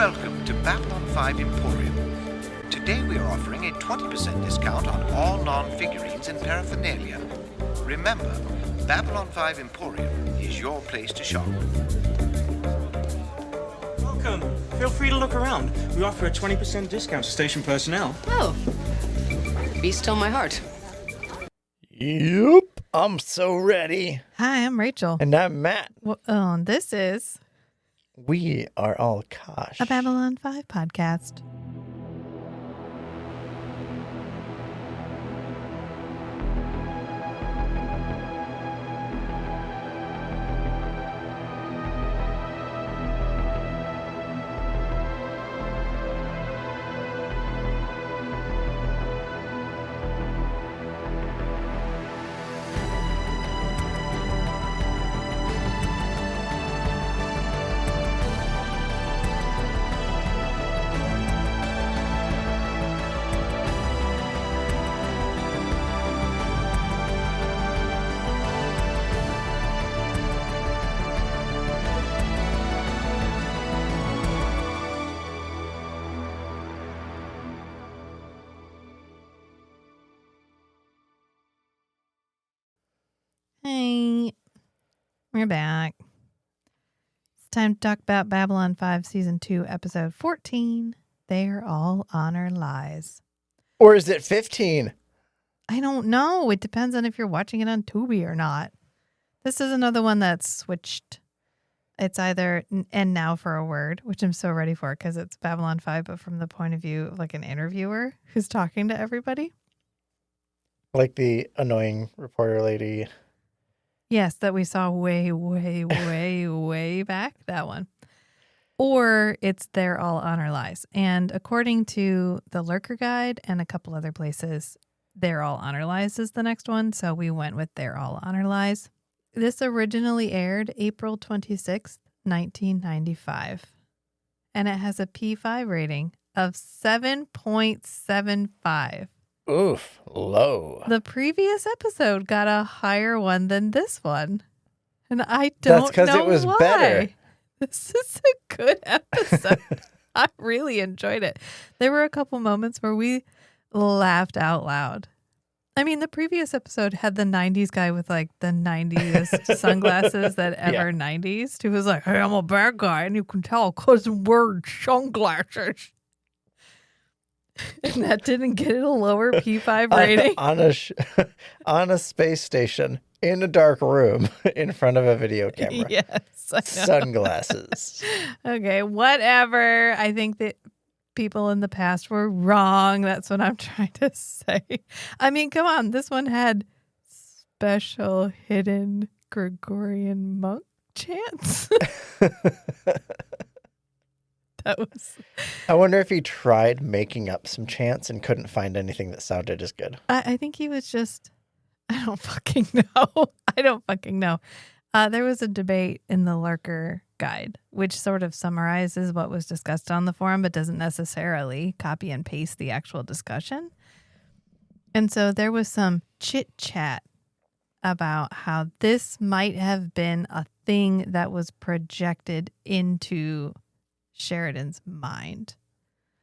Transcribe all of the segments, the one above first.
Welcome to Babylon 5 Emporium. Today we are offering a 20% discount on all non-figurines and paraphernalia. Remember, Babylon 5 Emporium is your place to shop. Welcome. Feel free to look around. We offer a 20% discount to station personnel. Oh. Be still my heart. Yep, I'm so ready. Hi, I'm Rachel. And I'm Matt. And this is We Are All Kosh. a Babylon 5 podcast. Hey, we're back. It's time to talk about Babylon 5 Season 2, Episode 14. They're all honor lies. Or is it 15? I don't know. It depends on if you're watching it on Tubi or not. This is another one that's switched. It's either and now for a word, which I'm so ready for because it's Babylon 5, but from the point of view of like an interviewer who's talking to everybody. Like the annoying reporter lady. Yes, that we saw way, way, way, way back. That one. Or it's They're All Honor Lies. And according to the Lurker Guide and a couple other places, They're All Honor Lies is the next one. So we went with They're All Honor Lies. This originally aired April 26th, 1995. And it has a P5 rating of 7.75. Oof, low. The previous episode got a higher one than this one. And I don't know That's because it was why. better. This is a good episode. I really enjoyed it. There were a couple moments where we laughed out loud. I mean, the previous episode had the 90s guy with like the 90s sunglasses that ever 90s who was like, hey, I'm a bad guy. And you can tell because I'm wearing sunglasses. And that didn't get it a lower P5 rating. on a space station in a dark room in front of a video camera. Yes. I know. Sunglasses. Okay, whatever. I think that people in the past were wrong. That's what I'm trying to say. I mean, come on. This one had special hidden Gregorian monk chants. That was. I wonder if he tried making up some chants and couldn't find anything that sounded as good. I think he was just. I don't fucking know. There was a debate in the Lurker Guide, which sort of summarizes what was discussed on the forum, but doesn't necessarily copy and paste the actual discussion. And so there was some chit chat about how this might have been a thing that was projected into Sheridan's mind.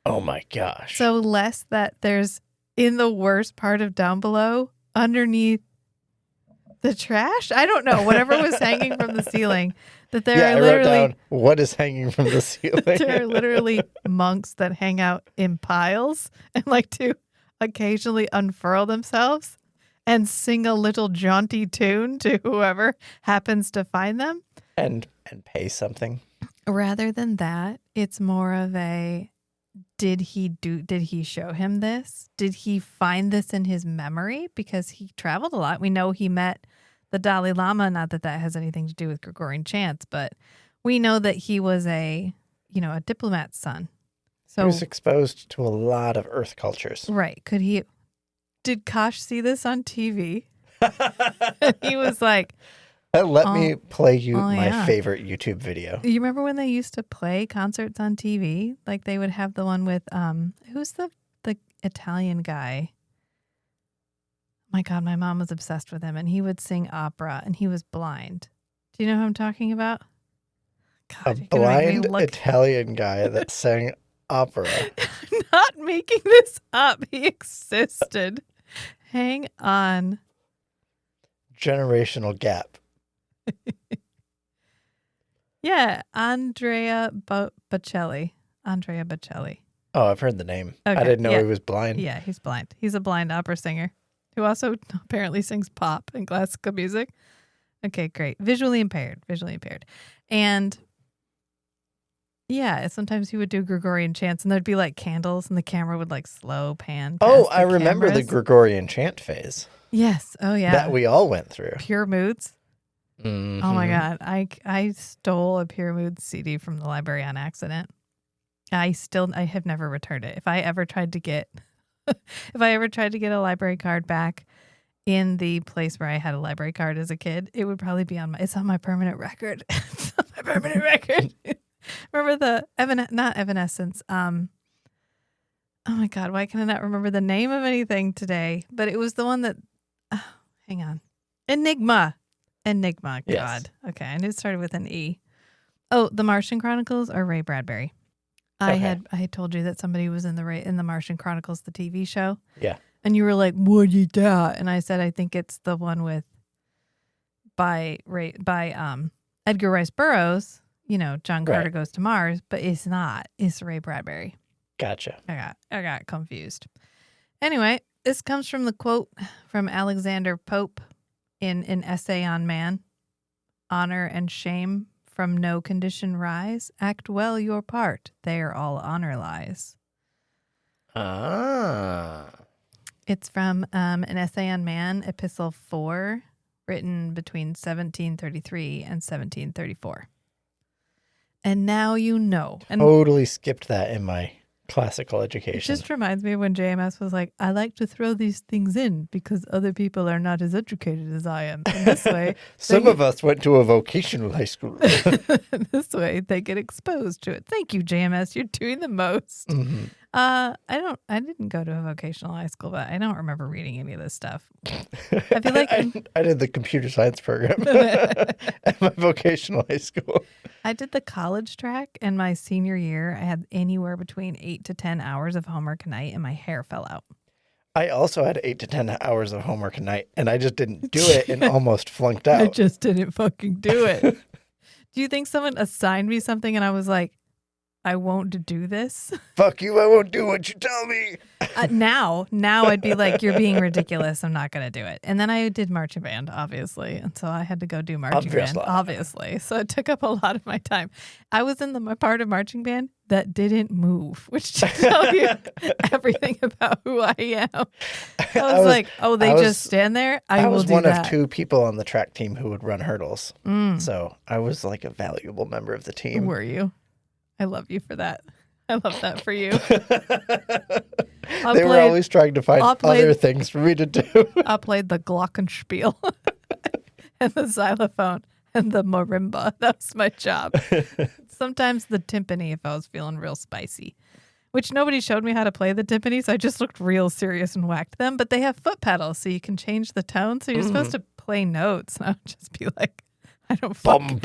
Oh my gosh. So less that there's in the worst part of Down Below underneath the trash. I don't know. Whatever was hanging from the ceiling. That there are literally I wrote down what is hanging from the ceiling. there are literally monks that hang out in piles and like to occasionally unfurl themselves and sing a little jaunty tune to whoever happens to find them. And pay something. Rather than that, it's more of a did he show him this? Did he find this in his memory? Because he traveled a lot. We know he met the Dalai Lama, not that that has anything to do with Gregorian chants, but we know that he was a diplomat's son. So He was exposed to a lot of Earth cultures. right. Did Kosh see this on TV? He was like, Let me play you my yeah. favorite YouTube video. you remember when they used to play concerts on TV? Like they would have the one with, who's the Italian guy? My God, my mom was obsessed with him and he would sing opera and he was blind. Do you know who I'm talking about? A God, you're gonna make me blind look. Italian guy that sang opera. I'm not making this up. He existed. Hang on. Generational gap. Yeah, Andrea Bocelli. Andrea Bocelli. Oh, I've heard the name. Okay, I didn't know yeah. he was blind. Yeah, he's blind. He's a blind opera singer who also apparently sings pop and classical music. Okay, great. Visually impaired. And yeah, sometimes he would do Gregorian chants and there'd be like candles and the camera would like slow pan. Oh, past I the remember the cameras. Gregorian chant phase Yes. Oh, yeah. that we all went through. Pure Moods. Mhm. Oh my God. I stole a Pure Moods CD from the library on accident. I have never returned it. If I ever tried to get a library card back in the place where I had a library card as a kid, it would probably be it's on my permanent record. It's on my permanent record. Remember the not Evanescence. Oh my God, why can I not remember the name of anything today? But it was the one that hang on. Enigma. God. Yes. Okay, I knew it started with an E. Oh, The Martian Chronicles or Ray Bradbury. I Okay. had told you that somebody was in the Martian Chronicles, the TV show. Yeah. And you were like, "What is that?" And I said, "I think it's the one with by Edgar Rice Burroughs. You know, John Carter Right. Goes to Mars, but it's not. It's Ray Bradbury." Gotcha. I got confused. Anyway, this comes from the quote from Alexander Pope in An Essay on Man: "Honor and shame from no condition rise. Act well your part. There all honor lies." Ah. It's from An Essay on Man, Epistle 4, written between 1733 and 1734. And now you know. And Totally skipped that in my classical it education. just reminds me of when JMS was like, "I like to throw these things in because other people are not as educated as I am. And this way, Some of us went to a vocational high school. this way they get exposed to it." Thank you, JMS. You're doing the most. Mhm. I didn't go to a vocational high school, but I don't remember reading any of this stuff. I feel like I did the computer science program at my vocational high school. I did the college track, and my senior year, I had anywhere between 8 to 10 hours of homework a night, and my hair fell out. I also had 8 to 10 hours of homework a night, and I just didn't do it and almost flunked out. I just didn't fucking do it. Do you think someone assigned me something and I was like, "I won't do this"? Fuck you, I won't do what you tell me. Now I'd be like, "You're being ridiculous. I'm not going to do it." And then I did marching band, obviously. And so I had to go do marching band, obviously. So it took up a lot of my time. I was in the part of marching band that didn't move, which should tell you everything about who I am. I was like, "Oh, they just stand there? I will was do one that." of 2 people on the track team who would run hurdles. Mm. So I was like a valuable member of the team. Were you? I love you for that. I love that for you. They were always trying to find other things for me to do. I played the glockenspiel and the xylophone and the marimba. That was my job. Sometimes the timpani if I was feeling real spicy, which nobody showed me how to play the timpani, so I just looked real serious and whacked them. But they have foot pedals, so you can change the tone. So you're supposed to play notes. And I would just be like, I don't fucking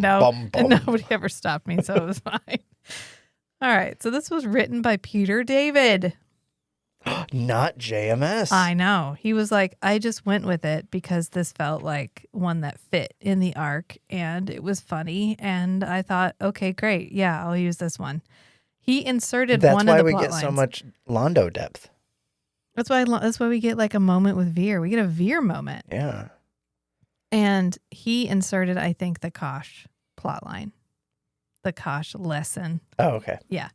know. Bum, And nobody ever stopped me, so it was fine. All right. So this was written by Peter David. Not JMS. I know. He was like, I just went with it because this felt like one that fit in the arc and it was funny. And I thought, okay, great. Yeah, I'll use this one. He inserted That's one of the why plot we get lines. so much Londo depth. That's why we get like a moment with Veer. We get a Veer moment. Yeah. And he inserted, I think, the Kosh plot line, the Kosh lesson. Oh, okay. Yeah.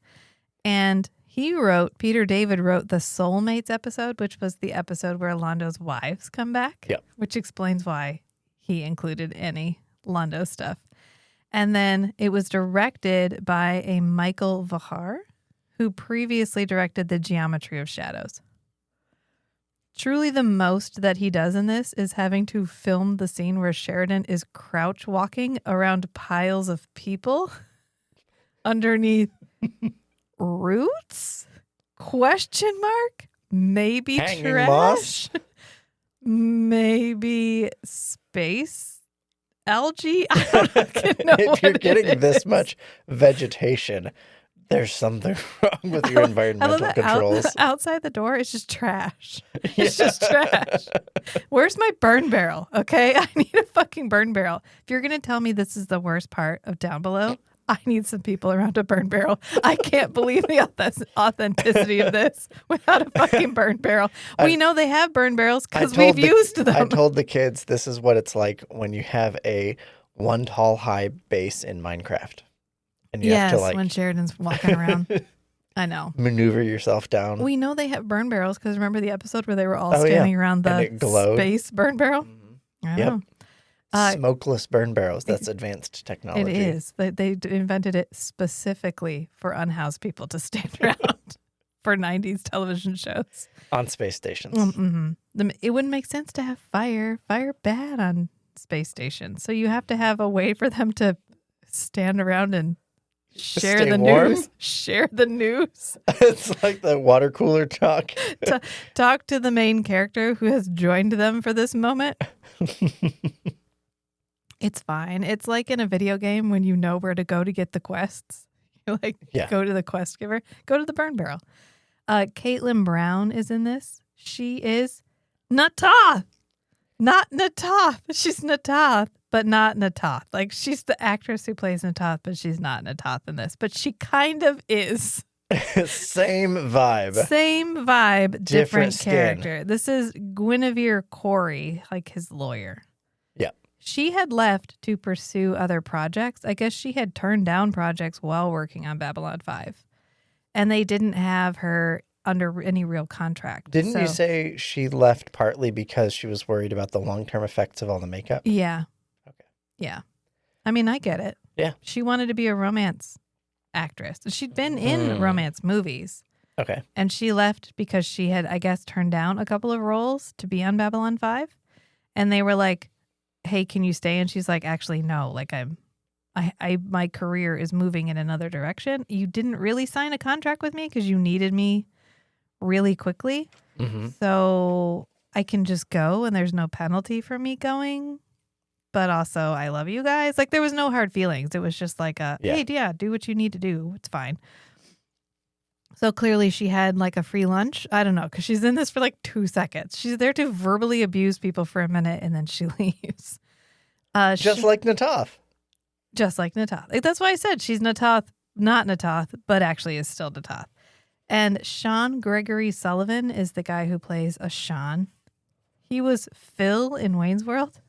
And Peter David wrote the Soulmates episode, which was the episode where Londo's wives come back. Yep. Which explains why he included any Londo stuff. And then it was directed by a Michael Vahar, who previously directed The Geometry of Shadows. Truly the most that he does in this is having to film the scene where Sheridan is crouch walking around piles of people underneath roots? Question mark? Maybe Hanging trash? moss? Maybe space algae. I don't fucking know. If you're what getting it this is. much vegetation, there's something wrong with your I love environmental that controls. outside the door, it's just trash. It's just trash. Where's my burn barrel? Okay, I need a fucking burn barrel. If you're gonna tell me this is the worst part of Down Below, I need some people around a burn barrel. I can't believe the authenticity of this without a fucking burn barrel. We know they have burn barrels because we've used them. I told the kids this is what it's like when you have a one tall high base in Minecraft. And you have to like when Sheridan's walking around. I know. maneuver yourself down. We know they have burn barrels because remember the episode where they were all Oh, yeah. standing around And the it glowed. space burn barrel? I Yep. know. Smokeless burn barrels. That's advanced technology. It is. They invented it specifically for unhoused people to stand around for 90s television shows. On space stations. It wouldn't make sense to have fire. Fire bad on space stations. So you have to have a way for them to stand around and share stay the warm? news. Share the news. It's like the water cooler talk. Talk to the main character who has joined them for this moment. It's fine. It's like in a video game when you know where to go to get the quests. You're like, go to the quest giver, go to the burn barrel. Caitlin Brown is in this. She is Natoth. Not Natoth. She's Natoth, but not Natoth. Like, she's the actress who plays Natoth, but she's not Natoth in this. But she kind of is. Same vibe. Same vibe, different skin. character. This is Guinevere Corey, like his lawyer. Yeah. She had left to pursue other projects. I guess she had turned down projects while working on Babylon 5. And they didn't have her under any real contract. Didn't you say she left partly because she was worried about the long-term effects of all the makeup? Yeah. Okay. Yeah. I mean, I get it. Yeah. She wanted to be a romance actress. She'd been in romance movies. Okay. And she left because she had, I guess, turned down a couple of roles to be on Babylon 5. And they were like, hey, can you stay? And she's like, actually, no. Like, my career is moving in another direction. You didn't really sign a contract with me because you needed me really quickly. Mm-hmm. So I can just go and there's no penalty for me going. But also, I love you guys. Like, there was no hard feelings. It was just like hey, yeah, do what you need to do. It's fine. So clearly she had like a free lunch. I don't know, because she's in this for like 2 seconds. She's there to verbally abuse people for a minute and then she leaves. Just like Natoth. Just like Natoth. Like, that's why I said she's Natoth, not Natoth, but actually is still Natoth. And Sean Gregory Sullivan is the guy who plays a Sean. He was Phil in Wayne's World.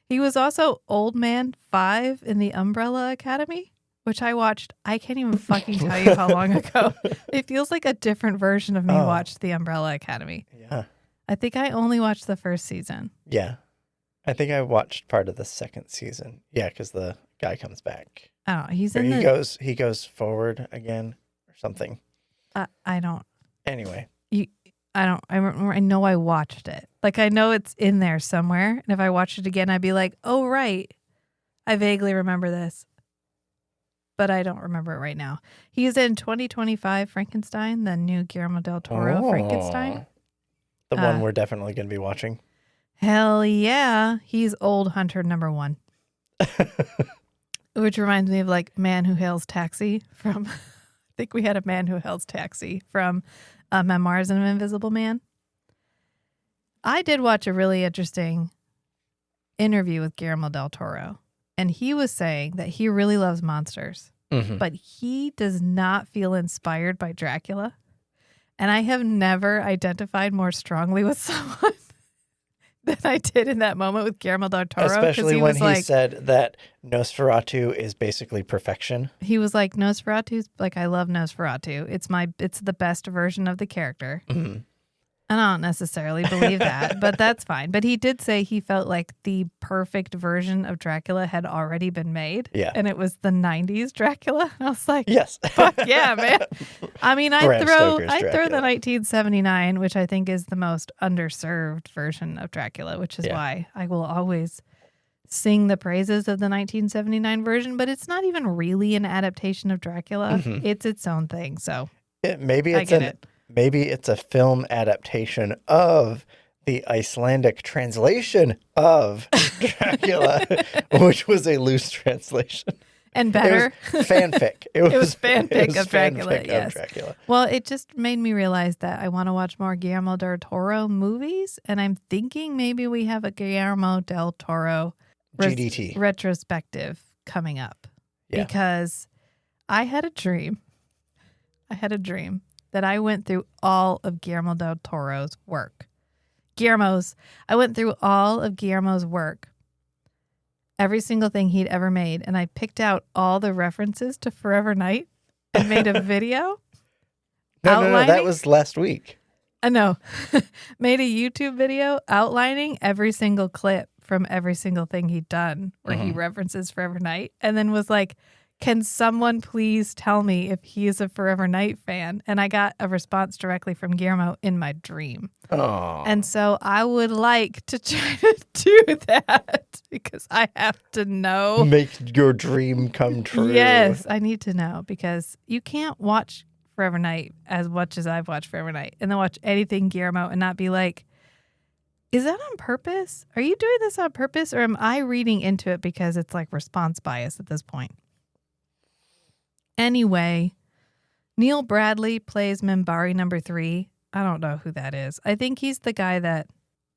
He was also Old Man 5 in the Umbrella Academy, which I watched. I can't even fucking tell you how long ago. It feels like a different version of me watched the Umbrella Academy. Yeah. I think I only watched the first season. Yeah. I think I watched part of the second season. Yeah, because the guy comes back. I don't know. He's Or in he goes forward again or something. I don't. Anyway. I know I watched it. Like, I know it's in there somewhere. And if I watched it again, I'd be like, oh, right. I vaguely remember this. But I don't remember it right now. He's in 2025 Frankenstein, the new Guillermo del Toro Frankenstein. The one we're definitely going to be watching. Hell yeah. He's old hunter number 1. Which reminds me of like Man Who Hails Taxi from, I think we had a Man Who Hails Taxi from Memoirs of an Invisible Man. I did watch a really interesting interview with Guillermo del Toro. And he was saying that he really loves monsters, but he does not feel inspired by Dracula. And I have never identified more strongly with someone than I did in that moment with Guillermo del Toro. Especially when he said that Nosferatu is basically perfection. He was like, Nosferatu's like, I love Nosferatu. It's the best version of the character. Mm-hmm. I don't necessarily believe that, but that's fine. But he did say he felt like the perfect version of Dracula had already been made. Yeah. And it was the 90s Dracula. And I was like, yes. Fuck yeah, man. I mean, I'd throw the Dracula. 1979, which I think is the most underserved version of Dracula, which is why I will always sing the praises of the 1979 version. But it's not even really an adaptation of Dracula. It's its own thing. So Maybe it's a film adaptation of the Icelandic translation of Dracula, which was a loose translation. And better. It was fanfic. It was fanfic of Dracula, fanfic yes. of Dracula. Well, it just made me realize that I want to watch more Guillermo del Toro movies, and I'm thinking maybe we have a Guillermo del Toro GDT retrospective coming up. Yeah. Because I had a dream that I went through all of Guillermo del Toro's work. I went through all of Guillermo's work. Every single thing he'd ever made, and I picked out all the references to Forever Night and made a video. No, that was last week. I know. Made a YouTube video outlining every single clip from every single thing he'd done where he references Forever Night, and then was like, can someone please tell me if he is a Forever Night fan? And I got a response directly from Guillermo in my dream. Oh. And so I would like to try to do that because I have to know. Make your dream come true. Yes, I need to know because you can't watch Forever Night as much as I've watched Forever Night and then watch anything Guillermo and not be like, is that on purpose? Are you doing this on purpose? Or am I reading into it because it's like response bias at this point? Anyway, Neil Bradley plays Minbari number 3. I don't know who that is. I think he's the guy that,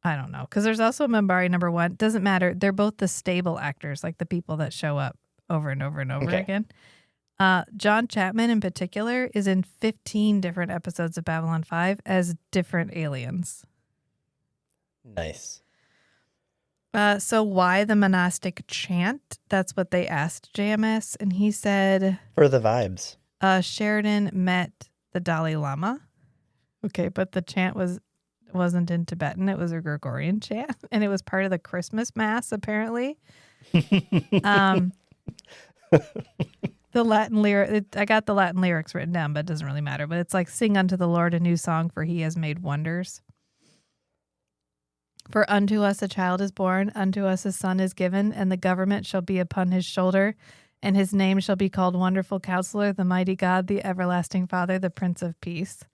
I don't know, because there's also Minbari number 1. Doesn't matter. They're both the stable actors, like the people that show up over and over and over again. John Chapman in particular is in 15 different episodes of Babylon 5 as different aliens. Nice. So why the monastic chant? That's what they asked JMS. And he said... For the vibes. Sheridan met the Dalai Lama. Okay, but the chant wasn't in Tibetan. It was a Gregorian chant. And it was part of the Christmas Mass, apparently. The Latin lyric... I got the Latin lyrics written down, but it doesn't really matter. But it's like, sing unto the Lord a new song, for he has made wonders. For unto us a child is born, unto us a son is given, and the government shall be upon his shoulder, and his name shall be called Wonderful Counselor, the Mighty God, the Everlasting Father, the Prince of Peace.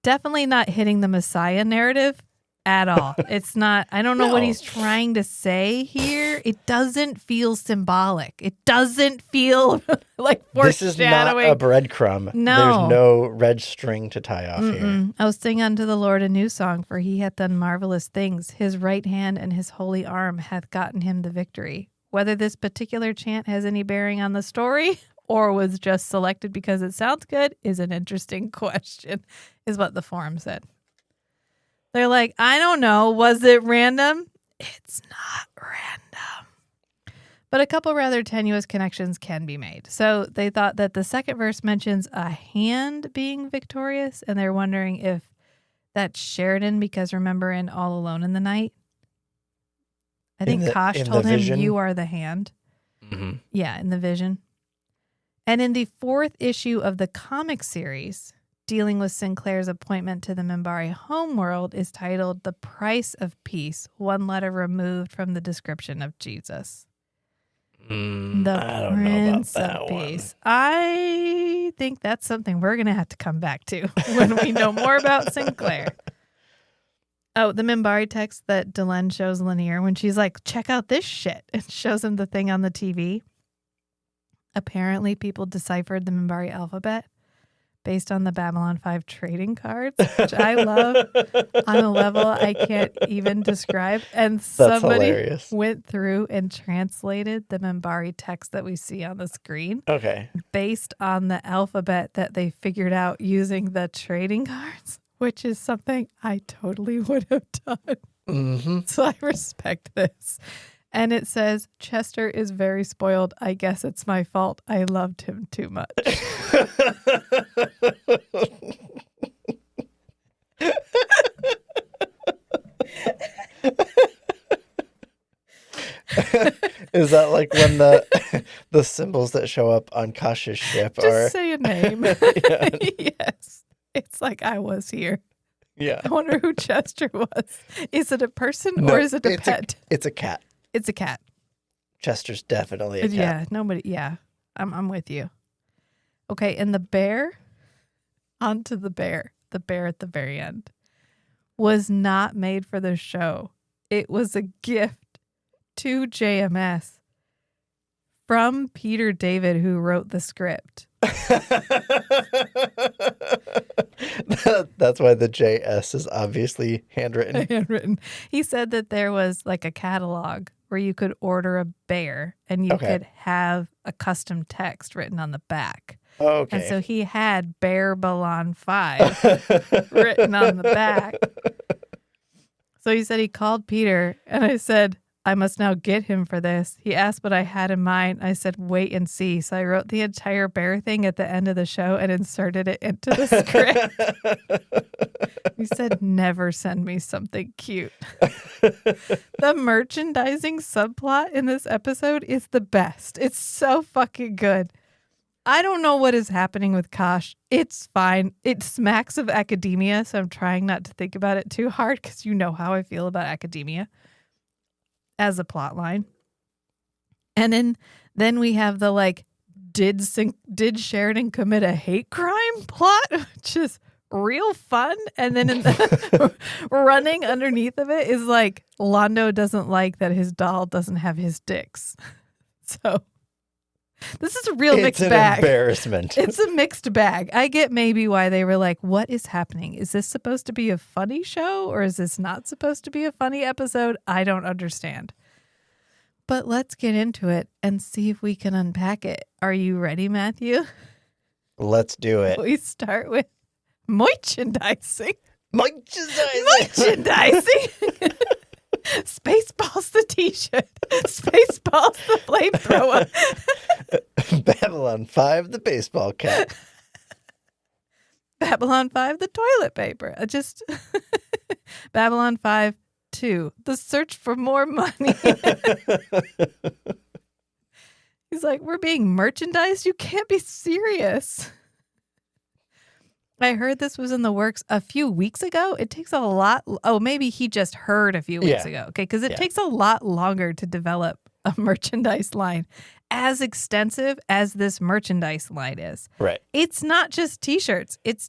Definitely not hitting the Messiah narrative at all. It's not, I don't know what he's trying to say here. It doesn't feel symbolic. It doesn't feel like foreshadowing. This is not a breadcrumb. No. There's no red string to tie off here. Oh, sing unto the Lord a new song, for he hath done marvelous things. His right hand and his holy arm hath gotten him the victory. Whether this particular chant has any bearing on the story or was just selected because it sounds good is an interesting question, is what the forum said. They're like, I don't know. Was it random? It's not random. But a couple rather tenuous connections can be made. So they thought that the second verse mentions a hand being victorious, and they're wondering if that's Sheridan, because remember in All Alone in the Night? I think Kosh told him, you are the hand. Mm-hmm. Yeah, in the vision. And in the 4th issue of the comic series, dealing with Sinclair's appointment to the Minbari homeworld, is titled The Price of Peace, one letter removed from the description of Jesus. I don't know about that one. I think that's something we're going to have to come back to when we know more about Sinclair. Oh, the Minbari text that Delenn shows Lanier when she's like, check out this shit, and shows him the thing on the TV. Apparently, people deciphered the Minbari alphabet based on the Babylon 5 trading cards, which I love on a level I can't even describe. And somebody went through and translated the Minbari text that we see on the screen. Okay. Based on the alphabet that they figured out using the trading cards, which is something I totally would have done. Mm-hmm. So I respect this. And it says, Chester is very spoiled. I guess it's my fault. I loved him too much. Is that like when the symbols that show up on Kosh's ship Just say a name. Yes. It's like I was here. Yeah. I wonder who Chester was. Is it a person or is it a pet? It's a cat. It's a cat. Chester's definitely a cat. Yeah, nobody. Yeah, I'm with you. Okay, and the bear, onto the bear at the very end. was not made for the show. It was a gift to JMS from Peter David, who wrote the script. That's why the JS is obviously handwritten. Handwritten. He said that there was like a catalog where you could order a bear and you could have a custom text written on the back. Okay. And so he had Bear Babylon 5 written on the back. So he said he called Peter, and I said, I must now get him for this. He asked what I had in mind. I said, wait and see. So I wrote the entire bear thing at the end of the show and inserted it into the script. He said, never send me something cute. The merchandising subplot in this episode is the best. It's so fucking good. I don't know what is happening with Kosh. It's fine. It smacks of academia, so I'm trying not to think about it too hard because you know how I feel about academia as a plot line. And then we have the like, did Sheridan commit a hate crime plot, which is real fun. And then in the running underneath of it is like, Londo doesn't like that his doll doesn't have his dicks. So this is a real mixed bag. It's an embarrassment. It's a mixed bag. I get maybe why they were like, what is happening? Is this supposed to be a funny show or is this not supposed to be a funny episode? I don't understand. But let's get into it and see if we can unpack it. Are you ready, Matthew? Let's do it. We start with merchandising. Merchandising. Spaceballs the t-shirt. Spaceballs the flamethrower. Babylon 5, the baseball cap. Babylon 5, the toilet paper. Babylon 5, 2, the search for more money. He's like, we're being merchandised? You can't be serious. I heard this was in the works a few weeks ago. It takes a lot. Oh, maybe he just heard a few weeks ago. Okay, because it takes a lot longer to develop a merchandise line as extensive as this merchandise line is. Right. It's not just t-shirts. It's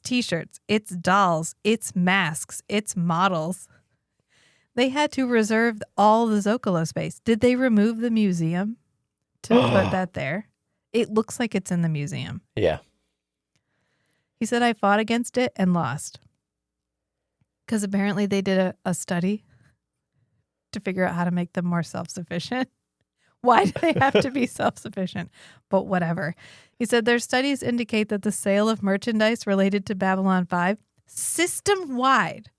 dolls, it's masks, it's models. They had to reserve all the Zocalo space. Did they remove the museum to put that there? It looks like it's in the museum. Yeah. He said, I fought against it and lost. Because apparently they did a study to figure out how to make them more self-sufficient. Why do they have to be self-sufficient? But whatever. He said, their studies indicate that the sale of merchandise related to Babylon 5 system-wide,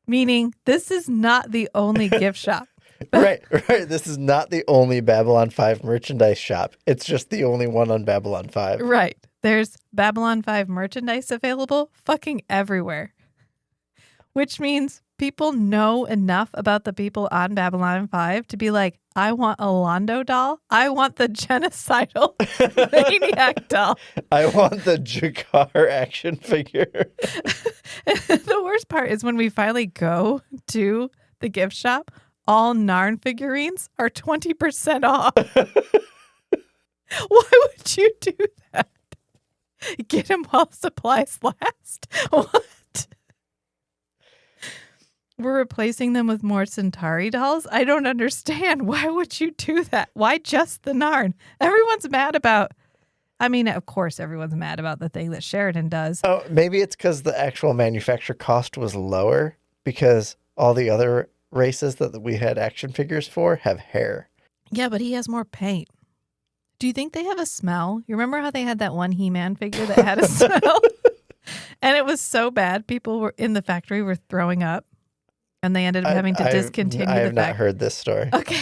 meaning this is not the only gift shop. Right. This is not the only Babylon 5 merchandise shop. It's just the only one on Babylon 5. Right. There's Babylon 5 merchandise available fucking everywhere. Which means people know enough about the people on Babylon 5 to be like, I want a Londo doll. I want the genocidal maniac doll. I want the Jakar action figure. The worst part is when we finally go to the gift shop, all Narn figurines are 20% off. Why would you do that? Get him while supplies last. What? We're replacing them with more Centauri dolls? I don't understand. Why would you do that? Why just the Narn? Everyone's mad about... I mean, of course, everyone's mad about the thing that Sheridan does. Oh, maybe it's because the actual manufacture cost was lower because all the other races that we had action figures for have hair. Yeah, but he has more paint. Do you think they have a smell? You remember how they had that one He-Man figure that had a smell? And it was so bad. People were in the factory were throwing up. And they ended up having to discontinue the factory. I have not heard this story. Okay.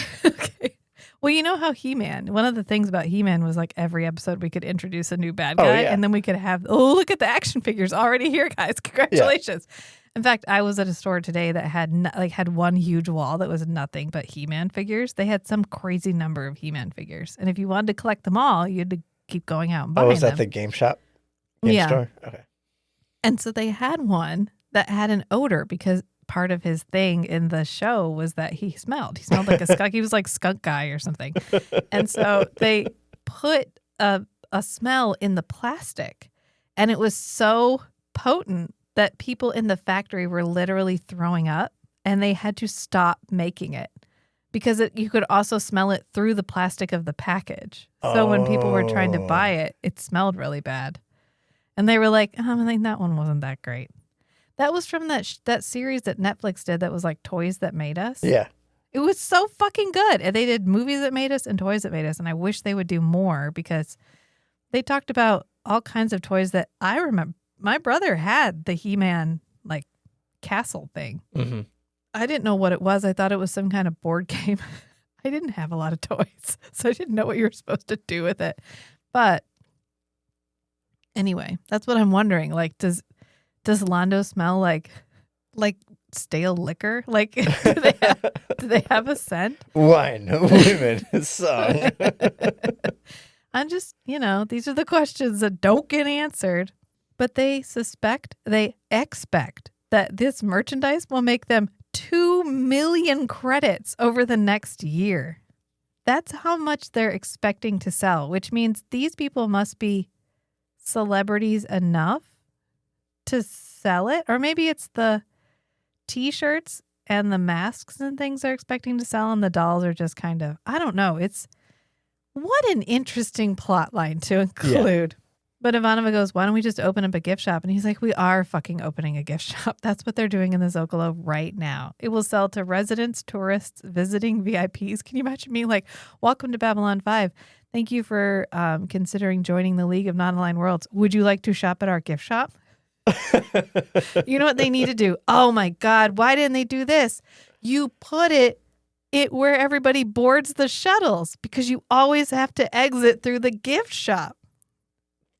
Well, you know how He-Man, one of the things about He-Man was like every episode we could introduce a new bad guy. And then we could have, look at the action figures already here, guys. Congratulations. Yeah. In fact, I was at a store today that had one huge wall that was nothing but He-Man figures. They had some crazy number of He-Man figures. And if you wanted to collect them all, you had to keep going out and buying them. Oh, was that the game shop? Game store? Okay. And so they had one that had an odor because part of his thing in the show was that he smelled. He smelled like a skunk. He was like skunk guy or something. And so they put a smell in the plastic. And it was so potent that people in the factory were literally throwing up and they had to stop making it because you could also smell it through the plastic of the package. So when people were trying to buy it, it smelled really bad. And they were like, I think that one wasn't that great. That was from that series that Netflix did that was like Toys That Made Us. Yeah. It was so fucking good. And they did Movies That Made Us and Toys That Made Us. And I wish they would do more because they talked about all kinds of toys that I remember. My brother had the He-Man like castle thing. Mm-hmm. I didn't know what it was. I thought it was some kind of board game. I didn't have a lot of toys, so I didn't know what you were supposed to do with it. But anyway, that's what I'm wondering. Like, does Londo smell like stale liquor? Like, do they have a scent? Wine, women, song. I'm just, these are the questions that don't get answered. But they expect that this merchandise will make them 2 million credits over the next year. That's how much they're expecting to sell, which means these people must be celebrities enough to sell it. Or maybe it's the T-shirts and the masks and things they're expecting to sell, and the dolls are just kind of, I don't know. What an interesting plot line to include. Yeah. But Ivanova goes, why don't we just open up a gift shop? And he's like, we are fucking opening a gift shop. That's what they're doing in the Zocalo right now. It will sell to residents, tourists, visiting VIPs. Can you imagine me like, welcome to Babylon 5. Thank you for considering joining the League of Non-Aligned Worlds. Would you like to shop at our gift shop? You know what they need to do? Oh my God, why didn't they do this? You put it where everybody boards the shuttles because you always have to exit through the gift shop.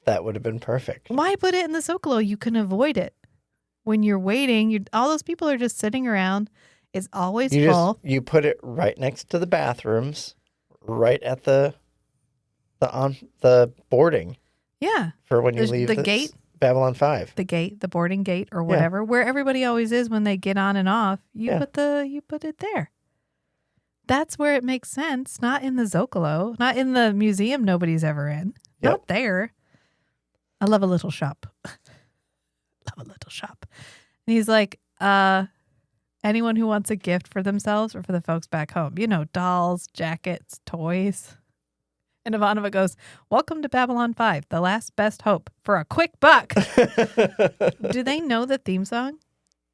That would have been perfect. Why put it in the Zocalo? You can avoid it. When you're waiting, all those people are just sitting around. It's always full. You put it right next to the bathrooms, right at the boarding. Yeah. For when you leave the gate. Babylon 5. The gate, the boarding gate or whatever, where everybody always is when they get on and off. You put it there. That's where it makes sense. Not in the Zocalo, not in the museum nobody's ever in. Yep. Not there. I love a little shop. Love a little shop. And he's like, anyone who wants a gift for themselves or for the folks back home, dolls, jackets, toys. And Ivanova goes, welcome to Babylon 5, the last best hope for a quick buck. Do they know the theme song?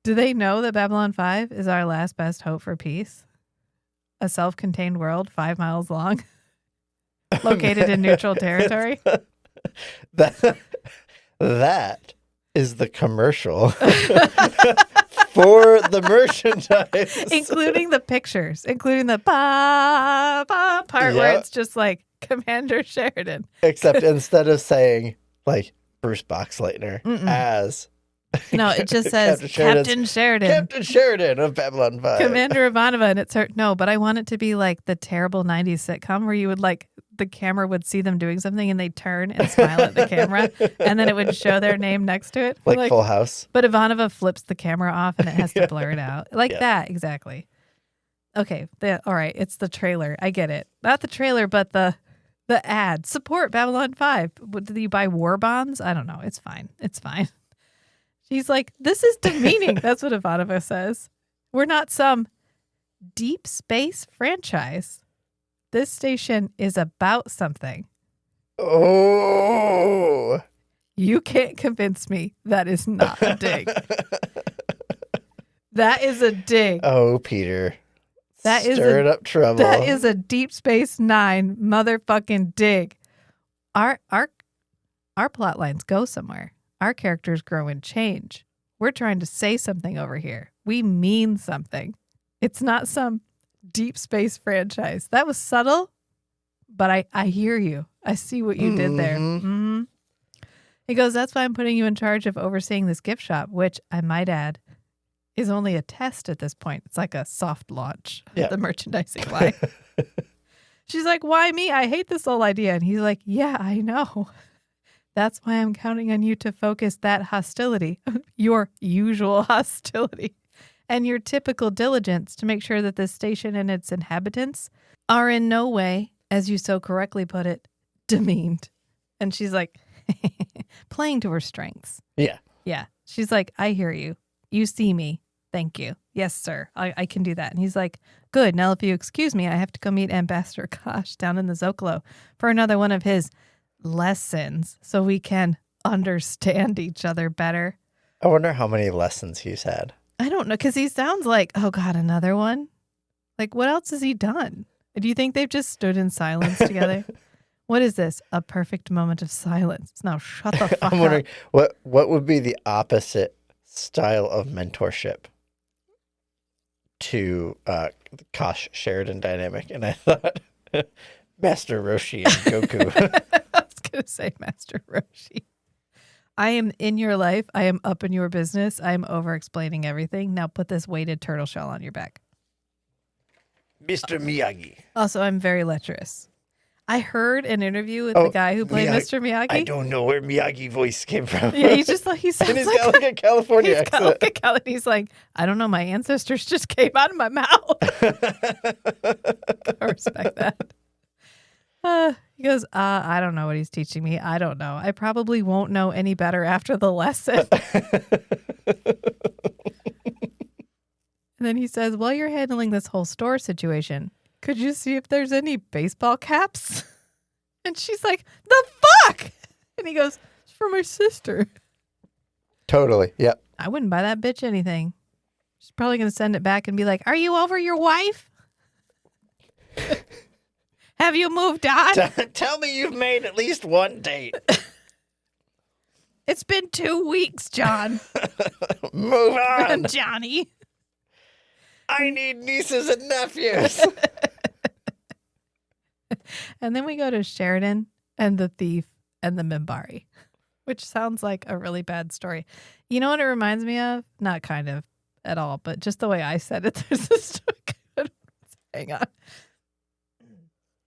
Do they know that Babylon 5 is our last best hope for peace? A self-contained world 5 miles long, located in neutral territory? That is the commercial for the merchandise. Including the pictures, including the ba ba part where it's just like Commander Sheridan. Except instead of saying like Bruce Boxleitner as... No, it just says Captain Sheridan. Captain Sheridan of Babylon 5. Commander Ivanova, and it's her. No, but I want it to be like the terrible 90s sitcom where you would like, the camera would see them doing something and they'd turn and smile at the camera and then it would show their name next to it. Like Full House. But Ivanova flips the camera off and it has to blur it out. Like that, exactly. Okay, all right, it's the trailer. I get it. Not the trailer, but the ad. Support Babylon 5. Do you buy war bonds? I don't know. It's fine. It's fine. She's like, this is demeaning. That's what Ivanova says. We're not some deep space franchise. This station is about something. Oh. You can't convince me that is not a dig. That is a dig. Oh, Peter. That is stirred up trouble. That is a Deep Space Nine motherfucking dig. Our plot lines go somewhere. Our characters grow and change. We're trying to say something over here. We mean something. It's not some deep space franchise. That was subtle, but I hear you. I see what you did there. Mm-hmm. He goes, that's why I'm putting you in charge of overseeing this gift shop, which I might add is only a test at this point. It's like a soft launch of the merchandising line. She's like, why me? I hate this whole idea. And he's like, yeah, I know. That's why I'm counting on you to focus that hostility, your usual hostility, and your typical diligence to make sure that this station and its inhabitants are in no way, as you so correctly put it, demeaned. And she's like, playing to her strengths. Yeah. Yeah. She's like, I hear you. You see me. Thank you. Yes, sir. I can do that. And he's like, good. Now, if you excuse me, I have to go meet Ambassador Kosh down in the Zocalo for another one of his lessons so we can understand each other better. I wonder how many lessons he's had. I don't know, because he sounds like, oh, God, another one? Like, what else has he done? Do you think they've just stood in silence together? What is this? A perfect moment of silence. Now shut the fuck I'm wondering up. what would be the opposite style of mentorship to the Kosh Sheridan dynamic, and I thought Master Roshi and Goku. I was going to say Master Roshi. I am in your life. I am up in your business. I am over-explaining everything. Now put this weighted turtle shell on your back. Mr. Miyagi. Also, I'm very lecherous. I heard an interview with the guy who played Mr. Miyagi. I don't know where Miyagi voice came from. Yeah, he sounds and he's like got like a California accent. He's like, I don't know, my ancestors just came out of my mouth. I respect that. He goes, I don't know what he's teaching me. I don't know. I probably won't know any better after the lesson. And then he says, while you're handling this whole store situation, could you see if there's any baseball caps? And she's like, the fuck? And he goes, it's for my sister. Totally. Yep. I wouldn't buy that bitch anything. She's probably going to send it back and be like, are you over your wife? Have you moved on? Tell me you've made at least one date. It's been 2 weeks, John. Move on. Johnny. I need nieces and nephews. And then we go to Sheridan and the thief and the Minbari, which sounds like a really bad story. You know what it reminds me of? Not kind of at all, but just the way I said it. There's a story. Hang on.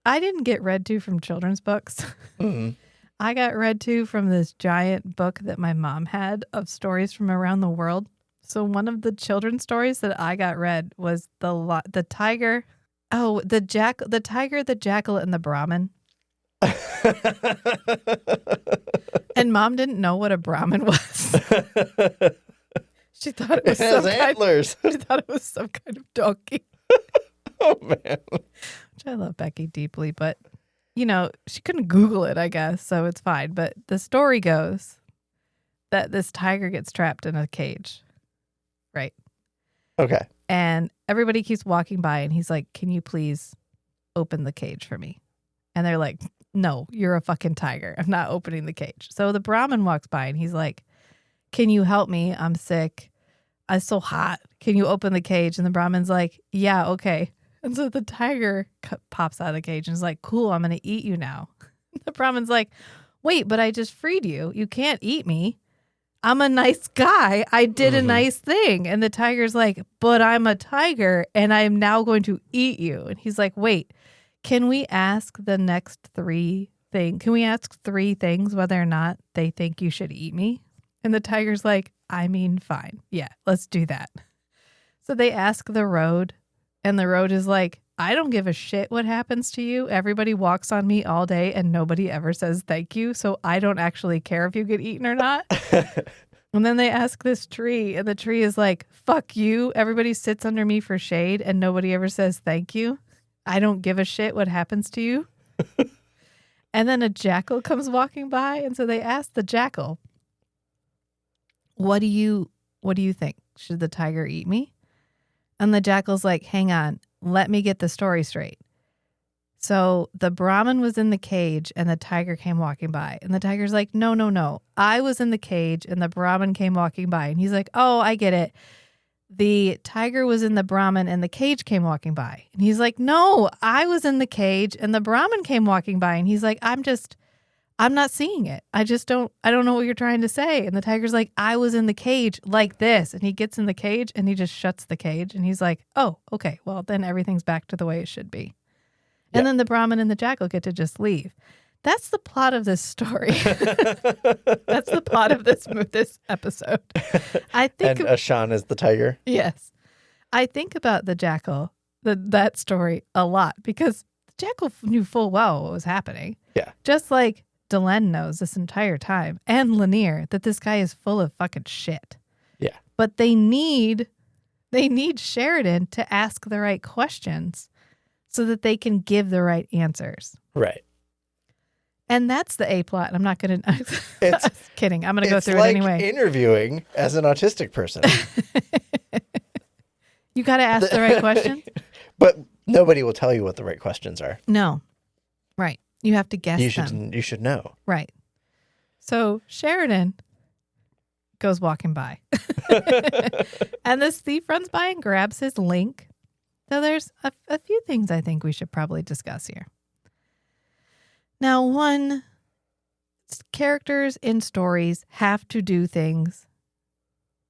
I didn't get read to from children's books. Mm-hmm. I got read to from this giant book that my mom had of stories from around the world. So one of the children's stories that I got read was the tiger. Oh, the tiger, the jackal, and the Brahmin. And Mom didn't know what a Brahmin was. She thought it was antlers. She thought it was some kind of donkey. Oh man. Which I love Becky deeply, but you know, she couldn't Google it, I guess, so it's fine. But the story goes that this tiger gets trapped in a cage. Right. Okay. And everybody keeps walking by and he's like, can you please open the cage for me? And they're like, no, you're a fucking tiger. I'm not opening the cage. So the Brahmin walks by and he's like, can you help me? I'm sick. I'm so hot. Can you open the cage? And the Brahmin's like, yeah, okay. And so the tiger pops out of the cage and is like, cool, I'm going to eat you now. The Brahmin's like, wait, but I just freed you. You can't eat me. I'm a nice guy. I did a nice thing. And the tiger's like, but I'm a tiger and I'm now going to eat you. And he's like, wait, can we ask the next 3 things? Can we ask 3 things whether or not they think you should eat me? And the tiger's like, I mean, fine. Yeah, let's do that. So they ask the road and the road is like, I don't give a shit what happens to you. Everybody walks on me all day and nobody ever says thank you. So I don't actually care if you get eaten or not. And then they ask this tree and the tree is like, fuck you. Everybody sits under me for shade and nobody ever says thank you. I don't give a shit what happens to you. And then a jackal comes walking by. And so they ask the jackal, what do you think? Should the tiger eat me? And the jackal's like, hang on. Let me get the story straight. So the Brahmin was in the cage and the tiger came walking by. And the tiger's like, no. I was in the cage and the Brahmin came walking by. And he's like, oh, I get it. The tiger was in the Brahmin and the cage came walking by. And he's like, no, I was in the cage and the Brahmin came walking by. And he's like, I'm not seeing it. I don't know what you're trying to say. And the tiger's like, I was in the cage like this. And he gets in the cage and he just shuts the cage. And he's like, oh, okay. Well, then everything's back to the way it should be. And then the Brahmin and the jackal get to just leave. That's the plot of this story. That's the plot of this episode. I think. And Ashan is the tiger. Yes. I think about the jackal, that story a lot because the jackal knew full well what was happening. Yeah. Just like Delenn knows this entire time, and Lanier, that this guy is full of fucking shit. Yeah. But they need Sheridan to ask the right questions so that they can give the right answers. Right. And that's the A plot. I'm not going to... It's kidding. I'm going to go through like it anyway. Interviewing as an autistic person. You got to ask the right question? But nobody will tell you what the right questions are. No. Right. You have to guess them. You should know. Right. So Sheridan goes walking by. And this thief runs by and grabs his link. So there's a few things I think we should probably discuss here. Now, one, characters in stories have to do things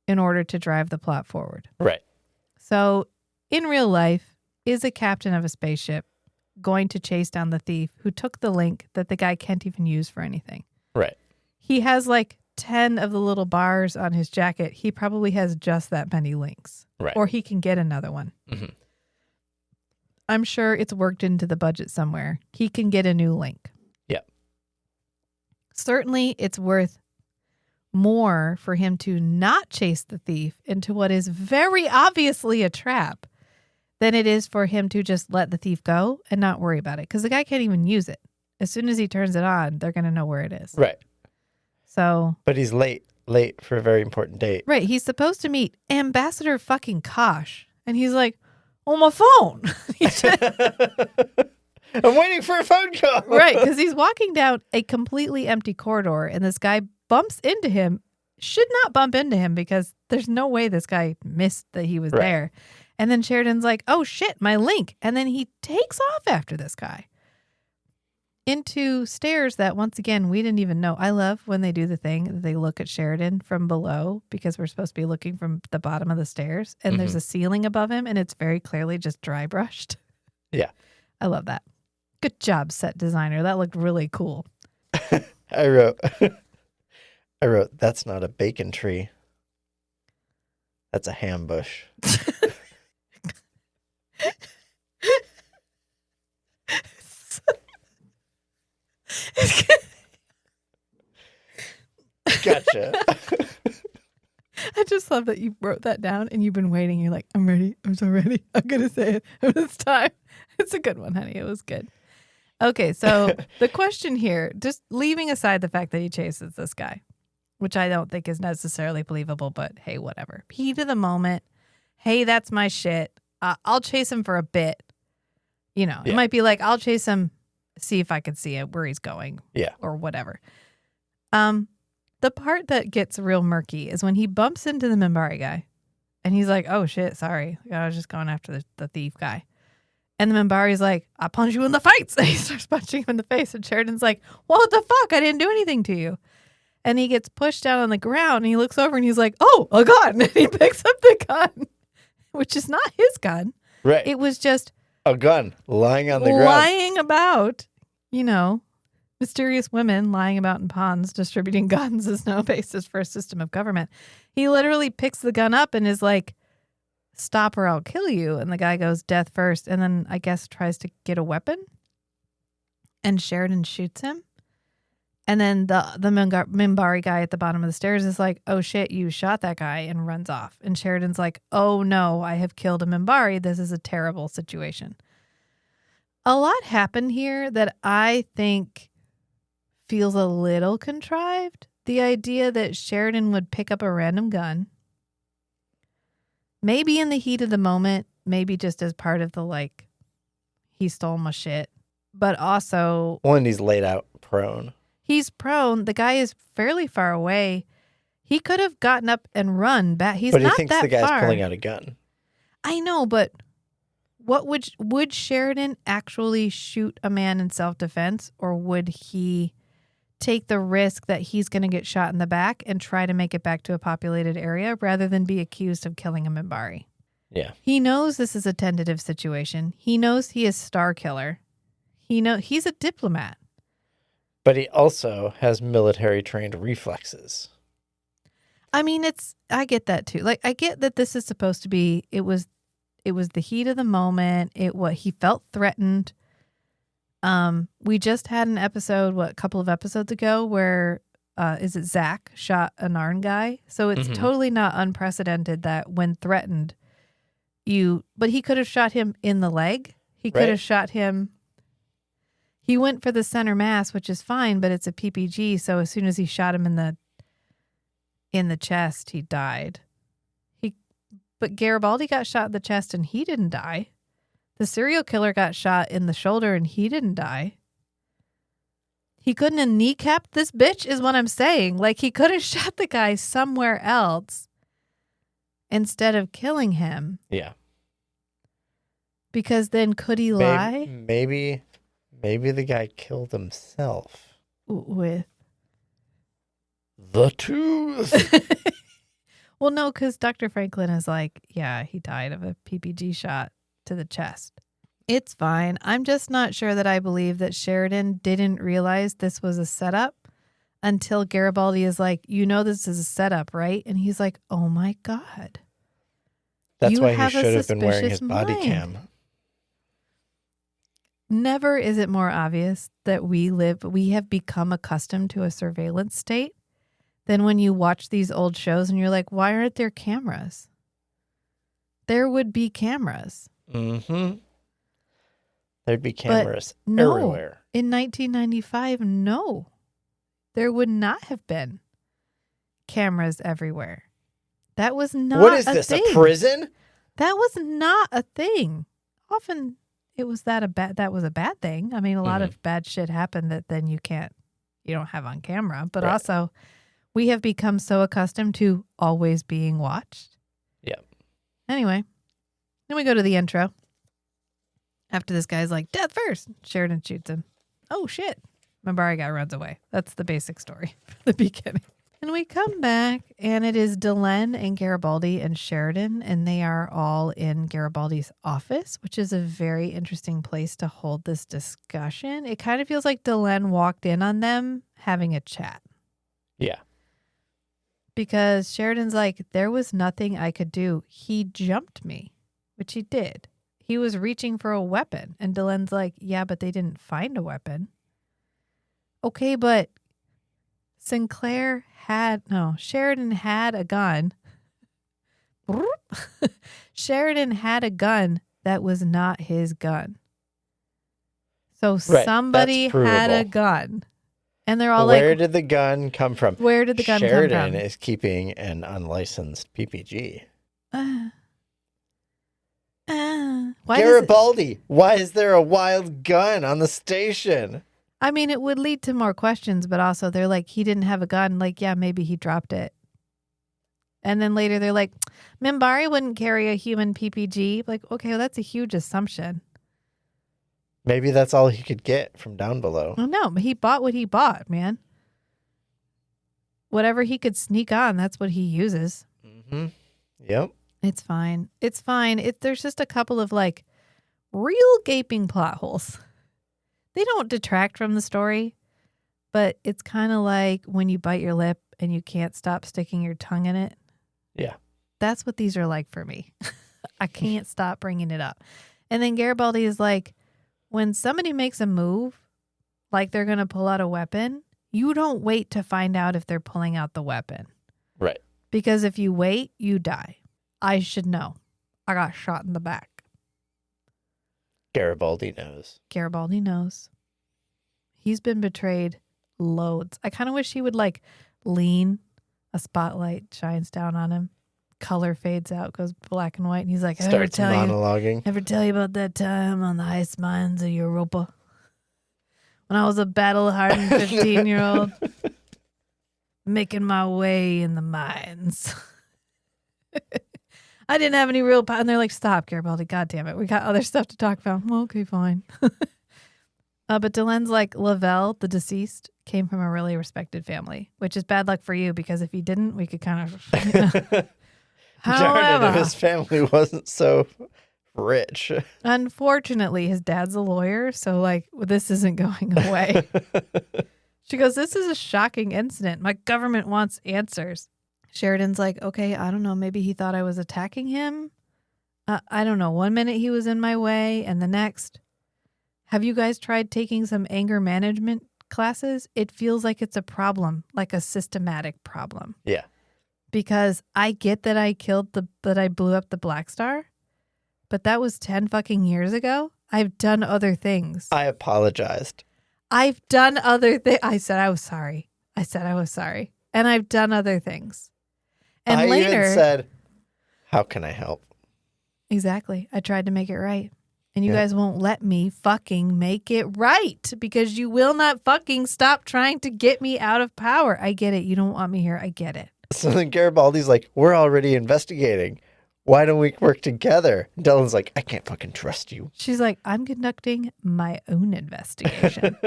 in order to drive the plot forward. Right. So in real life, is a captain of a spaceship going to chase down the thief who took the link that the guy can't even use for anything? Right. He has like 10 of the little bars on his jacket. He probably has just that many links. Right. Or he can get another one. Mm-hmm. I'm sure it's worked into the budget somewhere. He can get a new link. Yeah. Certainly, it's worth more for him to not chase the thief into what is very obviously a trap than it is for him to just let the thief go and not worry about it. Because the guy can't even use it. As soon as he turns it on, they're going to know where it is. Right. So. But he's late for a very important date. Right. He's supposed to meet Ambassador fucking Kosh. And he's like, on my phone. I'm waiting for a phone call. Right. Because he's walking down a completely empty corridor and this guy bumps into him. Should not bump into him because there's no way this guy missed that he was there. And then Sheridan's like, oh shit, my link. And then he takes off after this guy into stairs that, once again, we didn't even know. I love when they do the thing that they look at Sheridan from below because we're supposed to be looking from the bottom of the stairs and there's a ceiling above him and it's very clearly just dry brushed. Yeah. I love that. Good job, set designer. That looked really cool. I wrote, that's not a bacon tree. That's a ham bush. Gotcha. I just love that you wrote that down and you've been waiting. You're like, I'm ready. I'm so ready. I'm going to say it. It's time. It's a good one, honey. It was good. Okay, so the question here, just leaving aside the fact that he chases this guy, which I don't think is necessarily believable, but hey, whatever. Heat of the moment. Hey, that's my shit. I'll chase him for a bit. You know, it might be like, I'll chase him, see if I can see it, where he's going. Yeah. Or whatever. The part that gets real murky is when he bumps into the Minbari guy and he's like, oh shit, sorry. I was just going after the thief guy. And the Minbari's like, I punch you in the face. And he starts punching him in the face. And Sheridan's like, what the fuck? I didn't do anything to you. And he gets pushed down on the ground and he looks over and he's like, oh, a gun. And he picks up the gun, which is not his gun. Right. It was just a gun lying on the ground. Lying about, you know, mysterious women lying about in ponds distributing guns is no basis for a system of government. He literally picks the gun up and is like, stop or I'll kill you. And the guy goes, death first. And then I guess tries to get a weapon. And Sheridan shoots him. And then the Minbari guy at the bottom of the stairs is like, oh shit, you shot that guy, and runs off. And Sheridan's like, oh no, I have killed a Minbari. This is a terrible situation. A lot happened here that I think feels a little contrived. The idea that Sheridan would pick up a random gun, maybe in the heat of the moment, maybe just as part of the like, he stole my shit, but also when he's laid out prone. He's prone. The guy is fairly far away. He could have gotten up and run back. He's but not he thinks that the guy's far. pulling out a gun. I know, but what would Sheridan actually shoot a man in self-defense, or would he take the risk that he's going to get shot in the back and try to make it back to a populated area rather than be accused of killing a Minbari? Yeah. He knows this is a tentative situation. He knows he is Star Killer. He's a diplomat. But he also has military trained reflexes. I mean, I get that too. Like, I get that this is supposed to be, it was the heat of the moment. He felt threatened. We just had an episode, a couple of episodes ago, where is it Zach shot a Narn guy? So it's totally not unprecedented that when threatened, but he could have shot him in the leg. He could have shot him. He went for the center mass, which is fine, but it's a PPG. So as soon as he shot him in the chest, he died. But Garibaldi got shot in the chest and he didn't die. The serial killer got shot in the shoulder and he didn't die. He couldn't have kneecapped this bitch is what I'm saying. Like, he could have shot the guy somewhere else instead of killing him. Yeah. Because then could he lie? Maybe the guy killed himself. With the tooth. Well, no, because Dr. Franklin is like, yeah, he died of a PPG shot to the chest. It's fine. I'm just not sure that I believe that Sheridan didn't realize this was a setup until Garibaldi is like, you know, this is a setup, right? And he's like, oh my God. That's why he should have been wearing his body cam. Never is it more obvious that we have become accustomed to a surveillance state than when you watch these old shows and you're like, why aren't there cameras? There would be cameras. Mm-hmm. There'd be cameras everywhere. In 1995, no. There would not have been cameras everywhere. That was not a thing. What is this, a prison? That was not a thing. Often it was that was a bad thing. I mean, a lot of bad shit happened that then you don't have on camera. But also, we have become so accustomed to always being watched. Yeah. Anyway, then we go to the intro. After this guy's like, death first. Sheridan shoots him. Oh, shit. Minbari guy runs away. That's the basic story from the beginning. And we come back, and it is Delenn and Garibaldi and Sheridan, and they are all in Garibaldi's office, which is a very interesting place to hold this discussion. It kind of feels like Delenn walked in on them having a chat. Yeah. Because Sheridan's like, there was nothing I could do. He jumped me, which he did. He was reaching for a weapon. And Delenn's like, yeah, but they didn't find a weapon. Okay, but Sheridan had a gun. Sheridan had a gun that was not his gun. So somebody had a gun. And they're all where did the gun come from? Where did the gun come from? Sheridan is keeping an unlicensed PPG. Garibaldi, why is there a wild gun on the station? I mean, it would lead to more questions, but also they're like, he didn't have a gun. Like, yeah, maybe he dropped it. And then later they're like, Minbari wouldn't carry a human PPG. Like, okay, well, that's a huge assumption. Maybe that's all he could get from down below. Oh, no, but he bought what he bought, man. Whatever he could sneak on, that's what he uses. Mm-hmm. Yep. It's fine. It's fine. There's just a couple of like real gaping plot holes. They don't detract from the story, but it's kind of like when you bite your lip and you can't stop sticking your tongue in it. Yeah. That's what these are like for me. I can't stop bringing it up. And then Garibaldi is like, when somebody makes a move, like they're going to pull out a weapon, you don't wait to find out if they're pulling out the weapon. Right. Because if you wait, you die. I should know. I got shot in the back. Garibaldi knows. Garibaldi knows. He's been betrayed loads. I kind of wish he would like lean. A spotlight shines down on him. Color fades out, goes black and white. And he's like, starts monologuing. Ever tell you about that time on the ice mines of Europa? When I was a battle-hardened 15-year-old making my way in the mines. I didn't have any real power. And they're like, stop, Garibaldi. God damn it. We got other stuff to talk about. Well, okay, fine. But Delenn's like, Lavelle, the deceased, came from a really respected family, which is bad luck for you because if he didn't, we could kind of... Darn it, if his family wasn't so rich. Unfortunately, his dad's a lawyer, so like, this isn't going away. She goes, this is a shocking incident. My government wants answers. Sheridan's like, okay, I don't know. Maybe he thought I was attacking him. I don't know. 1 minute he was in my way and the next Have you guys tried taking some anger management classes? It feels like it's a problem, like a systematic problem. Yeah. Because I get that I blew up the Black Star, but that was 10 fucking years ago. I've done other things. I apologized. I've done other things. I said I was sorry. And I've done other things. And I later even said, how can I help? Exactly. I tried to make it right. And you guys won't let me fucking make it right because you will not fucking stop trying to get me out of power. I get it. You don't want me here. I get it. So then Garibaldi's like, we're already investigating. Why don't we work together? And Dylan's like, I can't fucking trust you. She's like, I'm conducting my own investigation.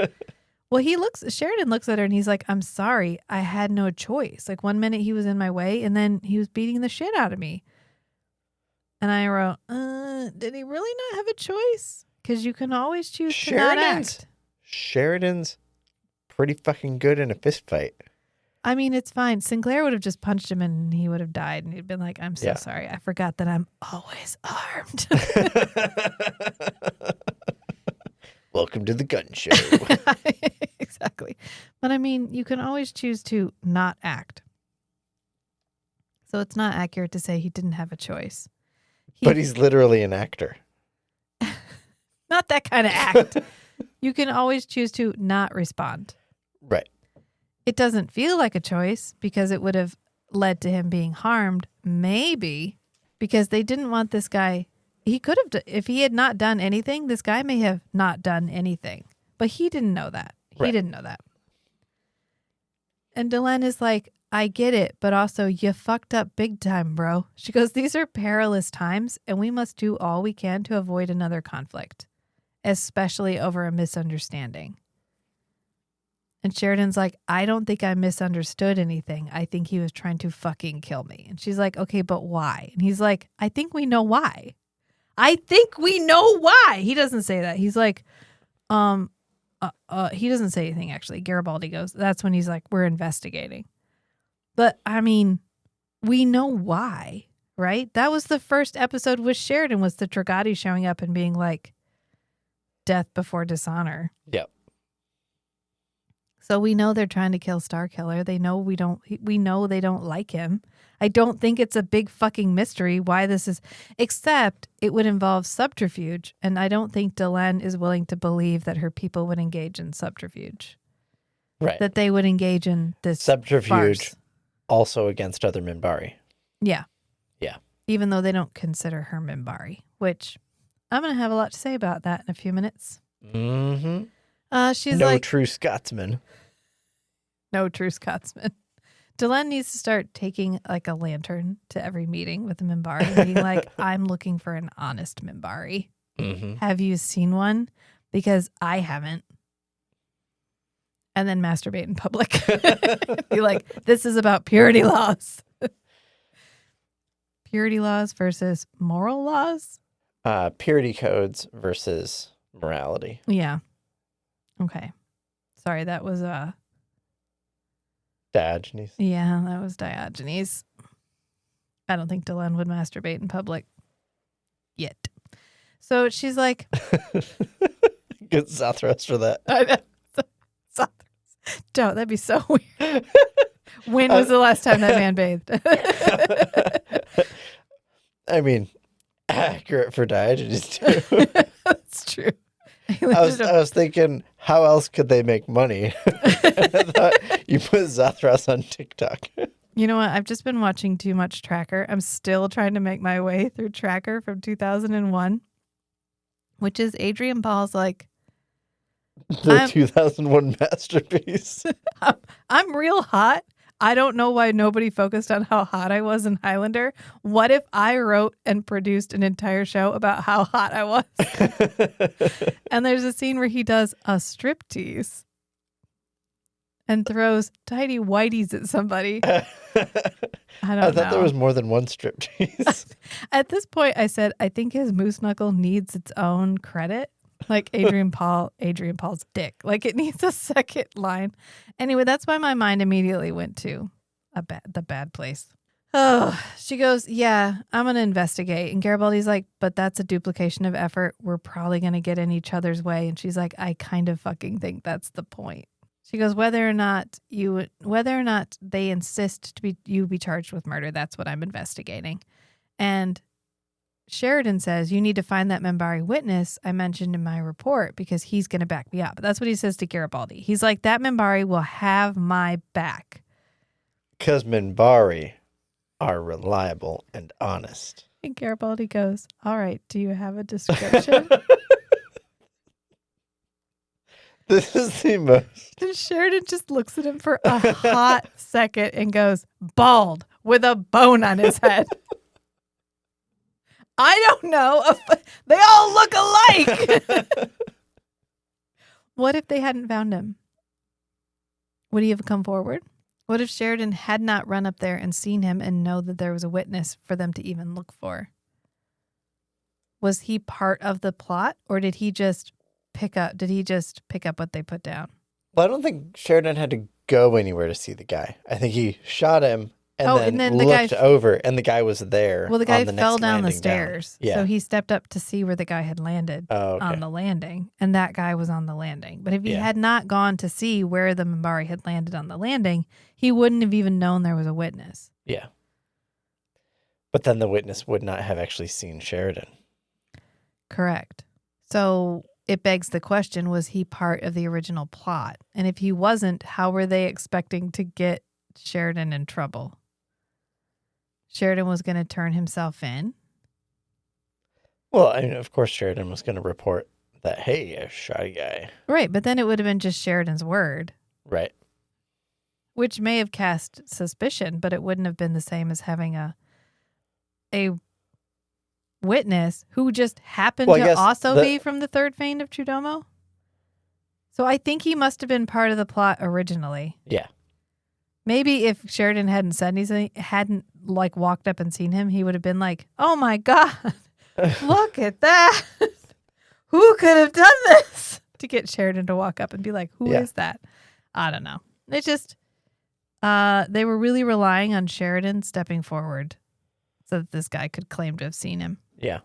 Well, Sheridan looks at her and he's like, I'm sorry. I had no choice. Like 1 minute he was in my way and then he was beating the shit out of me. And I wrote, did he really not have a choice? Because you can always choose to not act. Sheridan's pretty fucking good in a fist fight. I mean, it's fine. Sinclair would have just punched him and he would have died. And he'd been like, I'm so sorry. I forgot that I'm always armed. Welcome to the gun show. Exactly. But I mean, you can always choose to not act. So it's not accurate to say he didn't have a choice. But he's literally an actor. Not that kind of act. You can always choose to not respond. Right. It doesn't feel like a choice because it would have led to him being harmed. Maybe because they didn't want this guy. He could have, if he had not done anything, this guy may have not done anything. But he didn't know that. He didn't know that. And Delenn is like, I get it, but also you fucked up big time, bro. She goes, these are perilous times, and we must do all we can to avoid another conflict, especially over a misunderstanding. And Sheridan's like, I don't think I misunderstood anything. I think he was trying to fucking kill me. And she's like, okay, but why? And he's like, I think we know why. He doesn't say that. He's like, he doesn't say anything, actually. Garibaldi goes, that's when he's like, we're investigating. But, I mean, we know why, right? That was the first episode with Sheridan, was the Trigati showing up and being like, death before dishonor. Yep. So we know they're trying to kill Starkiller. We know they don't like him. I don't think it's a big fucking mystery why this is, except it would involve subterfuge. And I don't think Delenn is willing to believe that her people would engage in subterfuge. Right. That they would engage in this subterfuge. farce. Also against other Minbari. Yeah. Yeah. Even though they don't consider her Minbari, which I'm going to have a lot to say about that in a few minutes. Mm-hmm. She's no like, true Scotsman. No true Scotsman. Delenn needs to start taking like a lantern to every meeting with the Minbari and being like, I'm looking for an honest Minbari. Mm-hmm. Have you seen one? Because I haven't. And then masturbate in public. Be like, this is about purity laws. Purity laws versus moral laws? Purity codes versus morality. Yeah. Okay. Sorry, that was Diogenes. Yeah, that was Diogenes. I don't think Delenn would masturbate in public yet. So she's like, good Zathras for that. I know. Don't, that'd be so weird. When was the last time that man bathed? I mean, accurate for Diogenes too. That's true. I was thinking, how else could they make money? I thought you put Zathras on TikTok. You know what? I've just been watching too much Tracker. I'm still trying to make my way through Tracker from 2001, which is Adrian Paul's like, the 2001 masterpiece. I'm real hot. I don't know why nobody focused on how hot I was in Highlander. What if I wrote and produced an entire show about how hot I was? And there's a scene where he does a striptease and throws tidy whities at somebody. I thought there was more than one striptease. At this point, I said, I think his moose knuckle needs its own credit. Like Adrian Paul's dick. Like it needs a second line. Anyway, that's why my mind immediately went to the bad place. Oh, she goes, yeah, I'm going to investigate. And Garibaldi's like, but that's a duplication of effort. We're probably going to get in each other's way. And she's like, I kind of fucking think that's the point. She goes, whether or not they insist you be charged with murder, that's what I'm investigating. And Sheridan says, you need to find that Minbari witness I mentioned in my report because he's going to back me up. That's what he says to Garibaldi. He's like, that Minbari will have my back. Because Minbari are reliable and honest. And Garibaldi goes, all right, do you have a description? This is the most. And Sheridan just looks at him for a hot second and goes, bald with a bone on his head. I don't know. They all look alike. What if they hadn't found him? Would he have come forward? What if Sheridan had not run up there and seen him and know that there was a witness for them to even look for? Was he part of the plot, or did he just pick up what they put down? Well, I don't think Sheridan had to go anywhere to see the guy. I think he shot him and then looked over, and the guy was there. Well, the guy on the fell next down the landing stairs. Yeah. So he stepped up to see where the guy had landed on the landing, and that guy was on the landing. But if he had not gone to see where the Minbari had landed on the landing, he wouldn't have even known there was a witness. Yeah. But then the witness would not have actually seen Sheridan. Correct. So it begs the question, was he part of the original plot? And if he wasn't, how were they expecting to get Sheridan in trouble? Sheridan was going to turn himself in. Well, I mean, of course, Sheridan was going to report that, hey, I shot a guy. Right, but then it would have been just Sheridan's word. Right. Which may have cast suspicion, but it wouldn't have been the same as having a witness who just happened to also be from the Third Fane of Chudomo. So I think he must have been part of the plot originally. Yeah. Maybe if Sheridan hadn't said anything, hadn't like walked up and seen him, he would have been like, oh my God, look at that. Who could have done this? To get Sheridan to walk up and be like, who is that? I don't know. It's just, they were really relying on Sheridan stepping forward so that this guy could claim to have seen him. Yeah.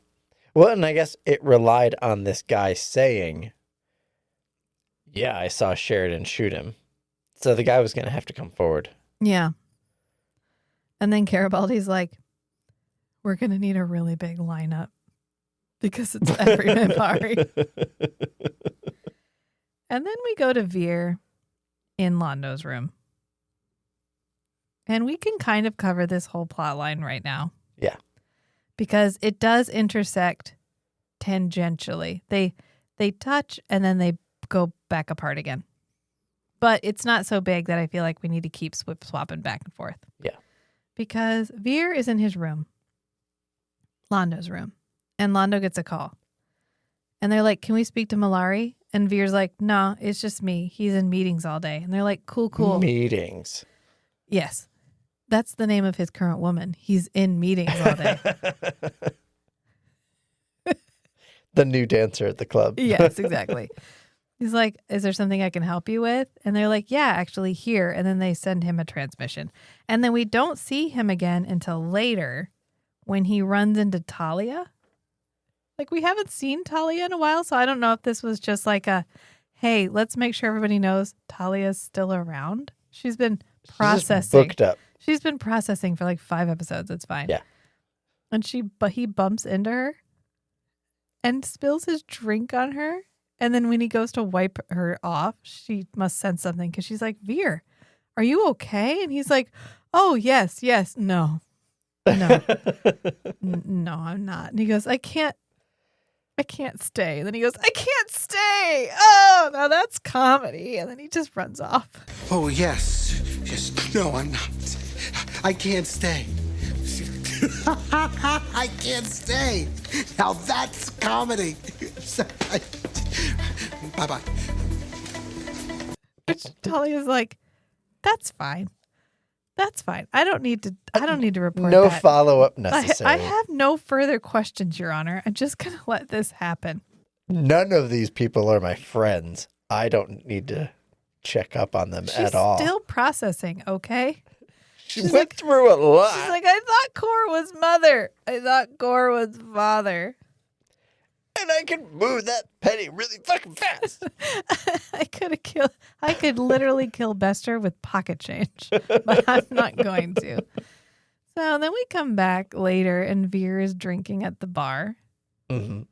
Well, and I guess it relied on this guy saying, yeah, I saw Sheridan shoot him. So the guy was going to have to come forward. Yeah. And then Garibaldi's like, we're going to need a really big lineup because it's every Minbari. And then we go to Veer in Londo's room. And we can kind of cover this whole plot line right now. Yeah. Because it does intersect tangentially. They touch and then they go back apart again. But it's not so big that I feel like we need to keep swapping back and forth. Yeah. Because Veer is in his room, Londo's room, and Londo gets a call. And they're like, can we speak to Malari? And Veer's like, no, it's just me. He's in meetings all day. And they're like, cool. Meetings. Yes. That's the name of his current woman. He's in meetings all day. The new dancer at the club. Yes, exactly. He's like, is there something I can help you with? And they're like, yeah, actually here. And then they send him a transmission. And then we don't see him again until later when he runs into Talia. Like, we haven't seen Talia in a while, so I don't know if this was just like a, hey, let's make sure everybody knows Talia's still around. She's been processing. She's booked up. She's been processing for like 5 episodes. It's fine. Yeah. And he bumps into her and spills his drink on her. And then when he goes to wipe her off, she must sense something because she's like, Veer, are you okay? And he's like, oh, yes, no, no, I'm not. And he goes, I can't stay. And then he goes, I can't stay. Oh, now that's comedy. And then he just runs off. Oh, yes. No, I'm not. I can't stay. I can't stay. Now that's comedy. Bye-bye. Which Talia's like, that's fine. That's fine. I don't need to report No that. follow-up necessary. I have no further questions, Your Honor. I'm just going to let this happen. None of these people are my friends. I don't need to check up on them at all. She's still processing, okay? She went through a lot. She's like, I thought Core was mother. I thought Core was father. And I could move that penny really fucking fast. I could literally kill Bester with pocket change, but I'm not going to. So then we come back later and Veer is drinking at the bar. Mm-hmm.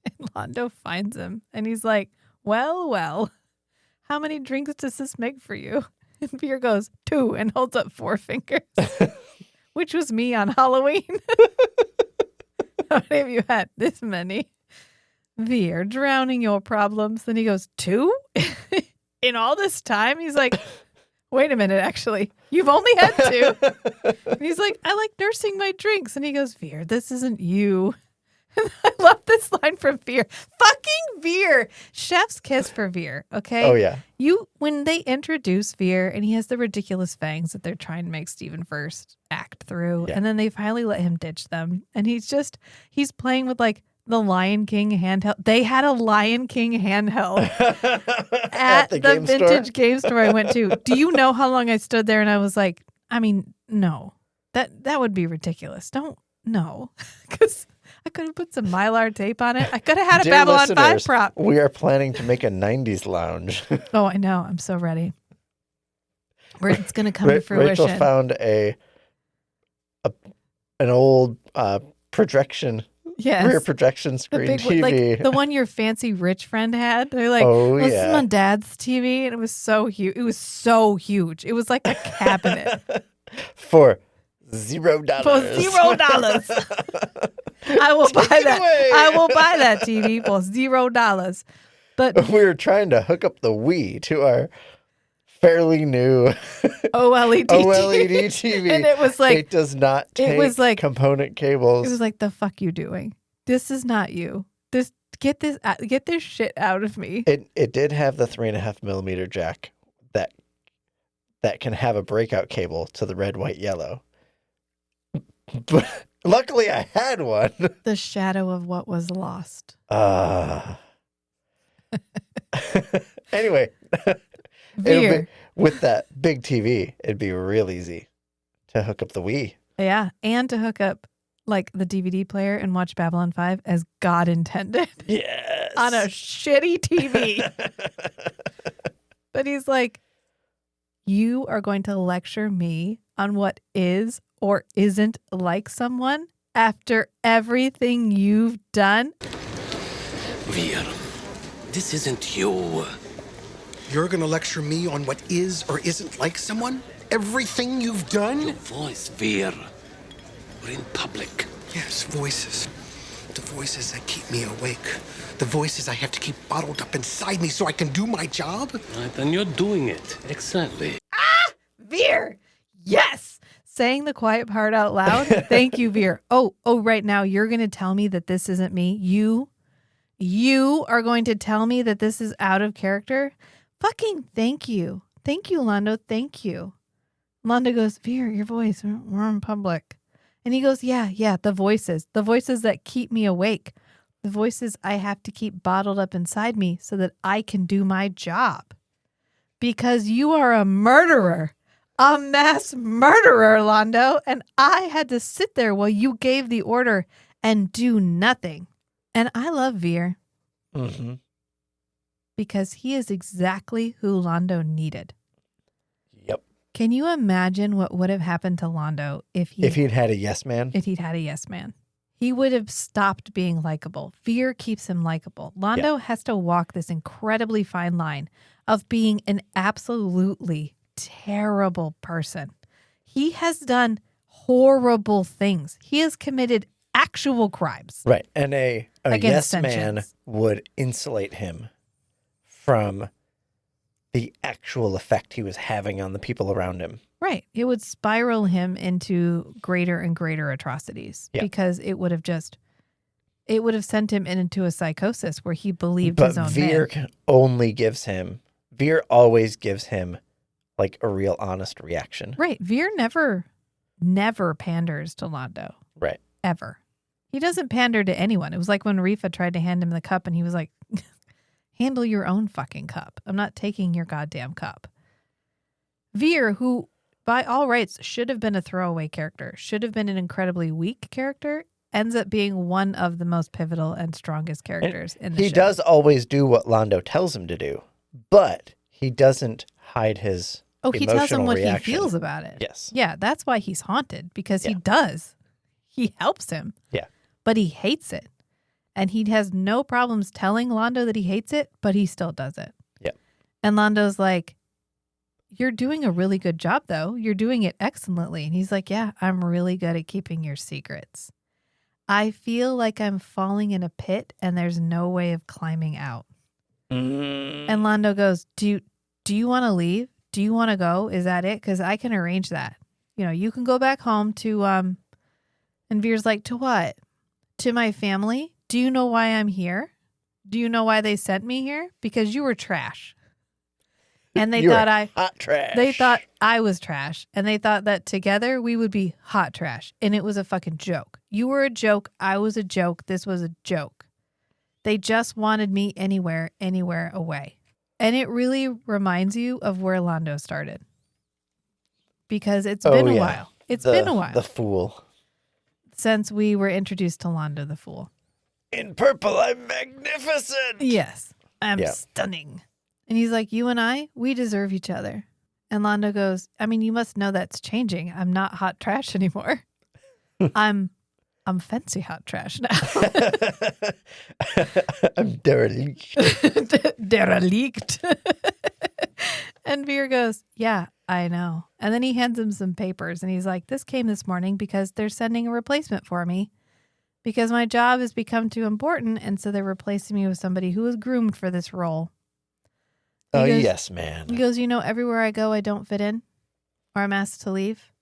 And Londo finds him and he's like, well, how many drinks does this make for you? And Veer goes, 2, and holds up 4 fingers, which was me on Halloween. How many of you had this many? Veer, drowning your problems. Then he goes, 2? In all this time? He's like, wait a minute, actually. You've only had 2. And he's like, I like nursing my drinks. And he goes, Veer, this isn't you. I love this line from Veer. Fucking Veer. Chef's kiss for Veer, okay? Oh, yeah. When they introduce Veer and he has the ridiculous fangs that they're trying to make Steven first act through, and then they finally let him ditch them. And he's playing with like the Lion King handheld. They had a Lion King handheld at the vintage game store I went to. Do you know how long I stood there and I was like, I mean, no. That would be ridiculous. No. Because I could have put some Mylar tape on it. I could have had a Babylon 5 prop. We are planning to make a 90s lounge. Oh, I know. I'm so ready. It's going to come to fruition. Rachel found an old projection, rear projection screen TV. Like the one your fancy rich friend had. They're like, this is my dad's TV. And it was so huge. It was so huge. It was like a cabinet. For For $0. $0. I will buy that. I will buy that TV for $0. But we were trying to hook up the Wii to our fairly new OLED TV. And it was like, it does not take component cables. It was like, the fuck you doing? This is not you. Get this shit out of me. It did have the 3.5 millimeter jack that can have a breakout cable to the red, white, yellow. But luckily I had one. The shadow of what was lost. Anyway, with that big TV, it'd be real easy to hook up the Wii. Yeah, and to hook up like the DVD player and watch Babylon 5 as God intended. Yes. On a shitty TV. But he's like, you are going to lecture me on what is or isn't like someone after everything you've done? Veer, this isn't you. You're gonna lecture me on what is or isn't like someone? Everything you've done? Your voice, Veer. We're in public. Yes, voices. The voices that keep me awake. The voices I have to keep bottled up inside me so I can do my job. Right, and you're doing it. Excellently. Veer! Yes! Saying the quiet part out loud. Thank you, Veer. Oh, right now you're going to tell me that this isn't me. You are going to tell me that this is out of character? Fucking thank you. Thank you, Londo. Thank you. Londo goes, Veer, your voice. We're in public. And he goes, yeah, the voices that keep me awake. The voices I have to keep bottled up inside me so that I can do my job. Because you are a murderer. A mass murderer, Londo, and I had to sit there while you gave the order and do nothing. And I love Veer. Mm-hmm. Because he is exactly who Londo needed. Yep. Can you imagine what would have happened to Londo if he'd had a yes man? If he'd had a yes man. He would have stopped being likable. Veer keeps him likable. Londo has to walk this incredibly fine line of being an absolutely terrible person. He has done horrible things. He has committed actual crimes. Right. And a yes man sentience. would insulate him from the actual effect he was having on the people around him. Right. It would spiral him into greater and greater atrocities because it would have sent him into a psychosis where he believed his own Veer man. Veer always gives him like a real honest reaction. Right. Veer never panders to Londo. Right. Ever. He doesn't pander to anyone. It was like when Rifa tried to hand him the cup and he was like, handle your own fucking cup. I'm not taking your goddamn cup. Veer, who by all rights, should have been a throwaway character, should have been an incredibly weak character, ends up being one of the most pivotal and strongest characters in the show. He does always do what Londo tells him to do, but he doesn't hide his he tells him what reaction. he feels about it. Yes. Yeah, that's why he's haunted, because he does. He helps him. Yeah. But he hates it. And he has no problems telling Londo that he hates it, but he still does it. Yeah. And Londo's like, you're doing a really good job, though. You're doing it excellently. And he's like, yeah, I'm really good at keeping your secrets. I feel like I'm falling in a pit and there's no way of climbing out. And Londo goes, do you want to leave? Do you want to go? Is that it? Because I can arrange that. You know, you can go back home to, and Veer's like, to what? To my family? Do you know why I'm here? Do you know why they sent me here? Because you were trash. And they hot trash. They thought I was trash. And they thought that together we would be hot trash. And it was a fucking joke. You were a joke. I was a joke. This was a joke. They just wanted me anywhere away. And it really reminds you of where Londo started. Because it's been a while. It's been a while. The fool. Since we were introduced to Londo the Fool. In purple, I'm magnificent. Yes. I'm stunning. And he's like, you and I, we deserve each other. And Londo goes, I mean, you must know that's changing. I'm not hot trash anymore. I'm fancy hot trash now. I'm derelict. Derelict. And Veer goes, yeah, I know. And then he hands him some papers and he's like, this came this morning because they're sending a replacement for me because my job has become too important. And so they're replacing me with somebody who was groomed for this role. He goes, yes, man. He goes, you know, everywhere I go, I don't fit in or I'm asked to leave.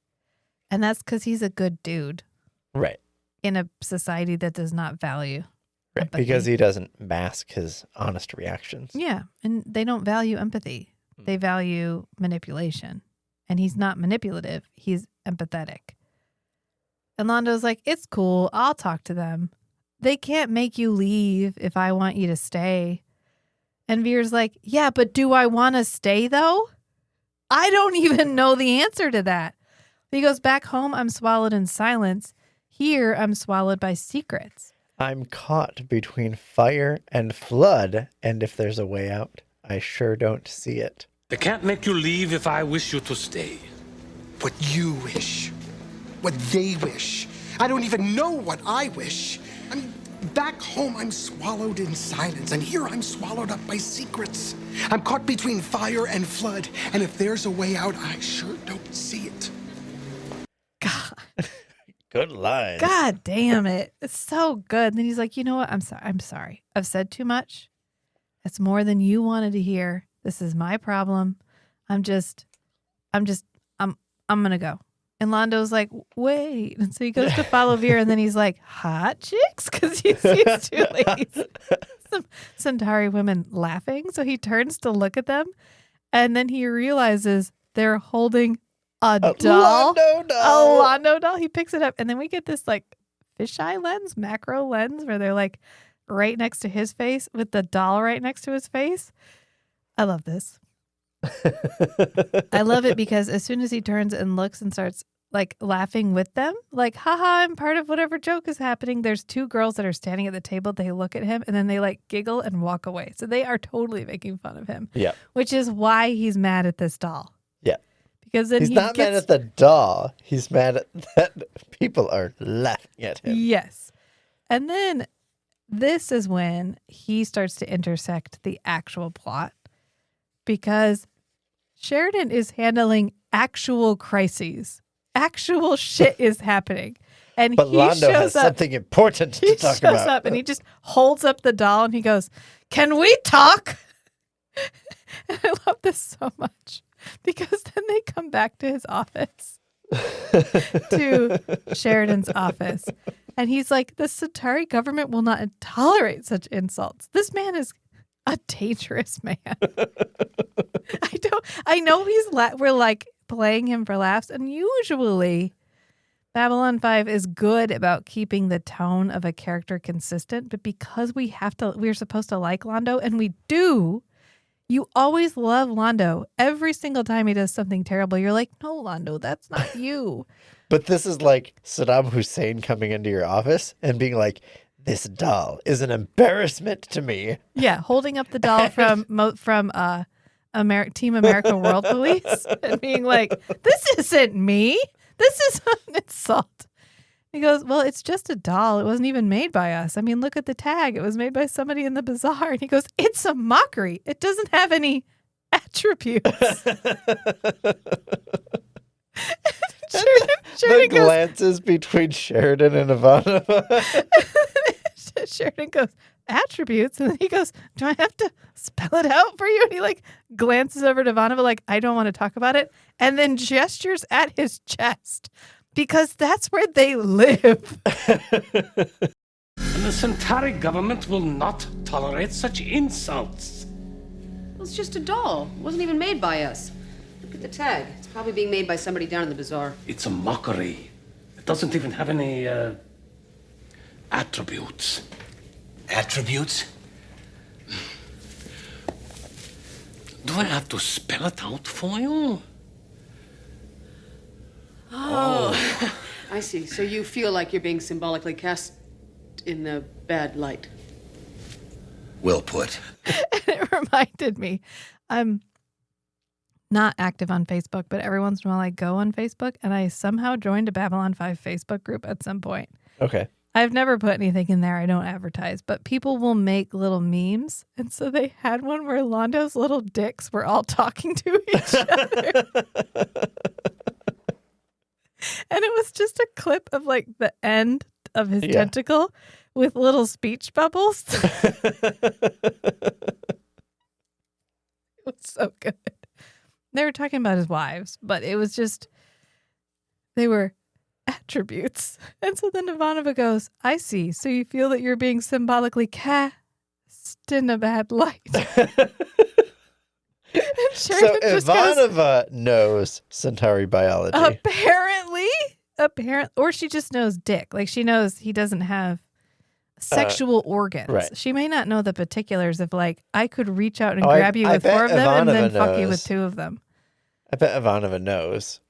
And that's because he's a good dude. Right. In a society that does not value. Right. Empathy. Because he doesn't mask his honest reactions. Yeah. And they don't value empathy. They value manipulation. And he's not manipulative. He's empathetic. And Londo's like, it's cool. I'll talk to them. They can't make you leave if I want you to stay. And Veer's like, yeah, but do I want to stay though? I don't even know the answer to that. He goes, back home, I'm swallowed in silence. Here, I'm swallowed by secrets. I'm caught between fire and flood, and if there's a way out, I sure don't see it. They can't make you leave if I wish you to stay. What you wish. What they wish. I don't even know what I wish. I mean, back home, I'm swallowed in silence, and here I'm swallowed up by secrets. I'm caught between fire and flood, and if there's a way out, I sure don't see it. God. Good line. God damn it. It's so good. And then he's like, you know what? I'm sorry. I've said too much. It's more than you wanted to hear. This is my problem. I'm going to go. And Londo's like, wait. And so he goes to follow Veer and then he's like, hot chicks? Because he sees two ladies, some Centauri women laughing. So he turns to look at them and then he realizes they're holding a doll. Londo A doll. Londo doll. He picks it up and then we get this like fisheye lens, macro lens where they're like right next to his face with the doll right next to his face. I love this. I love it because as soon as he turns and looks and starts like laughing with them, like, haha, I'm part of whatever joke is happening. There's two girls that are standing at the table. They look at him and then they like giggle and walk away. So they are totally making fun of him. Yeah. Which is why he's mad at this doll. Yeah. Because then he's not mad at the doll. He's mad at that people are laughing at him. Yes. And then this is when he starts to intersect the actual plot because Sheridan is handling actual crises. Actual shit is happening. And But he Londo shows has up. something important to He talk shows about. up and he just holds up the doll and he goes, can we talk? And I love this so much because then they come back to his office, to Sheridan's office. And he's like, the Centauri government will not tolerate such insults. This man is a dangerous man. I know we're like playing him for laughs. And usually Babylon 5 is good about keeping the tone of a character consistent. But because we're supposed to like Londo and we do, You always love Londo. Every single time he does something terrible, you're like, no, Londo, that's not you. But this is like Saddam Hussein coming into your office and being like, this doll is an embarrassment to me. Yeah, holding up the doll from Team America World Police and being like, this isn't me. This is an insult. He goes, well, it's just a doll. It wasn't even made by us. I mean, look at the tag. It was made by somebody in the bazaar. And he goes, it's a mockery. It doesn't have any attributes. Sheridan goes, glances between Sheridan and Ivanova. Sheridan goes, attributes? And then he goes, do I have to spell it out for you? And he like glances over to Ivanova like, I don't want to talk about it. And then gestures at his chest. Because that's where they live. And the Centauri government will not tolerate such insults. Well, it's just a doll. It wasn't even made by us. Look at the tag. It's probably being made by somebody down in the bazaar. It's a mockery. It doesn't even have any, attributes. Attributes? Do I have to spell it out for you? Oh, I see. So you feel like you're being symbolically cast in a bad light. Well put. It reminded me. I'm not active on Facebook, but every once in a while I go on Facebook, and I somehow joined a Babylon 5 Facebook group at some point. Okay. I've never put anything in there. I don't advertise, but people will make little memes. And so they had one where Londo's little dicks were all talking to each other. And it was just a clip of like the end of his tentacle with little speech bubbles. It was so good. They were talking about his wives, but it was just, they were attributes. And so then Ivanova goes, I see. So you feel that you're being symbolically cast in a bad light. So Ivanova knows Centauri biology. Apparently, or she just knows dick. Like she knows he doesn't have sexual organs. Right. She may not know the particulars of like, I could reach out and grab you with 4 of them and then fuck you with 2 of them. I bet Ivanova knows,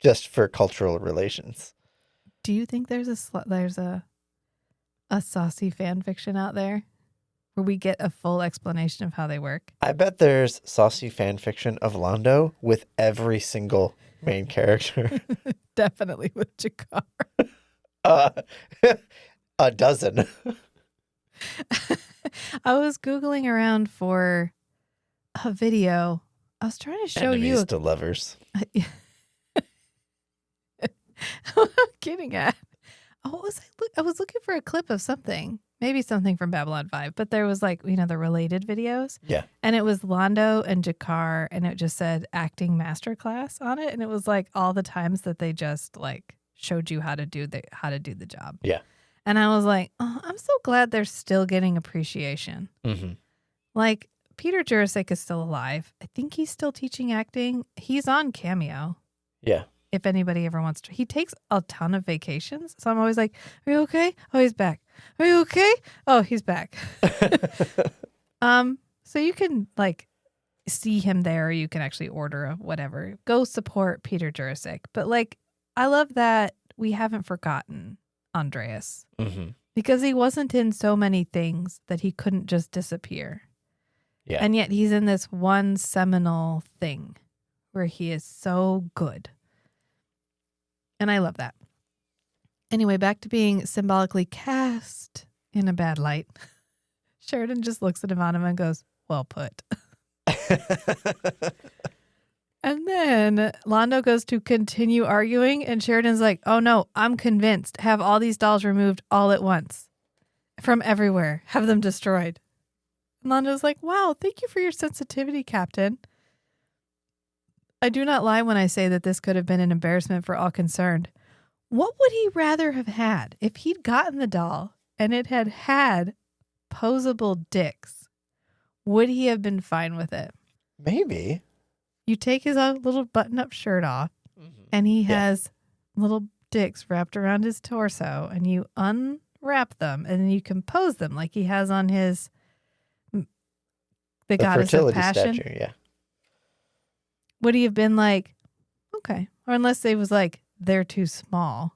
just for cultural relations. Do you think there's a saucy fan fiction out there where we get a full explanation of how they work? I bet there's saucy fan fiction of Londo with every single main character. Definitely with Jakar. A dozen. I was Googling around for a video. I was trying to show Enemies you. to lovers. I'm getting at. Oh, what was I was looking for a clip of something. Maybe something from Babylon 5, but there was like, the related videos. Yeah. And it was Londo and Jakar, and it just said acting masterclass on it. And it was like all the times that they just like showed you how to do the job. Yeah. And I was like, oh, I'm so glad they're still getting appreciation. Mm-hmm. Like Peter Jurasik is still alive. I think he's still teaching acting. He's on Cameo. Yeah. If anybody ever wants to. He takes a ton of vacations. So I'm always like, are you okay? Oh, he's back. Are you okay? Oh, he's back. So you can like see him there. Or you can actually order a whatever. Go support Peter Jurasik. But like, I love that we haven't forgotten Andreas. Mm-hmm. Because he wasn't in so many things that he couldn't just disappear. Yeah. And yet he's in this one seminal thing where he is so good. And I love that. Anyway, back to being symbolically cast in a bad light. Sheridan just looks at Ivanova and goes, well put. And then Londo goes to continue arguing, and Sheridan's like, oh no, I'm convinced. Have all these dolls removed all at once. From everywhere. Have them destroyed. And Londo's like, wow, thank you for your sensitivity, Captain. I do not lie when I say that this could have been an embarrassment for all concerned. What would he rather have had if he'd gotten the doll and it had had posable dicks? Would he have been fine with it? Maybe. You take his little button-up shirt off, and he has little dicks wrapped around his torso, and you unwrap them, and then you compose them like he has on his The goddess of fertility passion. statue, yeah. Would he have been like, okay. Or unless they was like, they're too small.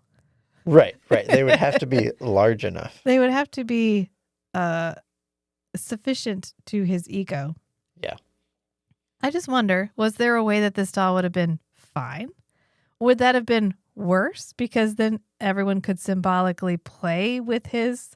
Right. They would have to be large enough. They would have to be sufficient to his ego. Yeah. I just wonder, was there a way that this doll would have been fine? Would that have been worse? Because then everyone could symbolically play with his...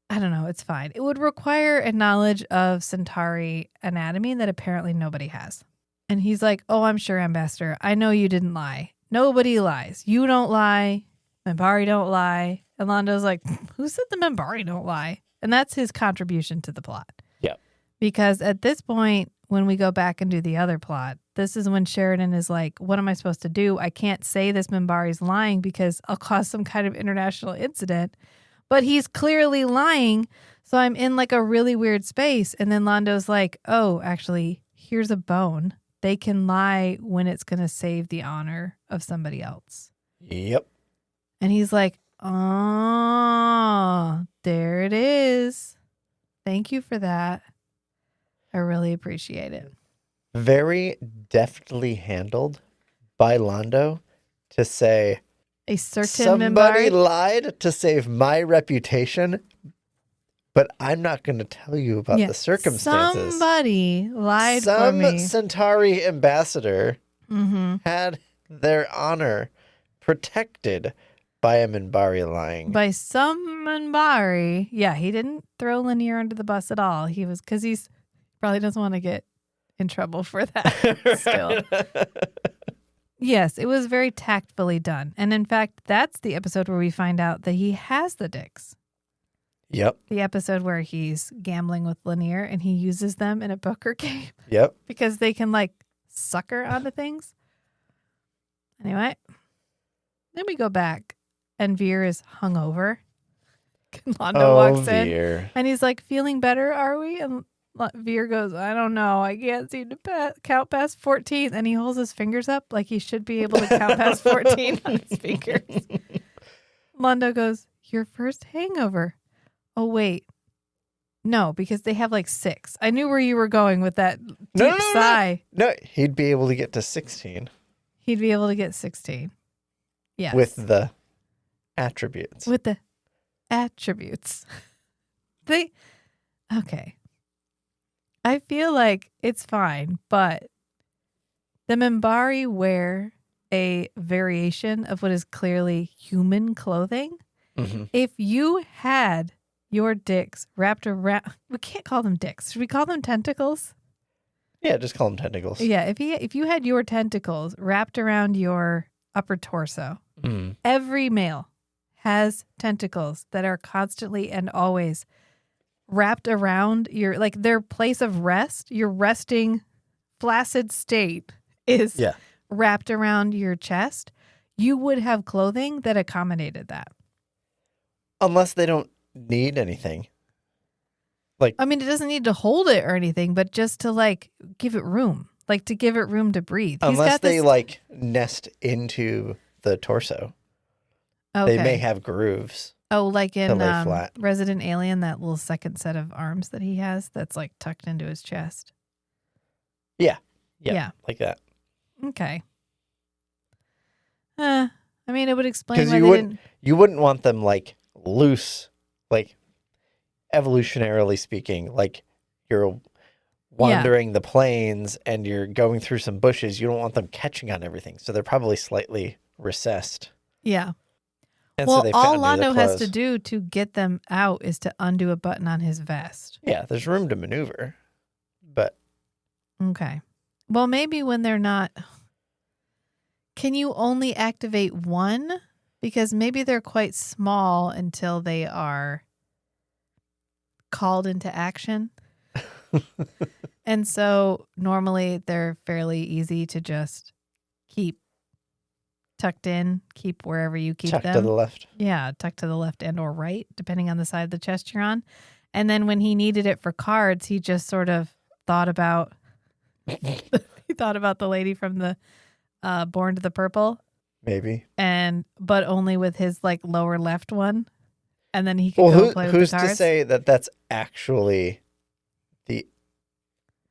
I don't know, it's fine. It would require a knowledge of Centauri anatomy that apparently nobody has. And he's like, oh, I'm sure, Ambassador. I know you didn't lie. Nobody lies. You don't lie. Minbari don't lie. And Lando's like, who said the Minbari don't lie? And that's his contribution to the plot. Yeah. Because at this point, when we go back and do the other plot, this is when Sheridan is like, what am I supposed to do? I can't say this Minbari's lying because I'll cause some kind of international incident. But he's clearly lying. So I'm in like a really weird space. And then Lando's like, oh, actually, here's a bone. They can lie when it's going to save the honor of somebody else. Yep. And he's like, oh, there it is. Thank you for that. I really appreciate it. Very deftly handled by Lando to say, A certain somebody Minbari. lied to save my reputation, but I'm not going to tell you about Yeah, the circumstances. Somebody lied for Some me. Centauri ambassador Mm-hmm. had their honor protected by a Minbari lying. By some Minbari. Yeah, he didn't throw Lanier under the bus at all. He was, because he's probably doesn't want to get in trouble for that still. Yes, it was very tactfully done. And in fact, that's the episode where we find out that he has the dicks. Yep. The episode where he's gambling with Lanier and he uses them in a poker game Yep. because they can like sucker onto things. Anyway, then we go back and Veer is hungover. Londo walks in Veer. and he's like, feeling better, are we? And Veer goes, I don't know. I can't seem to count past 14. And he holds his fingers up like he should be able to count past 14 on his fingers. Londo goes, your first hangover. Oh, wait. No, because they have like 6. I knew where you were going with that deep sigh. No, he'd be able to get to 16 He'd be able to get 16. Yes. with the attributes. With the attributes. Okay. I feel like it's fine, but the Minbari wear a variation of what is clearly human clothing. Mhm. If you had your dicks wrapped around, we can't call them dicks. Should we call them tentacles? Yeah, just call them tentacles. Yeah, if you had your tentacles wrapped around your upper torso, Mm. every male has tentacles that are constantly and always wrapped around your, like their place of rest, your resting flaccid state is Yeah. wrapped around your chest. You would have clothing that accommodated that. Unless they don't need anything. I mean, it doesn't need to hold it or anything, but just to like give it room, like to give it room to breathe. Unless they like nest into the torso. okay. They may have grooves. Oh, like in lay flat. Resident Alien, that little second set of arms that he has that's like tucked into his chest. Yeah. Yeah. Like that. Okay. I mean, it would explain Because why you they wouldn't didn't. you wouldn't want them like loose, like evolutionarily speaking, like you're wandering the plains and you're going through some bushes. You don't want them catching on everything, so they're probably slightly recessed. Yeah. And Well, so they all found Londo the has to clothes. do to get them out is to undo a button on his vest. Yeah, there's room to maneuver, but Okay. Well, maybe when they're not. Can you only activate one? Because maybe they're quite small until they are called into action. And so normally they're fairly easy to just keep tucked in, keep wherever you keep tucked them. to the left. Yeah, tucked to the left and or right, depending on the side of the chest you're on. And then when he needed it for cards, he just sort of thought about the lady from the Born to the Purple, Maybe. but only with his like lower left one, and then he could go play with who's the to cards. say that that's actually the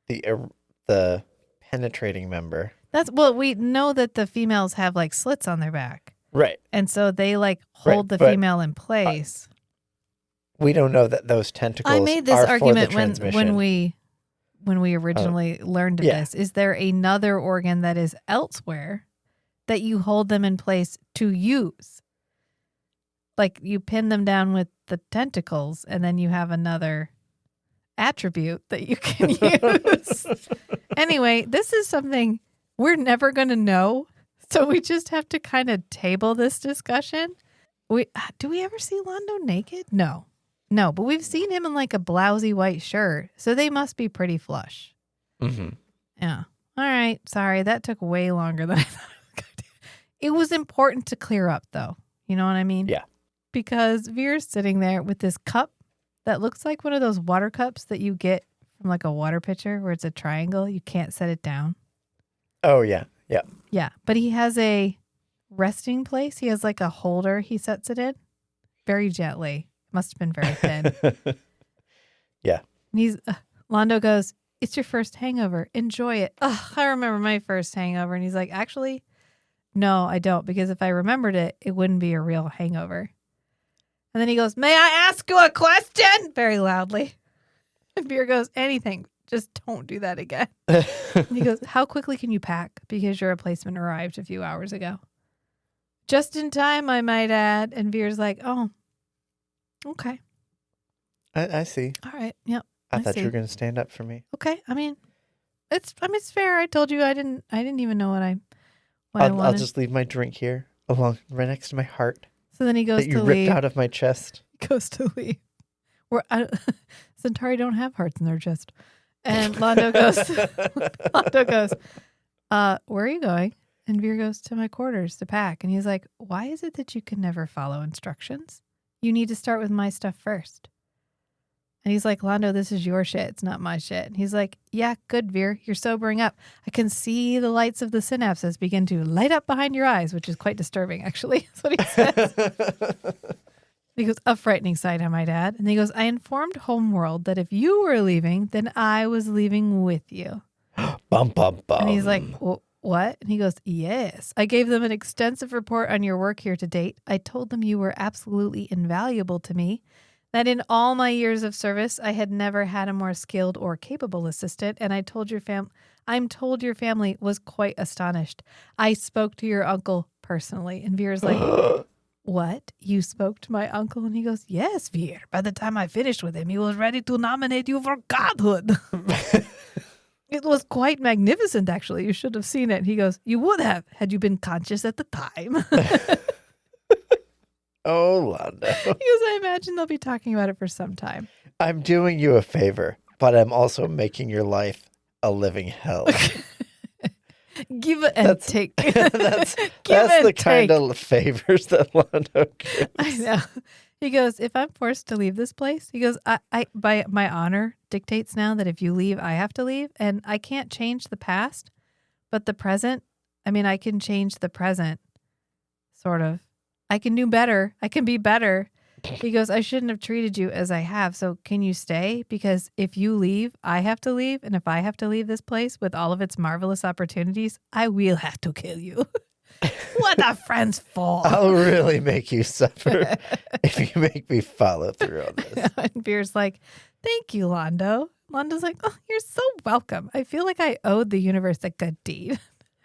the penetrating member. That's well, we know that the females have like slits on their back. Right. And so they like hold the but, female in place. We don't know that those tentacles I made this are argument for the transmission. when we originally learned of this. Is there another organ that is elsewhere that you hold them in place to use? Like you pin them down with the tentacles and then you have another attribute that you can use. Anyway, this is something we're never going to know. So we just have to kind of table this discussion. Do we ever see Londo naked? No, but we've seen him in like a blousy white shirt. So they must be pretty flush. Mm-hmm. Yeah. All right. Sorry. That took way longer than I thought it was going to. It was important to clear up though. You know what I mean? Yeah. Because Veer's sitting there with this cup that looks like one of those water cups that you get from like a water pitcher where it's a triangle. You can't set it down. Oh, yeah. Yeah. Yeah. But he has a resting place. He has like a holder he sets it in very gently. Must have been very thin. Yeah. And Londo goes, "It's your first hangover. Enjoy it." Oh, I remember my first hangover. And he's like, "Actually, no, I don't. Because if I remembered it, it wouldn't be a real hangover." And then he goes, "May I ask you a question?" Very loudly. And Veer goes, "Anything. Just don't do that again." And he goes, "How quickly can you pack? Because your replacement arrived a few hours ago." "Just in time, I might add." And Veer's like, "Oh, okay. I see. All right. Yep. I thought see. you were going to stand up for me. Okay. I mean, it's fair. I told you I didn't even know what I wanted. I'll just leave my drink here along right next to my heart So then he goes that you to ripped leave. out of my chest. Goes to leave. Centauri don't have hearts in their chest. And Londo goes, "Where are you going?" And Veer goes, "To my quarters to pack." And he's like, "Why is it that you can never follow instructions? You need to start with my stuff first." And he's like, "Londo, this is your shit. It's not my shit." And he's like, "Yeah, good, Veer. You're sobering up. I can see the lights of the synapses begin to light up behind your eyes," which is quite disturbing, actually. That's what he says. He goes, "A frightening sight, I might add." And he goes, "I informed Homeworld that if you were leaving, then I was leaving with you." Bum, bum, bum. And he's like, "What?" And he goes, "Yes. I gave them an extensive report on your work here to date. I told them you were absolutely invaluable to me, that in all my years of service, I had never had a more skilled or capable assistant. And I'm told your family was quite astonished. I spoke to your uncle personally." And Veer's like, "What? You spoke to my uncle?" And he goes, "Yes, Veer. By the time I finished with him, he was ready to nominate you for godhood." It was quite magnificent, actually. You should have seen it. He goes, "You would have, had you been conscious at the time." Oh, Londo. He goes, "I imagine they'll be talking about it for some time." I'm doing you a favor, but I'm also making your life a living hell. Give and take. That's the kind of favors that Londo gives. I know. He goes, "If I'm forced to leave this place," he goes, I by my honor dictates now that if you leave, I have to leave. And I can't change the past, but the present, I mean, I can change the present, sort of. I can do better. I can be better. He goes, "I shouldn't have treated you as I have. So can you stay? Because if you leave, I have to leave. And if I have to leave this place with all of its marvelous opportunities, I will have to kill you." What are friends for? I'll really make you suffer if you make me follow through on this. And Veer's like, "Thank you, Londo." Londo's like, "Oh, you're so welcome. I feel like I owed the universe a good deed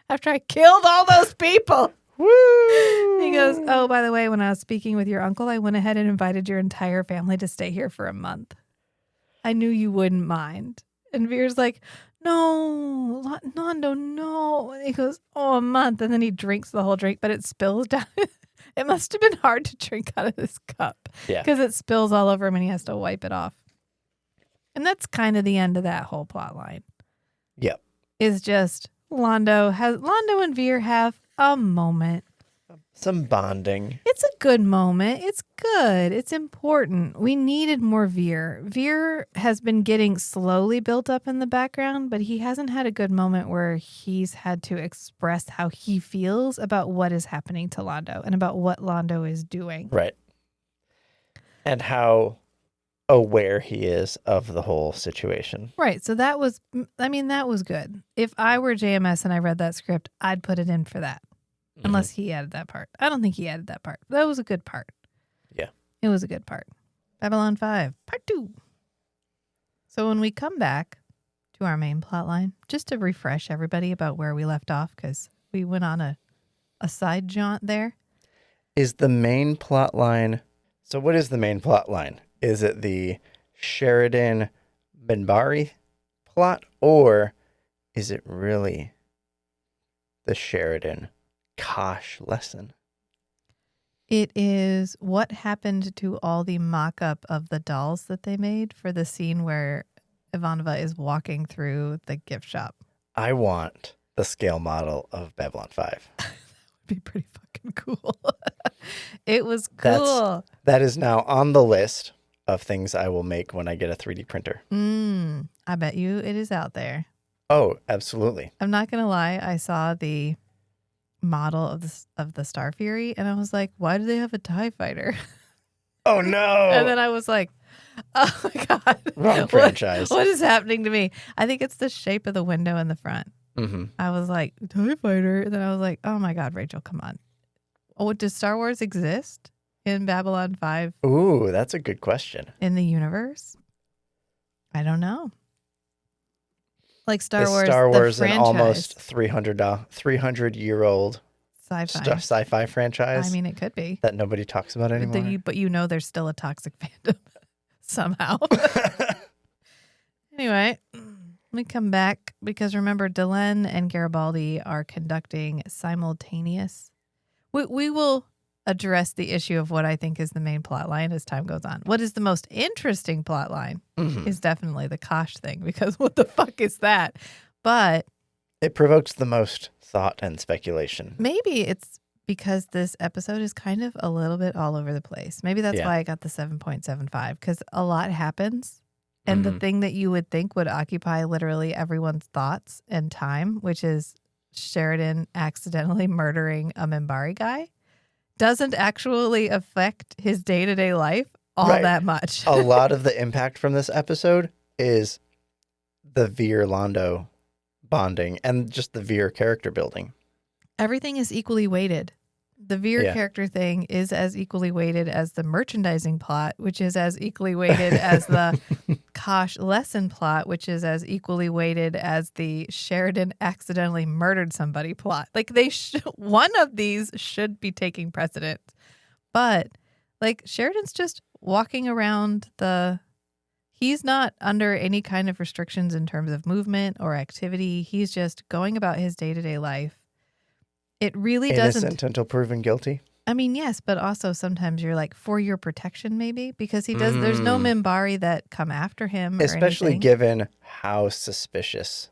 after I killed all those people." Woo! He goes, "Oh, by the way, when I was speaking with your uncle, I went ahead and invited your entire family to stay here for a month. I knew you wouldn't mind." And Veer's like, "No, Londo, no." And he goes, "Oh, a month." And then he drinks the whole drink, but it spills down. It must have been hard to drink out of this cup. Yeah. Because it spills all over him and he has to wipe it off. And that's kind of the end of that whole plot line. Yep. Is just Londo and Veer have a moment. Some bonding. It's a good moment. It's good. It's important. We needed more Veer. Veer has been getting slowly built up in the background, but he hasn't had a good moment where he's had to express how he feels about what is happening to Londo and about what Londo is doing. Right. And how aware he is of the whole situation. Right. So that was good. If I were JMS and I read that script, I'd put it in for that. Unless he added that part. I don't think he added that part. That was a good part. Yeah. It was a good part. Babylon 5, part 2. So when we come back to our main plot line, just to refresh everybody about where we left off, because we went on a side jaunt there. Is the main plot line... So what is the main plot line? Is it the Sheridan Minbari plot, or is it really the Sheridan Kosh lesson? It is what happened to all the mock-up of the dolls that they made for the scene where Ivanova is walking through the gift shop. I want the scale model of Babylon 5. That would be pretty fucking cool. It was cool. That is now on the list of things I will make when I get a 3D printer. I bet you it is out there. Oh, absolutely. I'm not going to lie. I saw the model of the Star Fury and I was like, why do they have a TIE fighter? Oh, no. And then I was like, oh my God. Wrong franchise. What is happening to me? I think it's the shape of the window in the front. Mm-hmm. I was like, TIE fighter. And then I was like, oh my God, Rachel, come on. Oh, does Star Wars exist in Babylon 5 Ooh, that's a good question. in the universe? I don't know. Like Star Is Wars, Star Wars the an franchise, almost 300-year-old sci-fi. sci-fi franchise I mean, it could be. that nobody talks about anymore? But you know there's still a toxic fandom somehow. Anyway, let me come back because remember, Delenn and Garibaldi are conducting simultaneous. We will address the issue of what I think is the main plot line as time goes on. What is the most interesting plot line is definitely the Kosh thing, because what the fuck is that? But it provokes the most thought and speculation. maybe it's because this episode is kind of a little bit all over the place. Maybe that's why I got the 7.75, because a lot happens. And the thing that you would think would occupy literally everyone's thoughts and time, which is Sheridan accidentally murdering a Minbari guy, doesn't actually affect his day-to-day life all that much. A lot of the impact from this episode is the Veer-Londo bonding and just the Veer character building. Everything is equally weighted. The Veer character thing is as equally weighted as the merchandising plot, which is as equally weighted as the Kosh lesson plot, which is as equally weighted as the Sheridan accidentally murdered somebody plot. Like one of these should be taking precedence. But like Sheridan's just walking around he's not under any kind of restrictions in terms of movement or activity. He's just going about his day-to-day life. It really doesn't. Innocent until proven guilty. I mean, yes, but also sometimes you're like, for your protection, maybe, because he does. There's no Minbari that come after him, especially anything. given how suspicious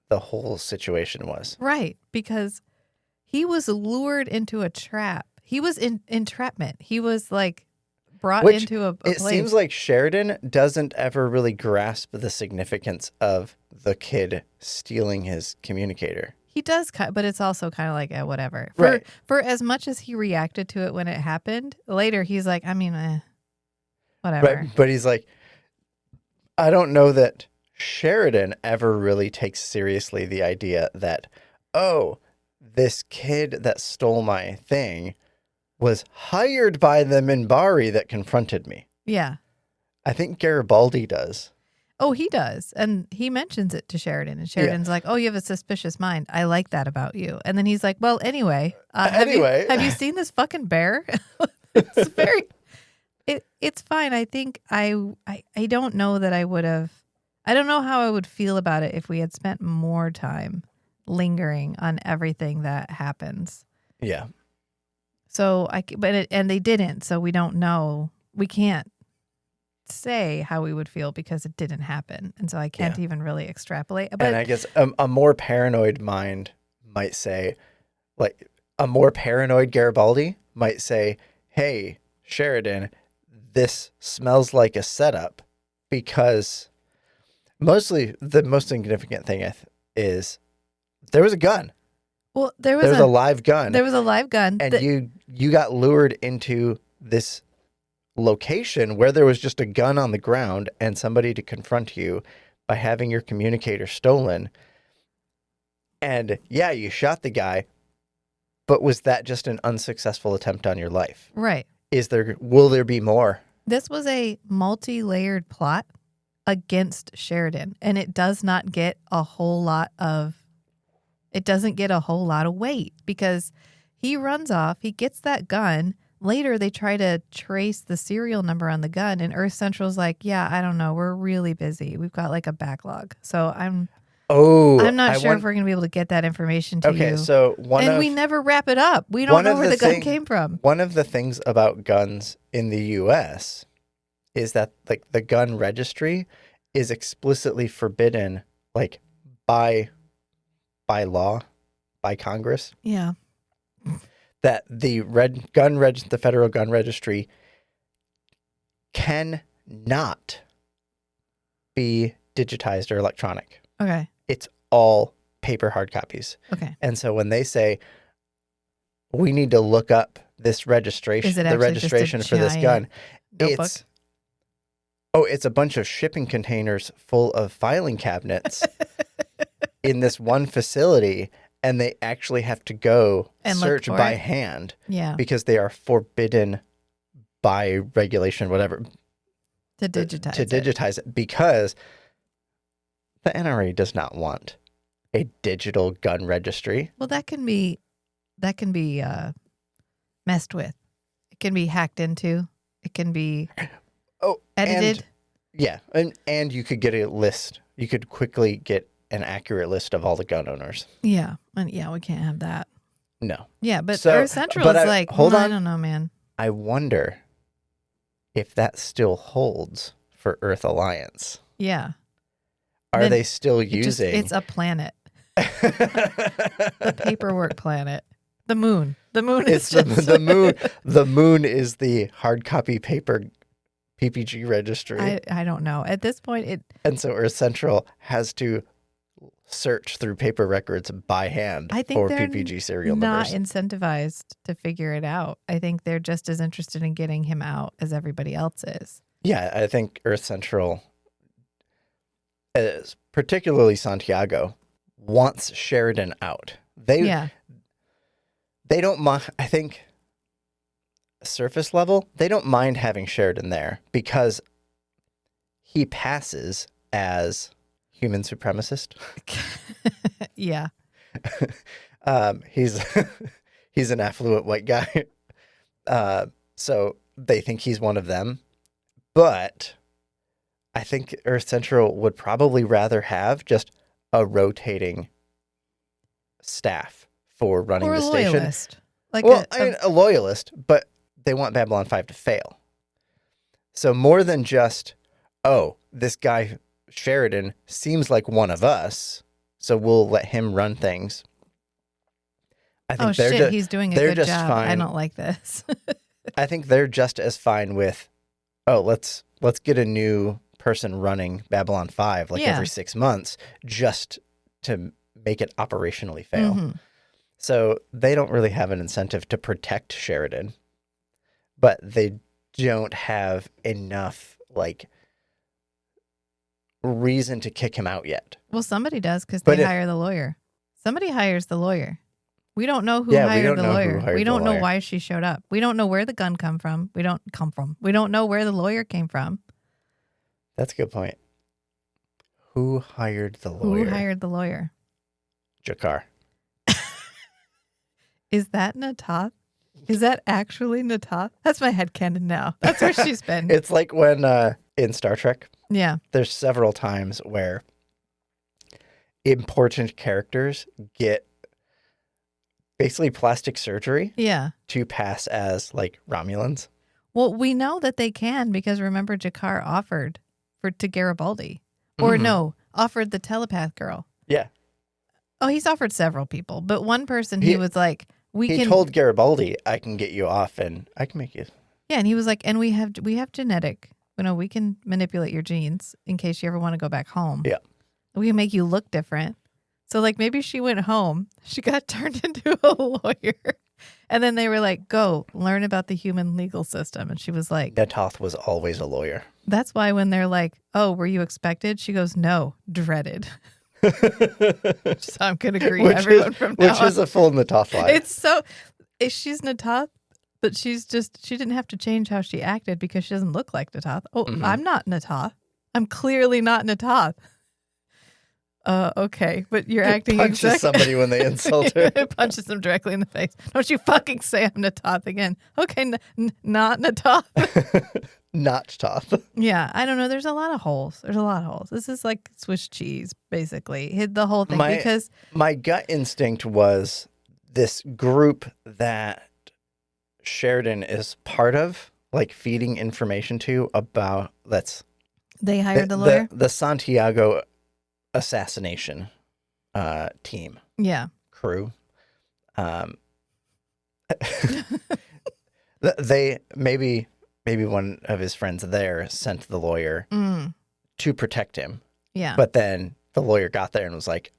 the whole situation was. Right, because he was lured into a trap. He was in entrapment. He was like brought into a place. It seems like Sheridan doesn't ever really grasp the significance of the kid stealing his communicator. He does, but it's also kind of like whatever. For as much as he reacted to it when it happened, later he's like, I mean, whatever. Right, but he's like, I don't know that Sheridan ever really takes seriously the idea that, oh, this kid that stole my thing was hired by the Minbari that confronted me. Yeah. I think Garibaldi does. Oh, he does. And he mentions it to Sheridan. And Sheridan's like, oh, you have a suspicious mind. I like that about you. And then he's like, well, anyway. Have you seen this fucking bear? It's very... It's fine. I think I don't know that I would have... I don't know how I would feel about it if we had spent more time lingering on everything that happens. Yeah. So, and they didn't. So we don't know. We can't say how we would feel because it didn't happen, and so I can't even really extrapolate. But and I guess a more paranoid mind might say, like a more paranoid Garibaldi might say, hey, Sheridan, this smells like a setup, because mostly the most significant thing is there was a gun. Well, there was a live gun. There was a live gun. And you got lured into this location where there was just a gun on the ground and somebody to confront you by having your communicator stolen. And yeah, you shot the guy, but was that just an unsuccessful attempt on your life? Right. Will there be more? This was a multi-layered plot against Sheridan, and it does not get a whole lot of weight because he runs off, he gets that gun. Later, they try to trace the serial number on the gun, and Earth Central's like, yeah, I don't know. We're really busy. We've got like a backlog. So I'm not sure if we're going to be able to get that information to you. Okay, so we never wrap it up. We don't know where the gun came from. One of the things about guns in the U.S. is that like the gun registry is explicitly forbidden, like by law, by Congress. Yeah. That the federal gun registry cannot be digitized or electronic. Okay. It's all paper hard copies. Okay. And so when they say we need to look up this registration, the registration for this gun, notebook? it's a bunch of shipping containers full of filing cabinets in this one facility. And they actually have to go and search by hand because they are forbidden by regulation, whatever, to digitize it because the NRA does not want a digital gun registry. Well, that can be messed with. It can be hacked into. It can be edited. And you could get a list. You could quickly get an accurate list of all the gun owners. Yeah. And we can't have that. No. Yeah, but Earth Central is like, I don't know, man. I wonder if that still holds for Earth Alliance. Yeah. Are they still using... It's a planet. The paperwork planet. The moon. The moon is the moon. The moon is the hard copy paper PPG registry. I don't know. At this point, And so Earth Central has to search through paper records by hand for PPG serial numbers. Not incentivized to figure it out. I think they're just as interested in getting him out as everybody else is. Yeah, I think Earth Central, particularly Santiago, wants Sheridan out. They don't mind. I think surface level, they don't mind having Sheridan there because he passes as human supremacist. Yeah. He's an affluent white guy. So they think he's one of them. But I think Earth Central would probably rather have just a rotating staff for running the station. Loyalist. A loyalist, but they want Babylon 5 to fail. So more than just, this guy Sheridan seems like one of us, so we'll let him run things. I think he's doing a good job. Fine. I don't like this. I think they're just as fine with, let's get a new person running Babylon 5 every 6 months just to make it operationally fail. Mm-hmm. So they don't really have an incentive to protect Sheridan, but they don't have enough reason to kick him out yet. Well, somebody does because they hire the lawyer. Somebody hires the lawyer. We don't know who hired the lawyer. We don't know why she showed up. We don't know where the gun come from. We don't know where the lawyer came from. That's a good point. Who hired the lawyer? Jakar. Is that Natath? Is that actually Natath? That's my headcanon now. That's where she's been. It's like when in Star Trek, there's several times where important characters get basically plastic surgery to pass as Romulans. Well, we know that they can because remember Jakar offered to Garibaldi. Or offered the telepath girl. Yeah. Oh, he's offered several people, but one person he was like, he told Garibaldi, I can get you off and I can make you. Yeah, and he was like, and we have genetic, we can manipulate your genes in case you ever want to go back home. Yeah. We can make you look different. So maybe she went home. She got turned into a lawyer. And then they were like, go learn about the human legal system. And she was like, Natoth was always a lawyer. that's why when they're like, oh, were you expected? She goes, no, dreaded. So I'm going to greet everyone from now Which is a full Natoth lie. It's so, she's Natoth, but she didn't have to change how she acted because she doesn't look like Natoth. Oh, I'm not Natoth. I'm clearly not Natoth. Okay, but you're acting punches somebody when they insult her. Punches them directly in the face. Don't you fucking say I'm Natoth again. Okay, not Natoth. Not Toth. Yeah, I don't know. There's a lot of holes. This is like Swiss cheese, basically. Hid the whole thing because my gut instinct was this group that Sheridan is part of, like feeding information to about they hired the lawyer. The Santiago assassination team. Yeah. Crew. They maybe one of his friends there sent the lawyer to protect him. Yeah. But then the lawyer got there and was like,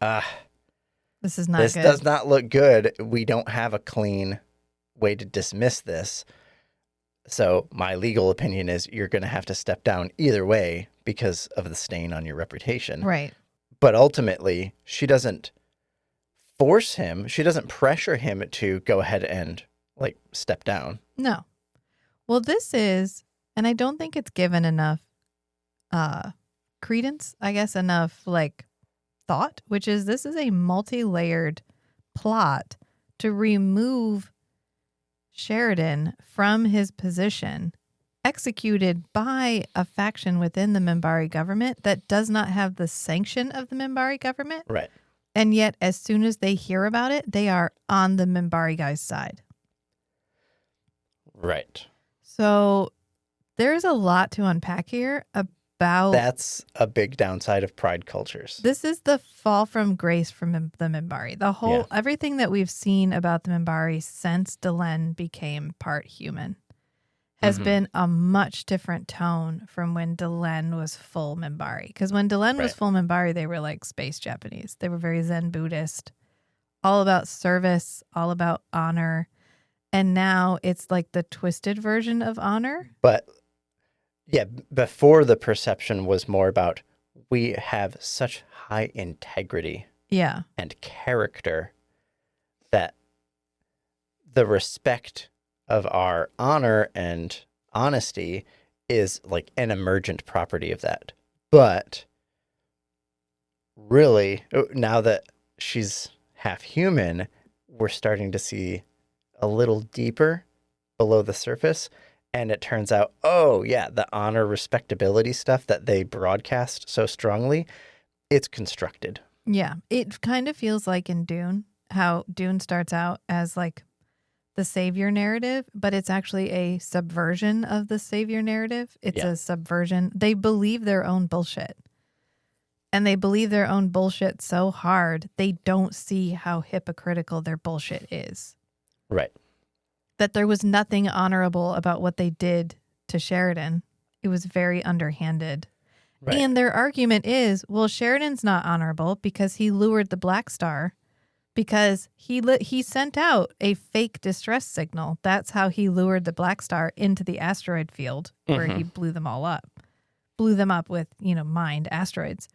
this is not this good. does not look good. We don't have a clean way to dismiss this. So my legal opinion is you're going to have to step down either way because of the stain on your reputation. Right. But ultimately, she doesn't force him. She doesn't pressure him to go ahead and like step down. No. Well, this is, and I don't think it's given enough credence, I guess, enough like thought, which is this is a multi-layered plot to remove Sheridan from his position, executed by a faction within the Minbari government that does not have the sanction of the Minbari government. Right. And yet, as soon as they hear about it, they are on the Minbari guy's side. Right. So there's a lot to unpack here about... That's a big downside of pride cultures. This is the fall from grace from the Minbari. The whole, everything that we've seen about the Minbari since Delenn became part human has been a much different tone from when Delenn was full Minbari. Because when Delenn was full Minbari, they were like space Japanese. They were very Zen Buddhist, all about service, all about honor. And now it's like the twisted version of honor. But yeah, before the perception was more about we have such high integrity and character that the respect of our honor and honesty is like an emergent property of that. But really, now that she's half human, we're starting to see a little deeper below the surface. And it turns out, oh, yeah, the honor, respectability stuff that they broadcast so strongly, it's constructed. Yeah. It kind of feels like in Dune, how Dune starts out as like the savior narrative, but it's actually a subversion of the savior narrative. It's a subversion. They believe their own bullshit. And they believe their own bullshit so hard, they don't see how hypocritical their bullshit is. Right. That there was nothing honorable about what they did to Sheridan. It was very underhanded. Right. And their argument is, well, Sheridan's not honorable because he lured the Black Star, because he sent out a fake distress signal. That's how he lured the Black Star into the asteroid field where he blew them all up. Blew them up with, mined asteroids.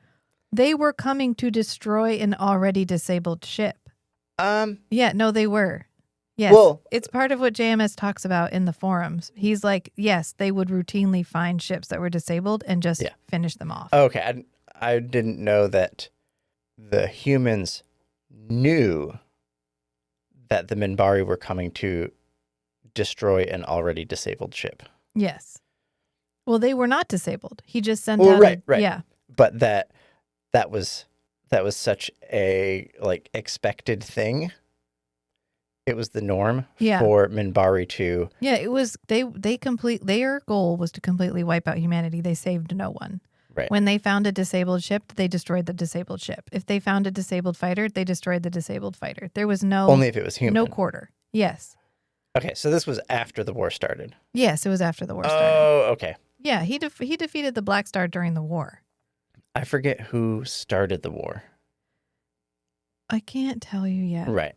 They were coming to destroy an already disabled ship. Yeah, no, they were. Yes, well, it's part of what JMS talks about in the forums. He's like, yes, they would routinely find ships that were disabled and just finish them off. Okay, I didn't know that the humans knew that the Minbari were coming to destroy an already disabled ship. Yes. Well, they were not disabled. He just sent out right. Yeah. But that was such a expected thing. It was the norm for Minbari to... Yeah, it was, their goal was to completely wipe out humanity. They saved no one. Right. When they found a disabled ship, they destroyed the disabled ship. If they found a disabled fighter, they destroyed the disabled fighter. There was no... Only if it was human. No quarter. Yes. Okay, so this was after the war started. Yes, it was after the war started. Oh, okay. Yeah, he defeated the Black Star during the war. I forget who started the war. I can't tell you yet. Right.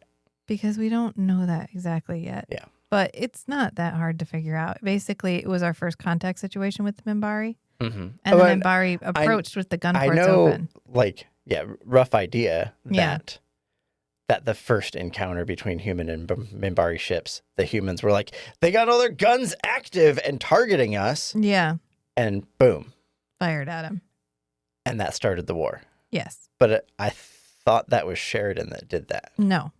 because we don't know that exactly yet. Yeah. But it's not that hard to figure out. Basically, it was our first contact situation with the Minbari. Mm-hmm. And the Minbari approached with the gun I ports know, open. like, rough idea Yeah. that the first encounter between human and Minbari ships, the humans were like, they got all their guns active and targeting us. Yeah. And boom. Fired at him. And that started the war. Yes. But I thought that was Sheridan that did that. No.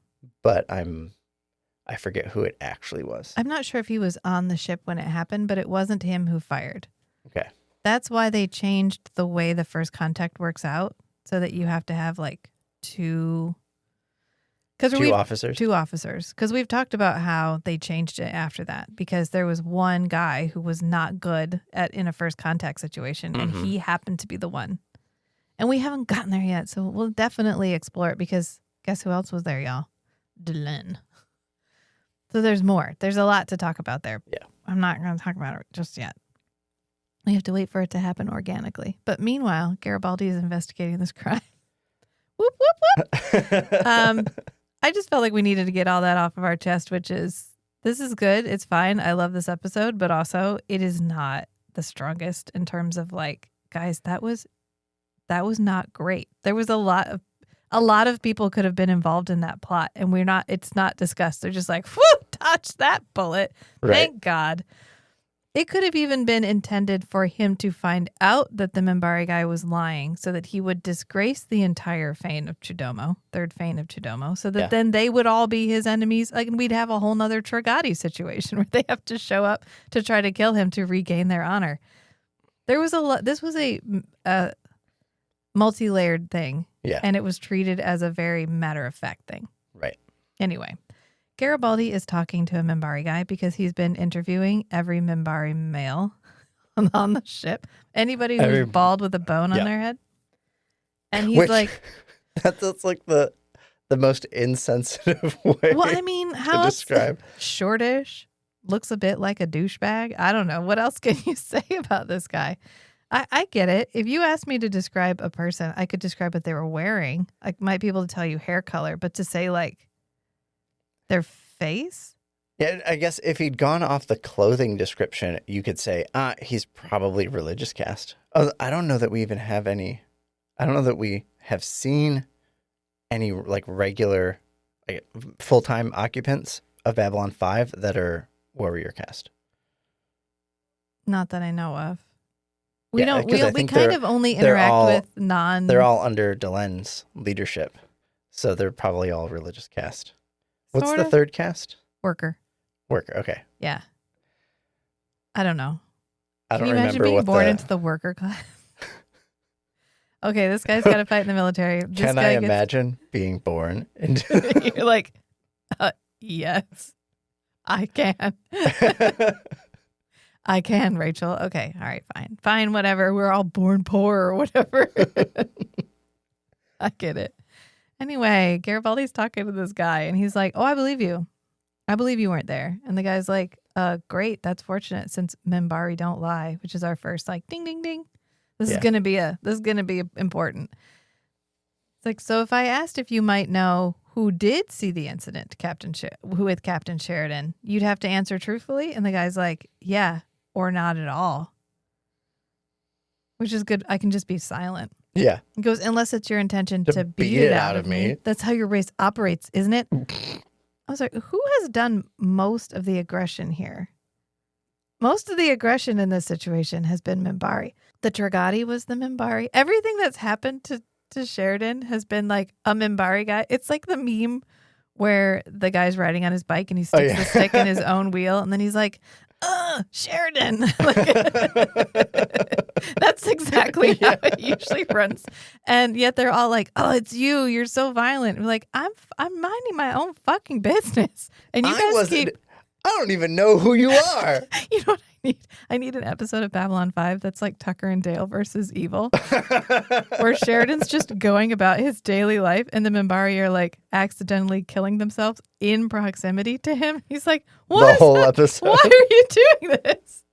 But I forget who it actually was. I'm not sure if he was on the ship when it happened, but it wasn't him who fired. Okay. That's why they changed the way the first contact works out, so that you have to have like two officers. Two officers. Because we've talked about how they changed it after that, because there was one guy who was not good in a first contact situation, and he happened to be the one. And we haven't gotten there yet, so we'll definitely explore it, because guess who else was there, y'all? Dylan. So there's more. There's a lot to talk about there. Yeah. I'm not going to talk about it just yet. We have to wait for it to happen organically. But meanwhile, Garibaldi is investigating this crime. Whoop, whoop, whoop. I just felt like we needed to get all that off of our chest, which is, this is good. It's fine. I love this episode, but also it is not the strongest in terms of like, guys, that was not great. There was a lot of people could have been involved in that plot, and it's not discussed. They're just like, whew, touch that bullet. Right. Thank God. It could have even been intended for him to find out that the Minbari guy was lying, so that he would disgrace the entire Fane of Chudomo, third Fane of Chudomo, so that then they would all be his enemies. Like, and we'd have a whole nother Tragati situation where they have to show up to try to kill him to regain their honor. There was this was a multi-layered thing. Yeah. And it was treated as a very matter-of-fact thing. Right. Anyway, Garibaldi is talking to a Minbari guy because he's been interviewing every Minbari male on the ship. Anybody who's bald with a bone on their head. And he's like... That's like the most insensitive way how to describe. Shortish, looks a bit like a douchebag. I don't know. What else can you say about this guy? I get it. If you asked me to describe a person, I could describe what they were wearing. I might be able to tell you hair color, but to say like their face? Yeah, I guess if he'd gone off the clothing description, you could say, he's probably religious caste. I don't know that we even have any. I don't know that we have seen any like regular, like, full-time occupants of Babylon 5 that are warrior caste. Not that I know of. We Yeah, don't. We kind of only interact with non. They're all under Delen's leadership, so they're probably all religious caste. What's Sort the of. third caste? Worker. Worker. Okay. Yeah. I don't know. I don't Can you imagine remember being what born the. into the worker class? Okay, this guy's got to fight in the military. This Can guy I imagine being born into? You're like, yes, I can. I can, Rachel. Okay, all right, fine. Fine, whatever. We're all born poor or whatever. I get it. Anyway, Garibaldi's talking to this guy, and he's like, oh, I believe you. I believe you weren't there. And the guy's like, great, that's fortunate, since Minbari don't lie, which is our first, like, ding, ding, ding. This is gonna be important. It's like, so if I asked if you might know who did see the incident, with Captain Sheridan, you'd have to answer truthfully. And the guy's like, yeah, or not at all. Which is good. I can just be silent. Yeah. He goes, unless it's your intention To to beat it out of me. That's how your race operates, isn't it? I was like, who has done most of the aggression here? Most of the aggression in this situation has been Minbari. The Tragati was the Minbari. Everything that's happened to Sheridan has been like a Minbari guy. It's like the meme where the guy's riding on his bike and he sticks the stick in his own wheel, and then he's like, Sheridan. That's exactly how it usually runs. And yet they're all like, oh, it's you. You're so violent. We're like, I'm minding my own fucking business. And you guys I don't even know who you are. You know what I need? I need an episode of Babylon 5 that's like Tucker and Dale versus evil, where Sheridan's just going about his daily life and the Minbari are like accidentally killing themselves in proximity to him. He's like, what? The whole episode. Why are you doing this?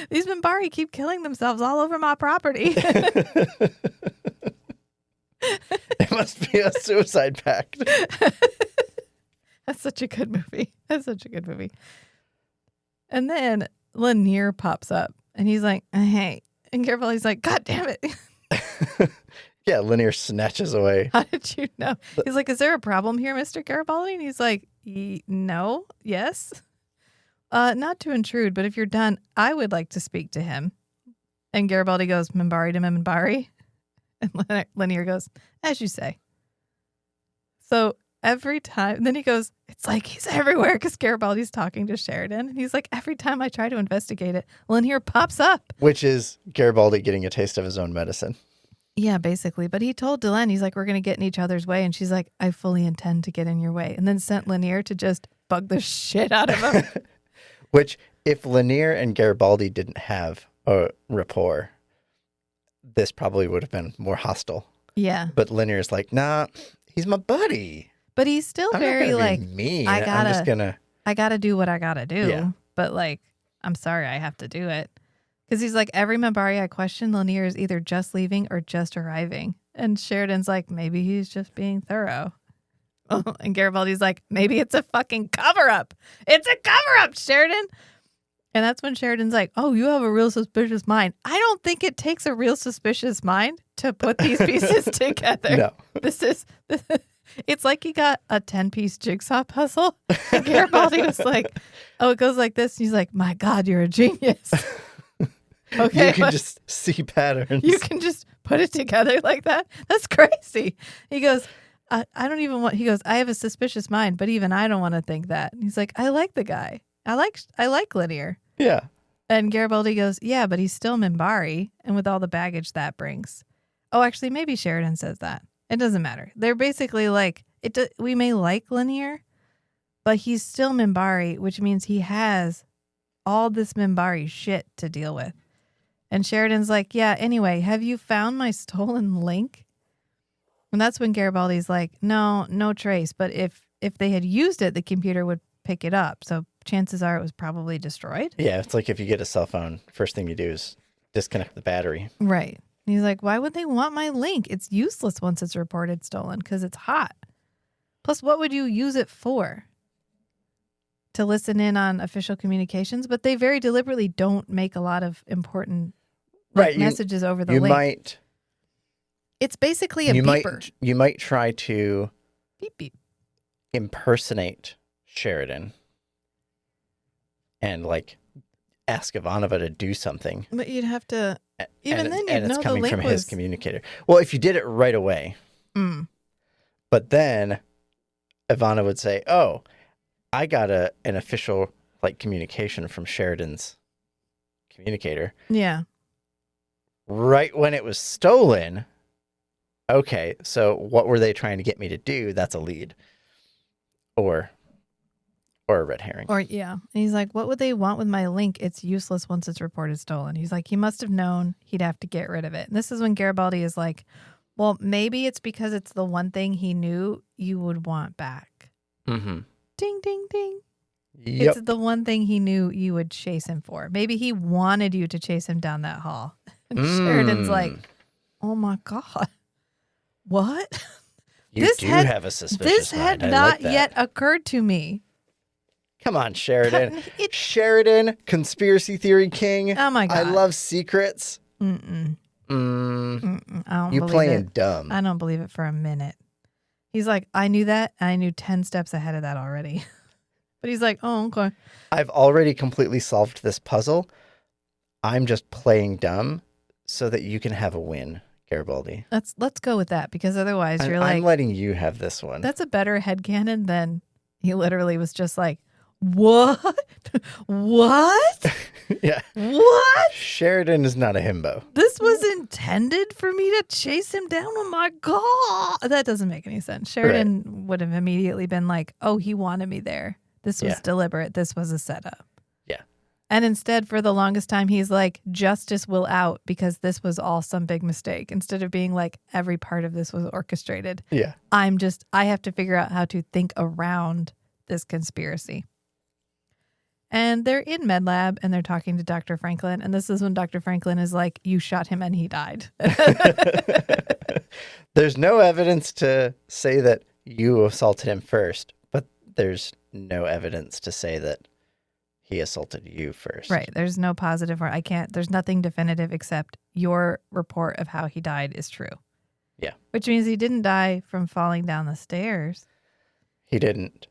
These Minbari keep killing themselves all over my property. It must be a suicide pact. That's such a good movie. That's such a good movie. And then Lanier pops up and he's like, hey. And Garibaldi's like, God damn it. Yeah, Lanier snatches away. How did you know? He's like, is there a problem here, Mr. Garibaldi? And he's like, no, yes. Not to intrude, but if you're done, I would like to speak to him. And Garibaldi goes, Minbari to Minbari. And Lanier goes, as you say. So every time, then he goes, it's like he's everywhere because Garibaldi's talking to Sheridan. And he's like, every time I try to investigate it, Lanier pops up. Which is Garibaldi getting a taste of his own medicine. Yeah, basically. But he told Delenn, he's like, we're going to get in each other's way. And she's like, I fully intend to get in your way. And then sent Lanier to just bug the shit out of him. Which, if Lanier and Garibaldi didn't have a rapport, this probably would have been more hostile. Yeah. But Lanier's like, nah, he's my buddy. But he's still I'm very not gonna like, be mean. I gotta do what I gotta do. Yeah. But like, I'm sorry, I have to do it. Because he's like, every Minbari I question, Lanier is either just leaving or just arriving. And Sheridan's like, maybe he's just being thorough. And Garibaldi's like, maybe it's a fucking cover-up. It's a cover-up, Sheridan. And that's when Sheridan's like, oh, you have a real suspicious mind. I don't think it takes a real suspicious mind to put these pieces together. No. It's like he got a 10-piece jigsaw puzzle. And Garibaldi was like, oh, it goes like this. And he's like, my God, you're a genius. Okay, you can just see patterns. You can just put it together like that. That's crazy. He goes, I don't even want, he goes, I have a suspicious mind, but even I don't want to think that. And he's like, I like the guy. I like Lanier. Yeah. And Garibaldi goes, yeah, but he's still Minbari. And with all the baggage that brings. Oh, actually, maybe Sheridan says that. It doesn't matter. They're basically like, we may like Lanier, but he's still Minbari, which means he has all this Minbari shit to deal with. And Sheridan's like, yeah, anyway, have you found my stolen link? And that's when Garibaldi's like, no trace. But if they had used it, the computer would pick it up. So chances are it was probably destroyed. Yeah, it's like if you get a cell phone, first thing you do is disconnect the battery. Right. And he's like, why would they want my link? It's useless once it's reported stolen because it's hot. Plus, what would you use it for? To listen in on official communications? But they very deliberately don't make a lot of important messages over the link. It's basically a beeper. You might try to beep beep impersonate Sheridan and like ask Ivanova to do something. But you'd have to even then and you'd it's know coming the link from was his communicator. Well, if you did it right away, but then Ivana would say, "Oh, I got an official like communication from Sheridan's communicator." Yeah. Right when it was stolen. Okay, so what were they trying to get me to do? That's a lead. Or a red herring. Or yeah. And he's like, what would they want with my link? It's useless once it's reported stolen. He's like, he must have known he'd have to get rid of it. And this is when Garibaldi is like, well, maybe it's because it's the one thing he knew you would want back. Mm-hmm. Ding, ding, ding. Yep. It's the one thing he knew you would chase him for. Maybe he wanted you to chase him down that hall. And Sheridan's like, oh my God. What? You have a suspicious mind. This had not yet occurred to me. Come on, Sheridan. Sheridan, conspiracy theory king. Oh my God. I love secrets. I don't You believe playing it. dumb. I don't believe it for a minute. He's like, I knew that, and I knew 10 steps ahead of that already. But he's like, oh, okay. I've already completely solved this puzzle. I'm just playing dumb so that you can have a win, Garibaldi. Let's go with that, because otherwise you're like, I'm letting you have this one. That's a better headcanon than he literally was just like, what? What? Yeah. What? Sheridan is not a himbo. This was intended for me to chase him down? Oh my God. That doesn't make any sense. Sheridan would have immediately been like, oh, he wanted me there. This was deliberate. This was a setup. Yeah. And instead, for the longest time, he's like, justice will out because this was all some big mistake. Instead of being like, every part of this was orchestrated. Yeah. I have to figure out how to think around this conspiracy. And they're in med lab and they're talking to Dr. Franklin. And this is when Dr. Franklin is like, you shot him and he died. There's no evidence to say that you assaulted him first, but there's no evidence to say that he assaulted you first. Right. There's no positive, or there's nothing definitive except your report of how he died is true. Yeah. Which means he didn't die from falling down the stairs. He didn't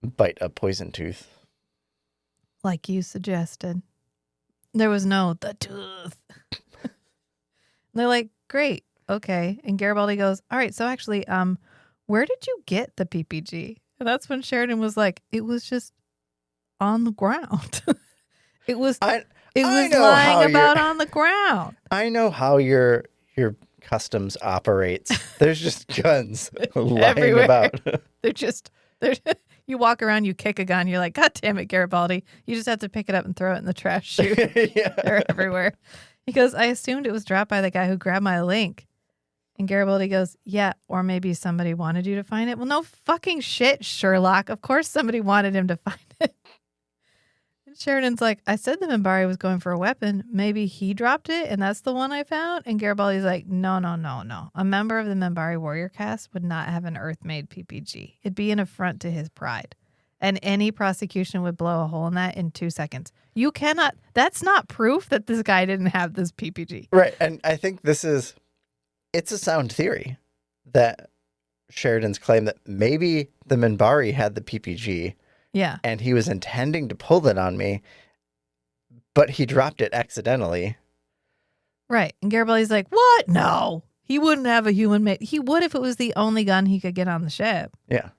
bite a poison tooth. Like you suggested. There was no the tooth. They're like, great, okay. And Garibaldi goes, all right, so actually, where did you get the PPG? And that's when Sheridan was like, it was just on the ground. It was lying about on the ground. I know how your customs operates. There's just guns lying Everywhere. about. They're you walk around, you kick a gun, you're like, God damn it, Garibaldi. You just have to pick it up and throw it in the trash chute. Yeah. They're everywhere. He goes, I assumed it was dropped by the guy who grabbed my link. And Garibaldi goes, yeah, or maybe somebody wanted you to find it. Well, no fucking shit, Sherlock. Of course somebody wanted him to find it. And Sheridan's like, I said the Minbari was going for a weapon. Maybe he dropped it and that's the one I found? And Garibaldi's like, no. A member of the Minbari warrior caste would not have an Earth-made PPG. It'd be an affront to his pride. And any prosecution would blow a hole in that in 2 seconds. You cannot, that's not proof that this guy didn't have this PPG. Right. And I think it's a sound theory that Sheridan's claim that maybe the Minbari had the PPG. Yeah. And he was intending to pull it on me, but he dropped it accidentally. Right. And Garibaldi's like, what? No. He wouldn't have a human made. He would if it was the only gun he could get on the ship. Yeah.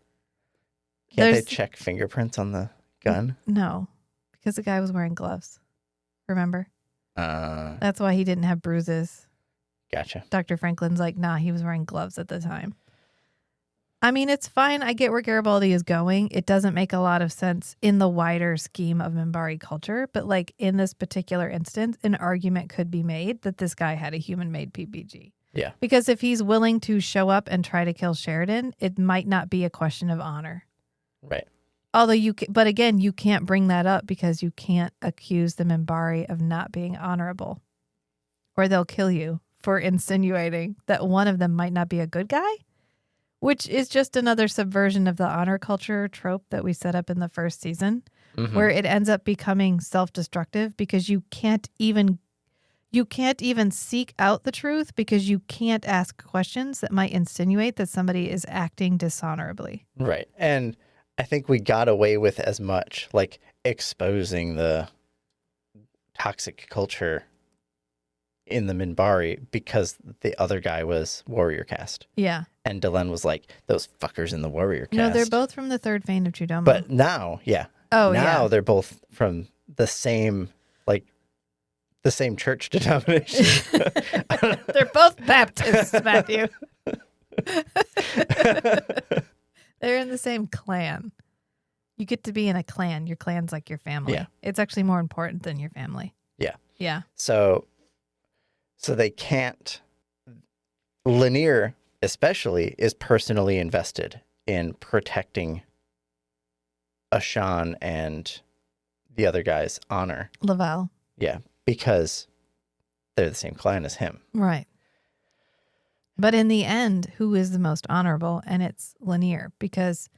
Can't they check fingerprints on the gun? No. Because the guy was wearing gloves. Remember? That's why he didn't have bruises. Gotcha. Dr. Franklin's like, nah, he was wearing gloves at the time. I mean, it's fine. I get where Garibaldi is going. It doesn't make a lot of sense in the wider scheme of Minbari culture. But like in this particular instance, an argument could be made that this guy had a human-made PPG. Yeah. Because if he's willing to show up and try to kill Sheridan, it might not be a question of honor. Right. Although but again, you can't bring that up because you can't accuse the Minbari of not being honorable. Or they'll kill you for insinuating that one of them might not be a good guy. Which is just another subversion of the honor culture trope that we set up in the first season, where it ends up becoming self-destructive because you can't even seek out the truth because you can't ask questions that might insinuate that somebody is acting dishonorably. Right. And I think we got away with as much, like exposing the toxic culture in the Minbari because the other guy was warrior caste. Yeah. And Delenn was like, those fuckers in the warrior caste. No, they're both from the third Fane of Chudoma. But now, yeah. Oh, now yeah. they're both from the same church denomination. They're both Baptists, Matthew. They're in the same clan. You get to be in a clan. Your clan's like your family. Yeah. It's actually more important than your family. Yeah. Yeah. So they can't. Lanier, especially, is personally invested in protecting Ashan and the other guy's honor. Lavelle. Yeah, because they're the same clan as him. Right. But in the end, who is the most honorable? And it's Lanier, because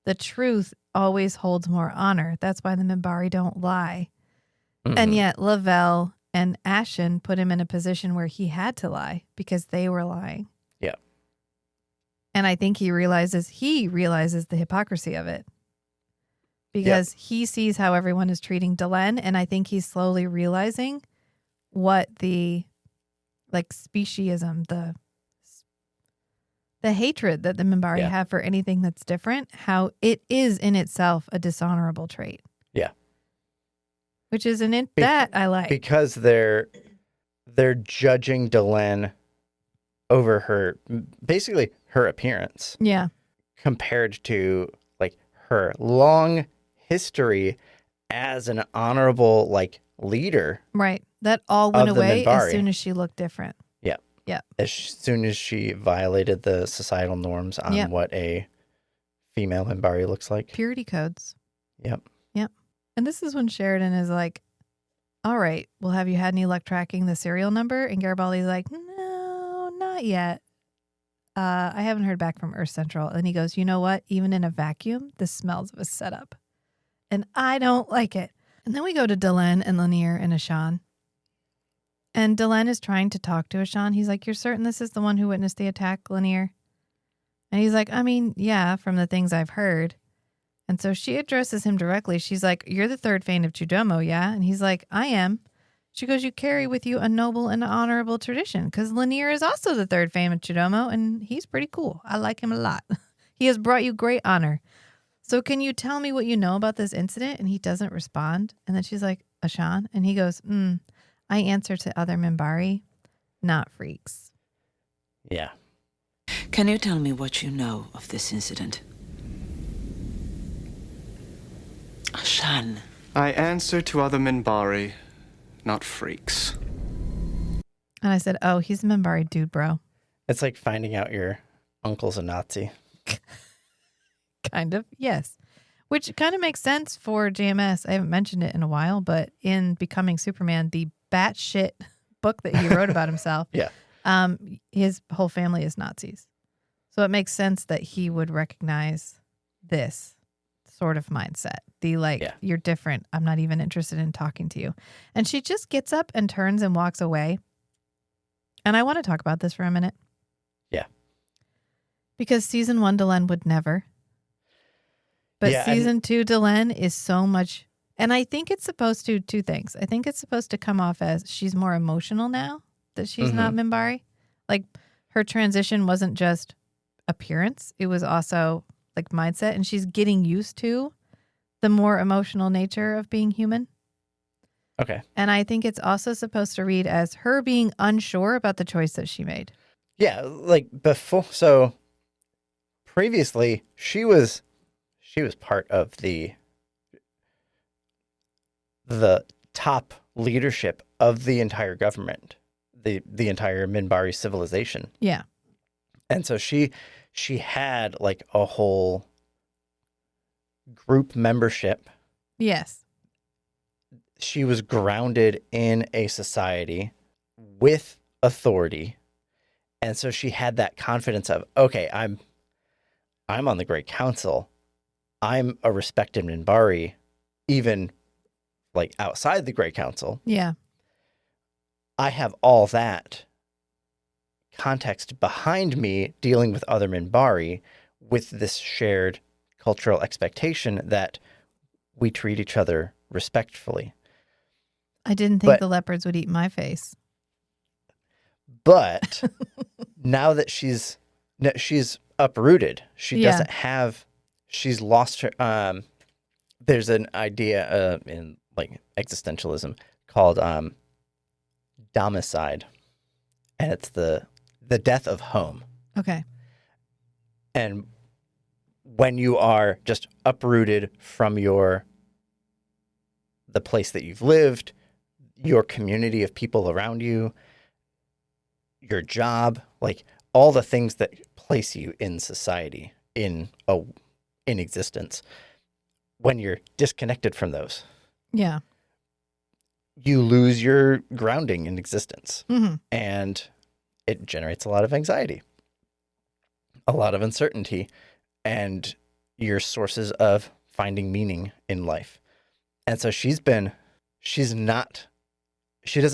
the truth always holds more honor. That's why the Minbari don't lie. Mm-hmm. And yet Lavelle and Ashen put him in a position where he had to lie because they were lying. Yeah. And I think he realizes the hypocrisy of it. Because he sees how everyone is treating Delenn, and I think he's slowly realizing what the speciesism, the hatred that the Minbari have for anything that's different, how it is in itself a dishonorable trait. Yeah. Which is that I like. Because they're judging Delenn over her appearance. Yeah. Compared to like her long history as an honorable leader. Right. That all went away Minbari. as soon as she looked different. Yeah. Yeah. As soon as she violated the societal norms on what a female Minbari looks like. Purity codes. Yep. Yep. And this is when Sheridan is like, all right, well, have you had any luck tracking the serial number? And Garibaldi's like, no, not yet. I haven't heard back from Earth Central. And he goes, you know what? Even in a vacuum, this smells of a setup. And I don't like it. And then we go to Delenn and Lanier and Ashan. And Delenn is trying to talk to Ashan. He's like, you're certain this is the one who witnessed the attack, Lanier? And he's like, I mean, yeah, from the things I've heard. And so she addresses him directly. She's like, you're the third Fane of Chudomo, yeah? And he's like, I am. She goes, you carry with you a noble and honorable tradition, because Lanier is also the third Fane of Chudomo, and he's pretty cool. I like him a lot. He has brought you great honor. So can you tell me what you know about this incident? And he doesn't respond. And then she's like, Ashan? And he goes, I answer to other Minbari, not freaks. Yeah. Can you tell me what you know of this incident? Ashan. I answer to other Minbari, not freaks. And I said, oh, he's a Minbari dude, bro. It's like finding out your uncle's a Nazi. Kind of, yes. Which kind of makes sense for JMS. I haven't mentioned it in a while, but in Becoming Superman, the batshit book that he wrote about himself, Yeah. His whole family is Nazis. So it makes sense that he would recognize this sort of mindset. The like, Yeah. You're different. I'm not even interested in talking to you. And she just gets up and turns and walks away. And I want to talk about this for a minute. Yeah. Because season 1, Delenn would never. But Yeah, season 2, Delenn is so much. And I think it's supposed to, two things. I think it's supposed to come off as she's more emotional now that she's not Minbari. Like her transition wasn't just appearance. It was also like mindset. And she's getting used to the more emotional nature of being human. Okay. And I think it's also supposed to read as her being unsure about the choice that she made. Yeah, like before. So previously, she was part of the top leadership of the entire government, the entire Minbari civilization. Yeah. And so she had like a whole group membership. Yes. She was grounded in a society with authority. And so she had that confidence of, okay, I'm on the Great Council. I'm a respected Minbari, even like outside the Great Council. Yeah. I have all that context behind me dealing with other Minbari with this shared cultural expectation that we treat each other respectfully. I didn't think But- the leopards would eat my face. But now that she's uprooted, she Yeah. doesn't have, she's lost her, there's an idea in like existentialism called domicide, and it's the death of home. Okay. And when you are just uprooted from the place that you've lived, your community of people around you, your job, like all the things that place you in society, in existence, when you're disconnected from those, Yeah. you lose your grounding in existence. Mm-hmm. And it generates a lot of anxiety, a lot of uncertainty, and your sources of finding meaning in life. And so she doesn't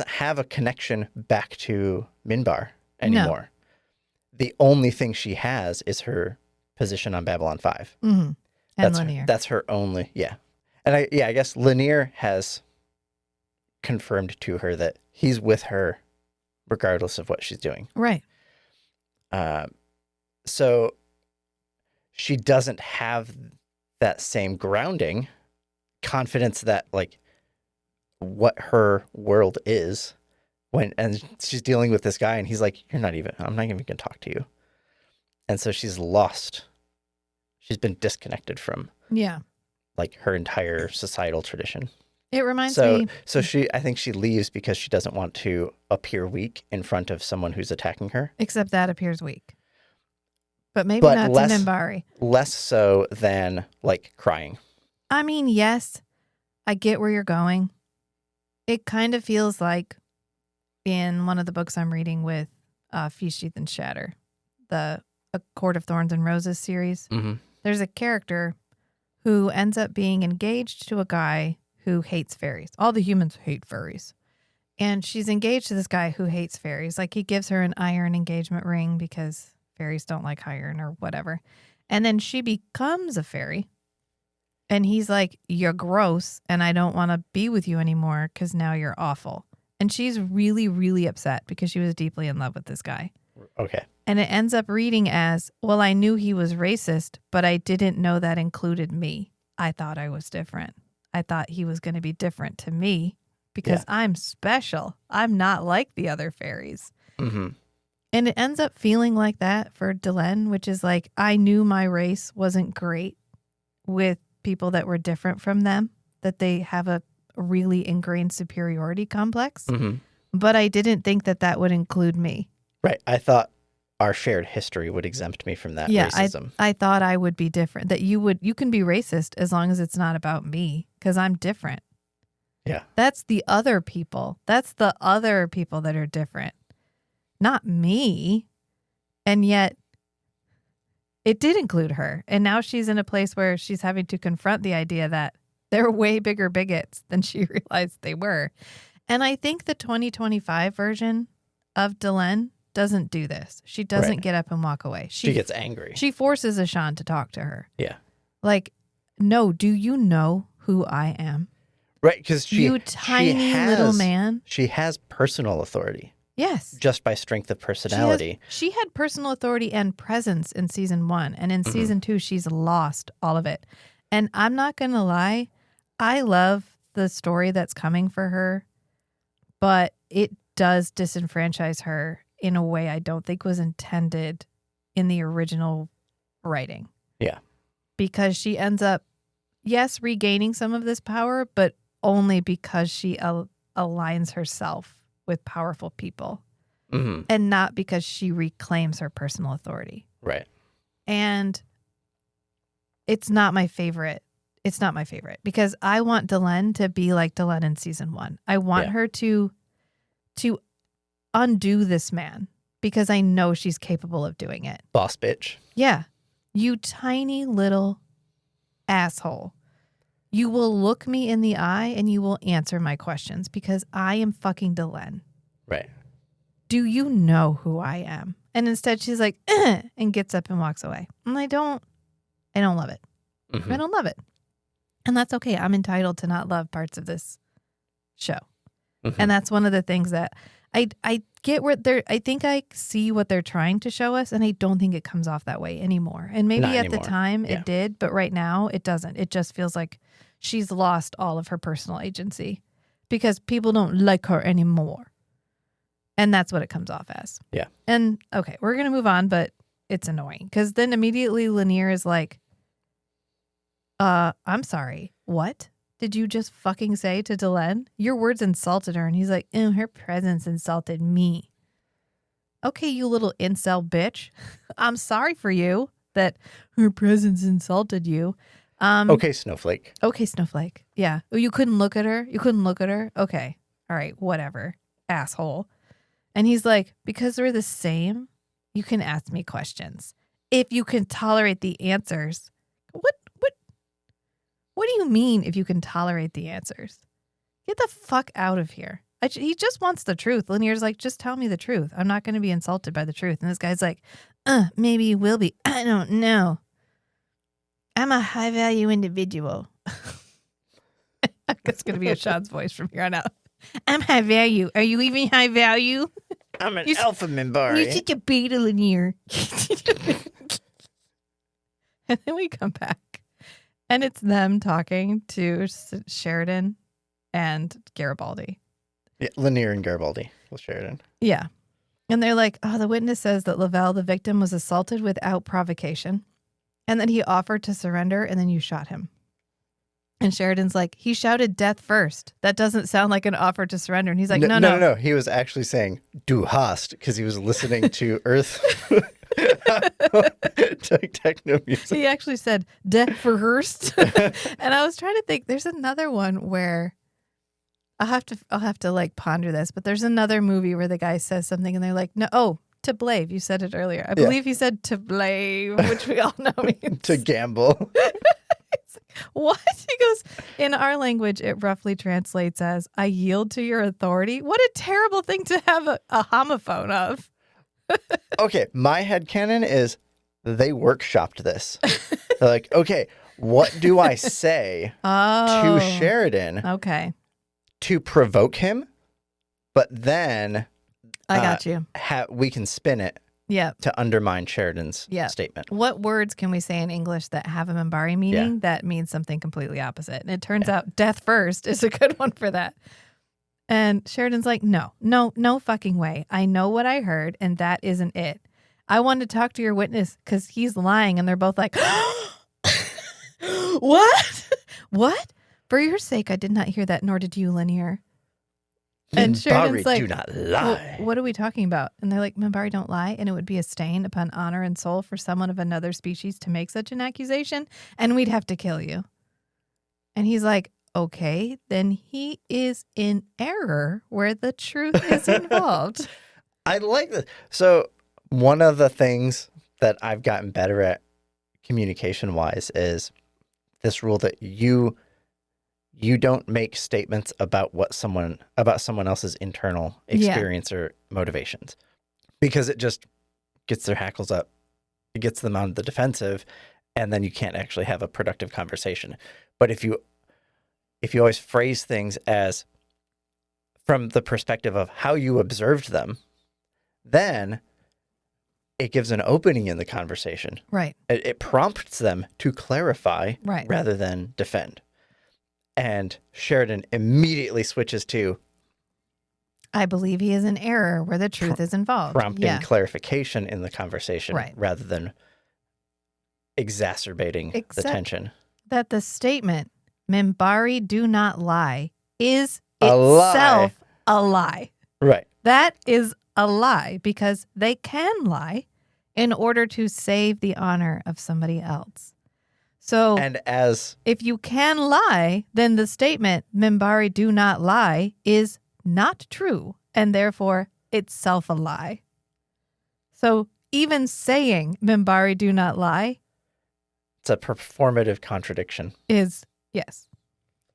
have a connection back to Minbar anymore. The only thing she has is her position on Babylon 5. Mm-hmm. And Lanier. That's her only, yeah. And I guess Lanier has confirmed to her that he's with her regardless of what she's doing. Right. So she doesn't have that same grounding, confidence that like what her world is and she's dealing with this guy and he's like, I'm not even gonna talk to you. And so she's lost. She's been disconnected from Yeah. like her entire societal tradition. It reminds me. So I think she leaves because she doesn't want to appear weak in front of someone who's attacking her. Except that appears weak. But maybe But not less- to Minbari. Less so than like crying. I mean, yes, I get where you're going. It kind of feels like in one of the books I'm reading with Feast, Teeth, and Shatter, the A Court of Thorns and Roses series. Mm-hmm. There's a character who ends up being engaged to a guy who hates fairies. All the humans hate fairies. And she's engaged to this guy who hates fairies. Like, he gives her an iron engagement ring because fairies don't like iron or whatever. And then she becomes a fairy. And he's like, you're gross and I don't want to be with you anymore because now you're awful. And she's really, really upset because she was deeply in love with this guy. Okay. And it ends up reading as, well, I knew he was racist, but I didn't know that included me. I thought I was different. I thought he was going to be different to me because I'm special. I'm not like the other fairies. Mm-hmm. And it ends up feeling like that for Delenn, which is like, I knew my race wasn't great with people that were different from them, that they have a really ingrained superiority complex. Mm-hmm. But I didn't think that that would include me. Right. I thought our shared history would exempt me from that racism. I thought I would be different, that you can be racist as long as it's not about me because I'm different. Yeah. That's the other people. That's the other people that are different, not me. And yet it did include her. And now she's in a place where she's having to confront the idea that they're way bigger bigots than she realized they were. And I think the 2025 version of Delenn doesn't do this. She doesn't get up and walk away. She gets angry. She forces Ashan to talk to her. Yeah. Like, no, do you know who I am? Right, because you tiny little man. She has personal authority. Yes. Just by strength of personality. She had personal authority and presence in season 1. And in season 2, she's lost all of it. And I'm not going to lie, I love the story that's coming for her, but it does disenfranchise her in a way I don't think was intended in the original writing. Yeah. Because she ends up, yes, regaining some of this power, but only because she aligns herself with powerful people and not because she reclaims her personal authority. Right. And it's not my favorite. It's not my favorite because I want Delenn to be like Delenn in season 1. I want her to undo this man because I know she's capable of doing it. Boss bitch. Yeah. You tiny little asshole. You will look me in the eye and you will answer my questions because I am fucking Delenn. Right. Do you know who I am? And instead she's like, and gets up and walks away. And I don't love it. I don't love it. And that's okay. I'm entitled to not love parts of this show. And that's one of the things that I get where I think I see what they're trying to show us, and I don't think it comes off that way anymore. And maybe Not at anymore. the time Yeah. it did, but right now it doesn't. It just feels like she's lost all of her personal agency because people don't like her anymore. And that's what it comes off as. Yeah. And okay, we're going to move on, but it's annoying because then immediately Lanier is like, I'm sorry. What did you just fucking say to Delenn? Your words insulted her. And he's like, her presence insulted me. Okay, you little incel bitch. I'm sorry for you that her presence insulted you. Okay, Snowflake. Okay, Snowflake. Yeah. Oh, you couldn't look at her? You couldn't look at her? Okay. All right, whatever. Asshole. And he's like, because we're the same, you can ask me questions. If you can tolerate the answers. What do you mean if you can tolerate the answers? Get the fuck out of here. He just wants the truth. Lanier's like, just tell me the truth. I'm not going to be insulted by the truth. And this guy's like, maybe you will be. I don't know. I'm a high value individual. That's going to be Ashan's voice from here on out. I'm high value. Are you even high value? I'm an alpha Minbari. You're such a beta, Lanier. And then we come back. And it's them talking to Sheridan and Garibaldi. Yeah, Lanier and Garibaldi with Sheridan. Yeah. And they're like, the witness says that Lavelle, the victim, was assaulted without provocation. And then he offered to surrender, and then you shot him. And Sheridan's like, he shouted death first. That doesn't sound like an offer to surrender. And he's like, no. He was actually saying, du hast, because he was listening to Earth techno music. He actually said death first. And I was trying to think, there's another one where I'll have to like ponder this, but there's another movie where the guy says something and they're like, no, to blave. You said it earlier. I believe he said to blave, which we all know means To gamble. what? He goes, in our language, it roughly translates as, I yield to your authority. What a terrible thing to have a homophone of. Okay, my headcanon is they workshopped this. They're like, okay, what do I say to Sheridan Okay. to provoke him? But then I got you. We can spin it Yeah. to undermine Sheridan's statement. What words can we say in English that have a Minbari meaning that means something completely opposite? And it turns out death first is a good one for that. And Sheridan's like, no fucking way. I know what I heard, and that isn't it. I want to talk to your witness because he's lying. And they're both like, what? What? For your sake, I did not hear that, nor did you, Linear. And Sheridan's like, do not lie. What are we talking about? And they're like, Minbari don't lie, and it would be a stain upon honor and soul for someone of another species to make such an accusation, and we'd have to kill you. And he's like, okay, then he is in error where the truth is involved. I like this. So one of the things that I've gotten better at communication-wise is this rule that you don't make statements about someone else's internal experience or motivations, because it just gets their hackles up. It gets them on the defensive, and then you can't actually have a productive conversation. But if you always phrase things as from the perspective of how you observed them, then it gives an opening in the conversation. Right. It prompts them to clarify rather than defend. And Sheridan immediately switches to, I believe he is in error where the truth is involved. Prompting clarification in the conversation rather than exacerbating the tension. That the statement, Minbari do not lie, is A lie. itself a lie. Right. That is a lie because they can lie in order to save the honor of somebody else. So, and if you can lie, then the statement, Minbari do not lie, is not true, and therefore itself a lie. So, even saying Minbari do not lie, it's a performative contradiction. Is, yes.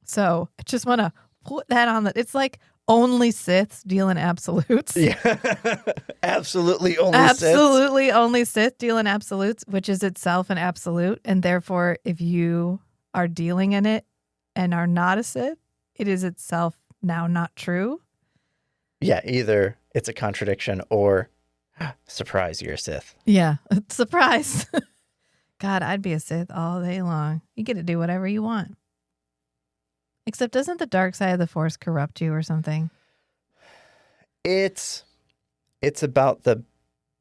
So, I just want to put that on it's like only Siths deal in absolutes. Yeah. Absolutely only Absolutely only Sith deal in absolutes, which is itself an absolute. And therefore, if you are dealing in it and are not a Sith, it is itself now not true. Yeah, either it's a contradiction or surprise, you're a Sith. Yeah, surprise. God, I'd be a Sith all day long. You get to do whatever you want. Except doesn't the dark side of the Force corrupt you or something? It's about the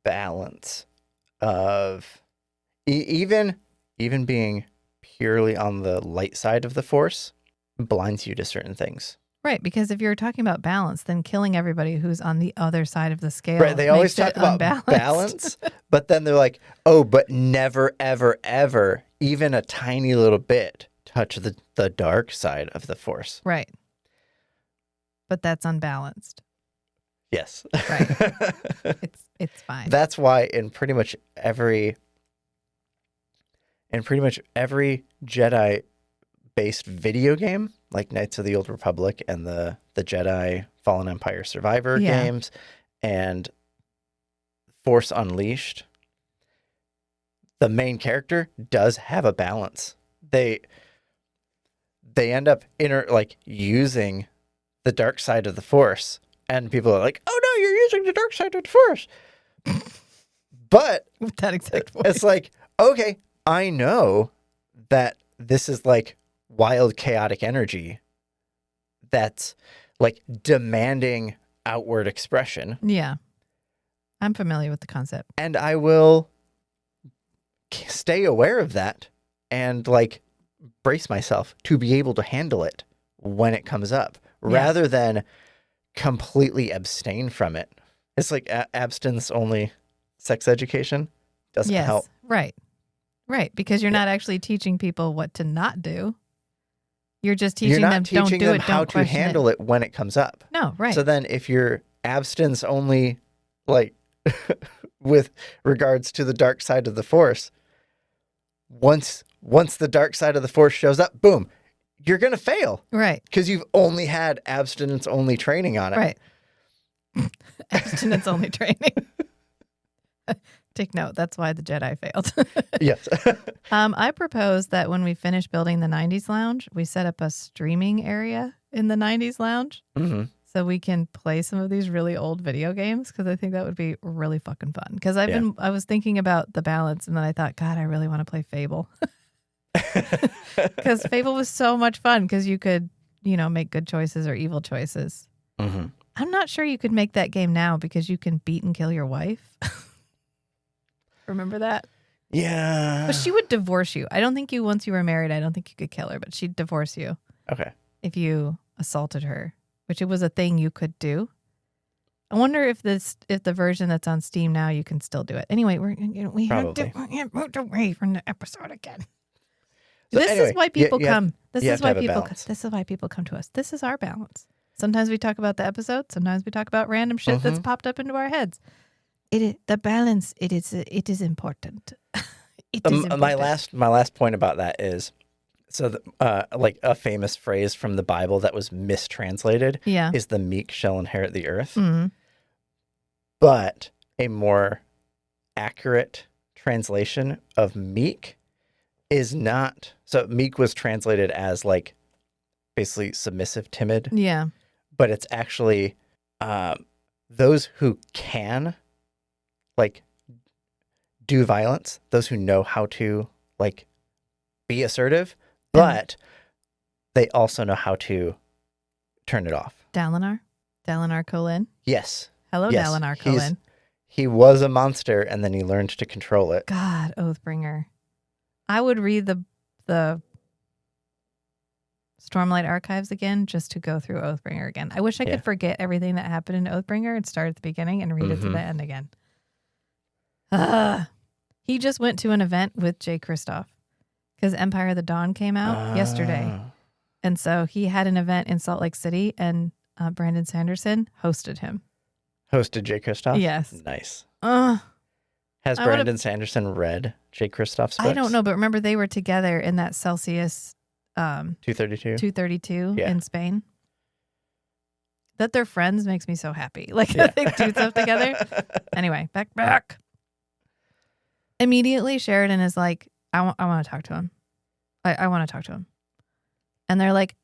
balance of even being purely on the light side of the Force blinds you to certain things. Right, because if you're talking about balance, then killing everybody who's on the other side of the scale. Right, they always talk about balance, but then they're like, oh, but never, ever, ever, even a tiny little bit, touch the dark side of the Force. Right. But that's unbalanced. Yes. Right. It's fine. That's why in pretty much every Jedi based video game, like Knights of the Old Republic and the Jedi Fallen Empire Survivor games and Force Unleashed, the main character does have a balance. They end up using the dark side of the Force, and people are like, "Oh no, you're using the dark side of the Force." But with that exact voice, it's like, okay, I know that this is like wild, chaotic energy that's like demanding outward expression. Yeah, I'm familiar with the concept, and I will stay aware of that and like brace myself to be able to handle it when it comes up, rather than completely abstain from it. It's like abstinence only sex education doesn't help. Right, because you're not actually teaching people what to not do. You're just teaching them don't do it, how to handle it when it comes up. No, right. So then if you're abstinence only, like with regards to the dark side of the Force. Once the dark side of the Force shows up, boom, you're going to fail. Right. Because you've only had abstinence-only training on it. Right. Abstinence only training. Take note. That's why the Jedi failed. Yes. I propose that when we finish building the 90s lounge, we set up a streaming area in the 90s lounge so we can play some of these really old video games, because I think that would be really fucking fun. Because I was thinking about the balance, and then I thought, God, I really want to play Fable. Because Fable was so much fun, because you could, make good choices or evil choices. Mm-hmm. I'm not sure you could make that game now, because you can beat and kill your wife. Remember that? Yeah. But she would divorce you. I don't think once you were married, I don't think you could kill her, but she'd divorce you. Okay. If you assaulted her, which it was a thing you could do. I wonder if the version that's on Steam now, you can still do it. Anyway, we have moved away from the episode again. So this is why people come. This is why people come to us. This is our balance. Sometimes we talk about the episode. Sometimes we talk about random shit that's popped up into our heads. The balance. It is important. My last point about that is, like a famous phrase from the Bible that was mistranslated is the meek shall inherit the earth. Mm-hmm. But a more accurate translation of meek is not. So meek was translated as like basically submissive, timid. Yeah. But it's actually those who can like do violence, those who know how to like be assertive, but they also know how to turn it off. Dalinar Kholin. Yes. Hello, yes. Dalinar Kholin. He was a monster, and then he learned to control it. God, Oathbringer. I would read the Stormlight Archives again just to go through Oathbringer again. I wish I could forget everything that happened in Oathbringer and start at the beginning and read it to the end again. He just went to an event with Jay Kristoff because Empire of the Dawn came out yesterday. And so he had an event in Salt Lake City, and Brandon Sanderson hosted him. Hosted Jay Kristoff? Yes. Nice. Has Brandon Sanderson read Jay Kristoff's books? I don't know, but remember they were together in that Celsius 232 in Spain. That they're friends makes me so happy. Like that they do stuff together. Anyway, back. Immediately, Sheridan is like, I want to talk to him. I want to talk to him. And they're like,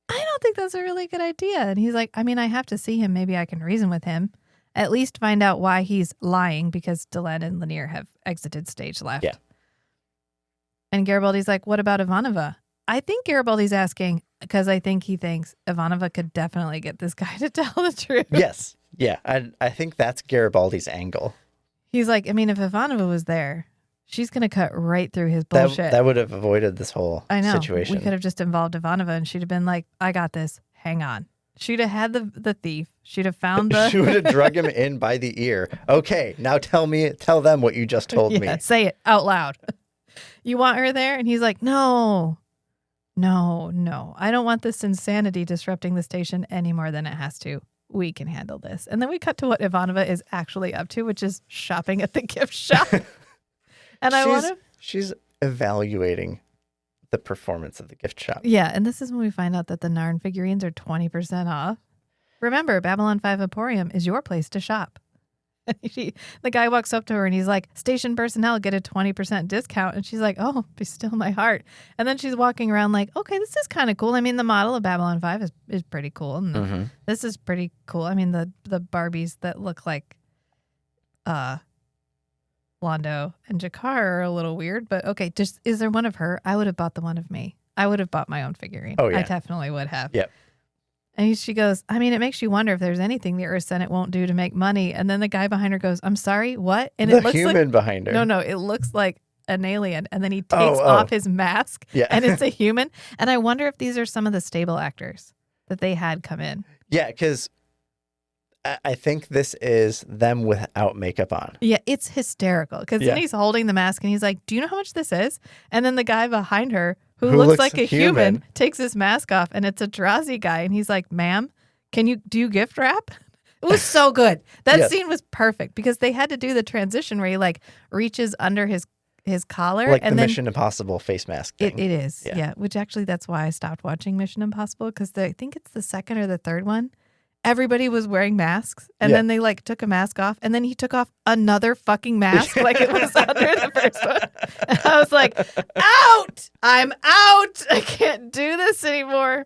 I don't think that's a really good idea. And he's like, I mean, I have to see him. Maybe I can reason with him. At least find out why he's lying, because Delenn and Lanier have exited stage left. Yeah. And Garibaldi's like, what about Ivanova? I think Garibaldi's asking because I think he thinks Ivanova could definitely get this guy to tell the truth. Yes. Yeah. I think that's Garibaldi's angle. He's like, I mean, if Ivanova was there, she's going to cut right through his bullshit. That would have avoided this whole situation. We could have just involved Ivanova and she'd have been like, I got this. Hang on. She'd have had the thief. She'd have found the... She would have drug him in by the ear. Okay, now tell them what you just told me. Say it out loud. You want her there? And he's like, no. I don't want this insanity disrupting the station any more than it has to. We can handle this. And then we cut to what Ivanova is actually up to, which is shopping at the gift shop. And she's evaluating the performance of the gift shop. Yeah, and this is when we find out that the Narn figurines are 20% off. Remember, Babylon 5 Emporium is your place to shop. The guy walks up to her and he's like, station personnel get a 20% discount. And she's like, oh, be still my heart. And then she's walking around like, okay, this is kind of cool. I mean, the model of Babylon 5 is pretty cool. And this is pretty cool. I mean, the Barbies that look like Londo and Jakar are a little weird, but okay, just is there one of her? I would have bought the one of me. I would have bought my own figurine. Oh, yeah. I definitely would have. Yep. And she goes, I mean, it makes you wonder if there's anything the Earth Senate won't do to make money. And then the guy behind her goes, I'm sorry, what? And the it looks human behind her. No, it looks like an alien. And then he takes off his mask and it's a human. And I wonder if these are some of the stable actors that they had come in. Yeah, because I think this is them without makeup on. Yeah, it's hysterical. Because then he's holding the mask and he's like, do you know how much this is? And then the guy behind her, who looks like a human, takes his mask off and it's a Drazi guy. And he's like, ma'am, do you gift wrap? It was so good. That Yes. scene was perfect because they had to do the transition where he like reaches under his collar Like and the then Mission Impossible face mask thing. it is. Yeah. Yeah. Which actually that's why I stopped watching Mission Impossible because I think it's the second or the third one. Everybody was wearing masks and then they like took a mask off and then he took off another fucking mask like it was under the first one. And I was like, out! I'm out! I can't do this anymore.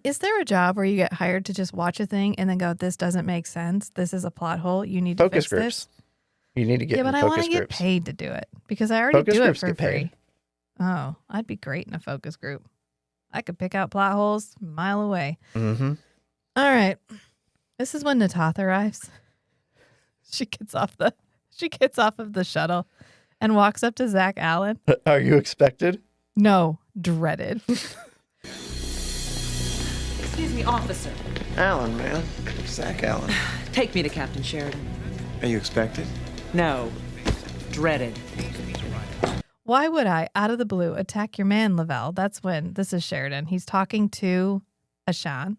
Is there a job where you get hired to just watch a thing and then go, this doesn't make sense. This is a plot hole. You need to Focus fix groups. this. You need to get Yeah, in but I focus want to get groups. paid to do it because I already Focus do it groups for get paid. free. Oh, I'd be great in a focus group. I could pick out plot holes a mile away. Mm-hmm. All right. This is when Natath arrives. She gets off of the shuttle and walks up to Zach Allen. Are you expected? No, dreaded. Excuse me, officer. Alan, man. Zach Allen. Take me to Captain Sheridan. Are you expected? No. Dreaded. Why would I, out of the blue, attack your man, Lavelle? That's when this is Sheridan. He's talking to Ashan.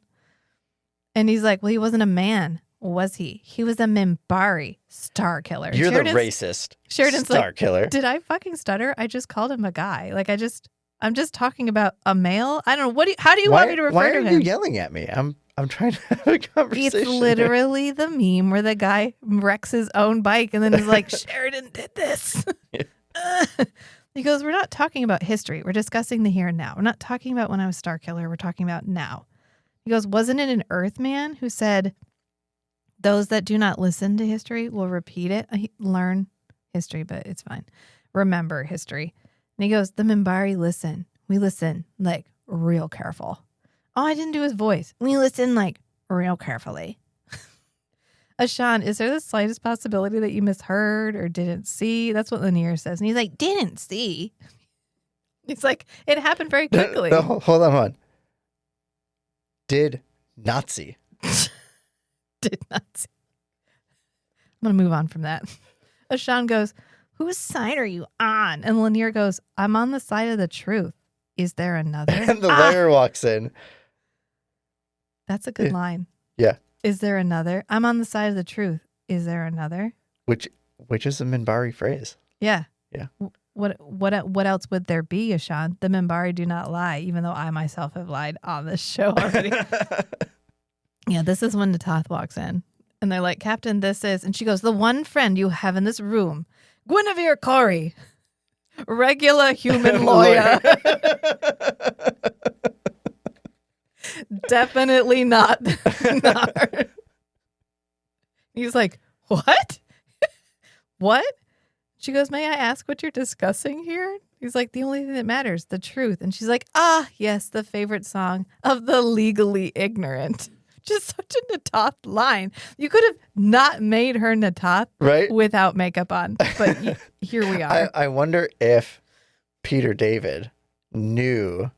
And he's like, well, he wasn't a man, was he? He was a Minbari star killer. And You're the Sheridan's- racist Sheridan's star like, killer. did I fucking stutter? I just called him a guy. Like I'm just talking about a male. I don't know. How do you want me to refer why to are him? you yelling at me? I'm trying to have a conversation. It's literally the meme where the guy wrecks his own bike and then is like, Sheridan did this. He goes, we're not talking about history. We're discussing the here and now. We're not talking about when I was Star Killer. We're talking about now. He goes, wasn't it an Earthman who said, those that do not listen to history will repeat it? Learn history, but it's fine. Remember history. And he goes, the Minbari listen. We listen like real careful. Oh, I didn't do his voice. We listen like real carefully. Ashan, is there the slightest possibility that you misheard or didn't see? That's what Lanier says. And he's like, didn't see. He's like, it happened very quickly. No, hold on. Did not see. Did not see. I'm going to move on from that. Ashan goes, whose side are you on? And Lanier goes, I'm on the side of the truth. Is there another? And the lawyer walks in. That's a good line. Yeah. Is there another? I'm on the side of the truth. Is there another? Which is a Minbari phrase. Yeah. Yeah. What else would there be, Ashan? The Minbari do not lie, even though I myself have lied on this show already. Yeah, this is when Natath walks in. And they're like, Captain, this is... And she goes, the one friend you have in this room, Guinevere Corey, regular human lawyer. Definitely not her. He's like, what? What? She goes, may I ask what you're discussing here? He's like, the only thing that matters, the truth. And she's like, yes, the favorite song of the legally ignorant. Just such a Natath line. You could have not made her Natath Right? without makeup on. But here we are. I wonder if Peter David knew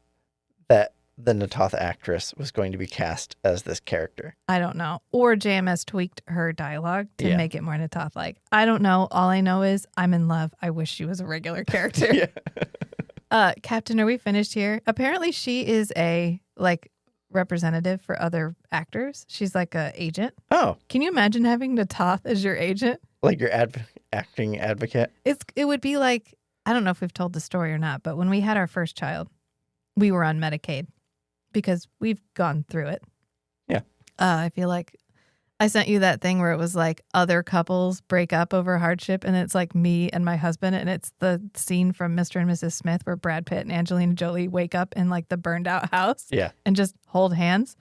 that the Natath actress was going to be cast as this character. I don't know. Or JMS tweaked her dialogue to Yeah. make it more Natath-like. I don't know. All I know is I'm in love. I wish she was a regular character. Yeah. Captain, are we finished here? Apparently she is a representative for other actors. She's like a agent. Oh, Can you imagine having Natath as your agent? like your acting advocate? It would be like, I don't know if we've told the story or not, but when we had our first child, we were on Medicaid because we've gone through it. Yeah. I feel like I sent you that thing where it was like other couples break up over hardship, and it's like me and my husband, and it's the scene from Mr. and Mrs. Smith where Brad Pitt and Angelina Jolie wake up in like the burned out house Yeah. and just hold hands.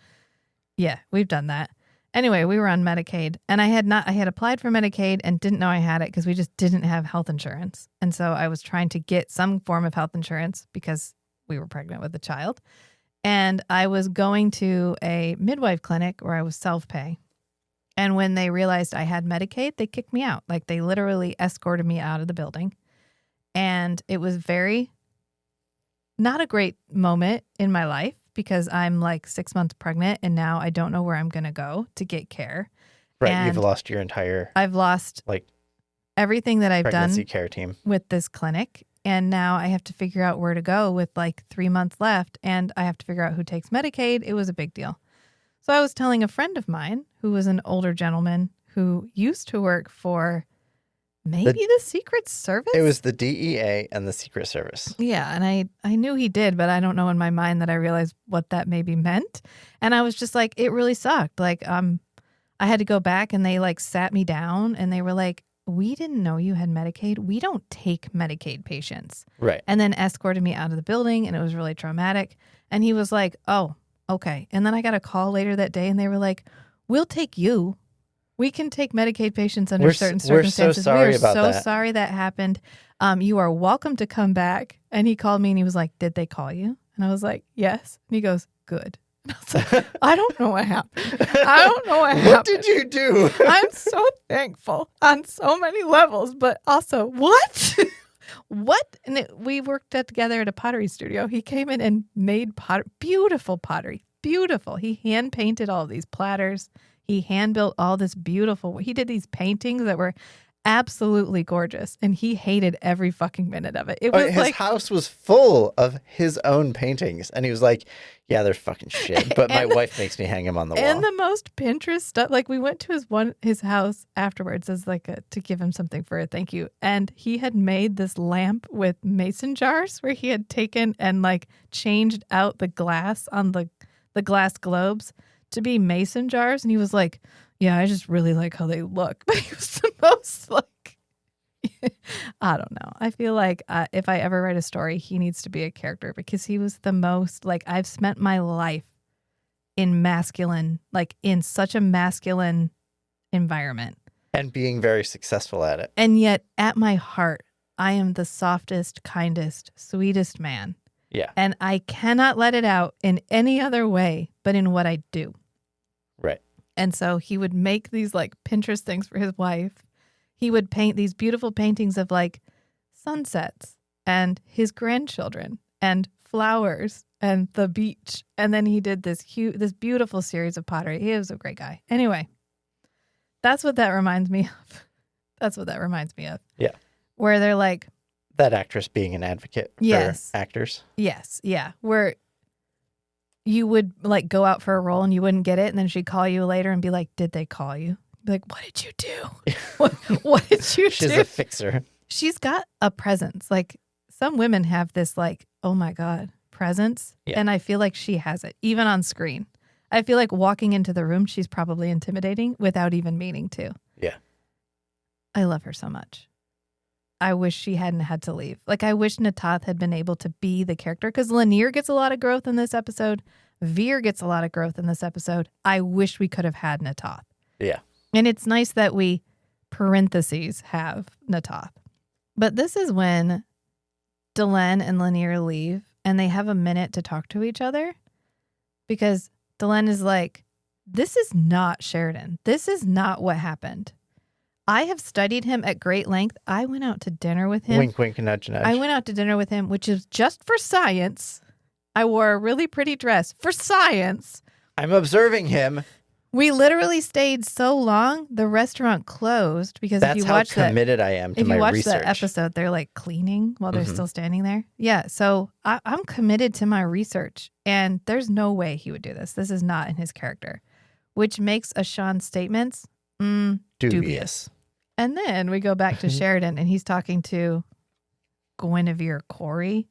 Yeah, we've done that. Anyway, we were on Medicaid, and I had applied for Medicaid and didn't know I had it because we just didn't have health insurance. And so I was trying to get some form of health insurance because we were pregnant with a child. And I was going to a midwife clinic where I was self-pay. And when they realized I had Medicaid, they kicked me out. Like they literally escorted me out of the building. And it was not a great moment in my life because I'm like 6 months pregnant and now I don't know where I'm going to go to get care. Right. And You've lost your entire I've lost everything that I've pregnancy done care team. with this clinic. And now I have to figure out where to go with like 3 months left. And I have to figure out who takes Medicaid. It was a big deal. So So I was telling a friend of mine who was an older gentleman who used to work for maybe the Secret Service. It was the DEA and the Secret Service. Yeah, and I knew he did, but I don't know in my mind that I realized what that maybe meant. And I was just like, it really sucked. Like, I had to go back and they like sat me down and they were like, we didn't know you had Medicaid. We don't take Medicaid patients. Right. And then escorted me out of the building and it was really traumatic. And he was like, oh, okay. And then I got a call later that day and they were like, we'll take you. We can take Medicaid patients under certain circumstances. We're so sorry about so that. sorry that happened. You are welcome to come back. And he called me and he was like, did they call you? And I was like, yes. And he goes, good. And I was like, I don't know what happened. I don't know what happened. What did you do? I'm so thankful on so many levels, but also, what? What? And we worked together at a pottery studio. He came in and made beautiful pottery. Beautiful. He hand painted all these platters. He hand built all this beautiful. He did these paintings that were absolutely gorgeous, and he hated every fucking minute of it. It was his house was full of his own paintings, and he was like, "Yeah, they're fucking shit, but my wife makes me hang them on the wall." And the most Pinterest stuff. Like we went to his house afterwards as like to give him something for a thank you, and he had made this lamp with mason jars where he had taken and like changed out the glass on the glass globes to be mason jars, and he was like, yeah, I just really like how they look. But he was the most like, I don't know. I feel like if I ever write a story, he needs to be a character because he was the most like, I've spent my life in masculine, like in such a masculine environment. And being very successful at it. And yet at my heart, I am the softest, kindest, sweetest man. Yeah. And I cannot let it out in any other way but in what I do. Right. And so he would make these like Pinterest things for his wife. He would paint these beautiful paintings of like sunsets and his grandchildren and flowers and the beach. And then he did this beautiful series of pottery. He was a great guy. Anyway, that's what that reminds me of. That's what that reminds me of. Yeah. Where they're like, that actress being an advocate for actors. Yes. Yeah. Where you would like go out for a role and you wouldn't get it. And then she'd call you later and be like, did they call you? Be like, what did you do? what did you do? She's a fixer. She's got a presence. Like some women have this like, oh my God, presence. Yeah. And I feel like she has it, even on screen. I feel like walking into the room, she's probably intimidating without even meaning to. Yeah. I love her so much. I wish she hadn't had to leave. Like, I wish Natath had been able to be the character because Lanier gets a lot of growth in this episode. Veer gets a lot of growth in this episode. I wish we could have had Natath. Yeah. And it's nice that we, parentheses, have Natath. But this is when Delenn and Lanier leave and they have a minute to talk to each other because Delenn is like, this is not Sheridan. This is not what happened. I have studied him at great length. I went out to dinner with him. Wink, wink, nudge, nudge. I went out to dinner with him, which is just for science. I wore a really pretty dress for science. I'm observing him. We literally stayed so long, the restaurant closed because That's if you watch how committed I am to my if you watch research. that episode, they're like cleaning while they're still standing there. Yeah, so I'm committed to my research, and there's no way he would do this. This is not in his character, which makes Ashan's statements dubious. And then we go back to Sheridan, and he's talking to Guinevere Corey.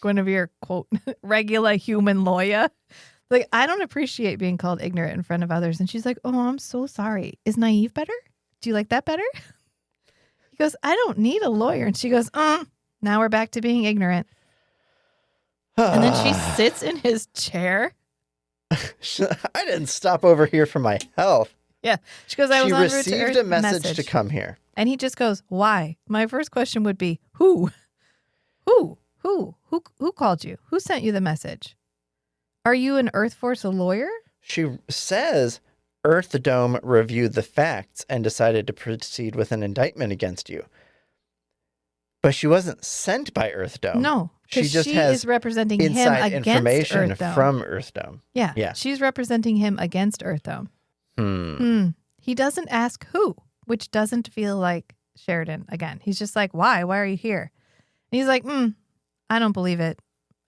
Guinevere, quote, regular human lawyer. Like, I don't appreciate being called ignorant in front of others. And she's like, oh, I'm so sorry. Is naive better? Do you like that better? He goes, I don't need a lawyer. And she goes, now we're back to being ignorant. And then she sits in his chair. I didn't stop over here for my health. Yeah. She goes, I was en route to received a message to come here. And he just goes, why? My first question would be, who? Who called you? Who sent you the message? Are you an Earth Force lawyer? She says Earth Dome reviewed the facts and decided to proceed with an indictment against you. But she wasn't sent by Earth Dome. No, she just she has is representing him inside against information Earth Dome. from Earth Dome. Yeah. She's representing him against Earth Dome. He doesn't ask who, which doesn't feel like Sheridan again. He's just like, why? Why are you here? And he's like, I don't believe it.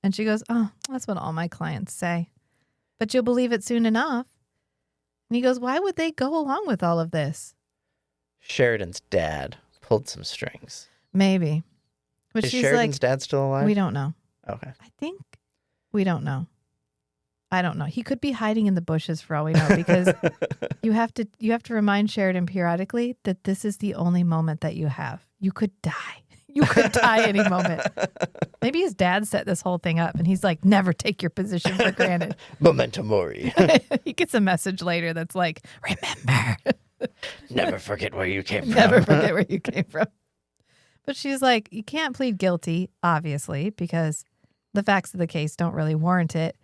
And she goes, oh, that's what all my clients say. But you'll believe it soon enough. And he goes, why would they go along with all of this? Sheridan's dad pulled some strings. Maybe. But Is she's Sheridan's like, dad still alive? we don't know. Okay. I think we don't know. I don't know. He could be hiding in the bushes for all we know, because you have to remind Sheridan periodically that this is the only moment that you have. You could die. You could die any moment. Maybe his dad set this whole thing up and he's like, never take your position for granted. Memento mori. He gets a message later that's like, remember. Never forget where you came from. Never forget where you came from. But she's like, you can't plead guilty, obviously, because the facts of the case don't really warrant it.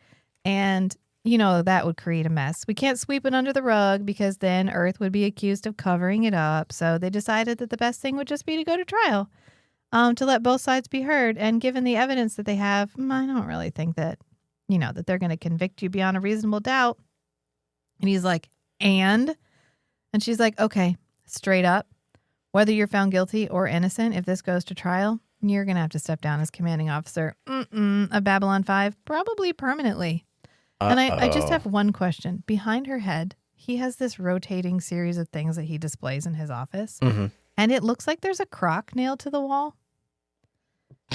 And, that would create a mess. We can't sweep it under the rug because then Earth would be accused of covering it up. So they decided that the best thing would just be to go to trial, to let both sides be heard. And given the evidence that they have, I don't really think that, that they're going to convict you beyond a reasonable doubt. And he's like, and she's like, okay, straight up, whether you're found guilty or innocent, if this goes to trial, you're going to have to step down as commanding officer of Babylon 5, probably permanently. And I just have one question. Behind her head, he has this rotating series of things that he displays in his office. Mm-hmm. And it looks like there's a crock nailed to the wall.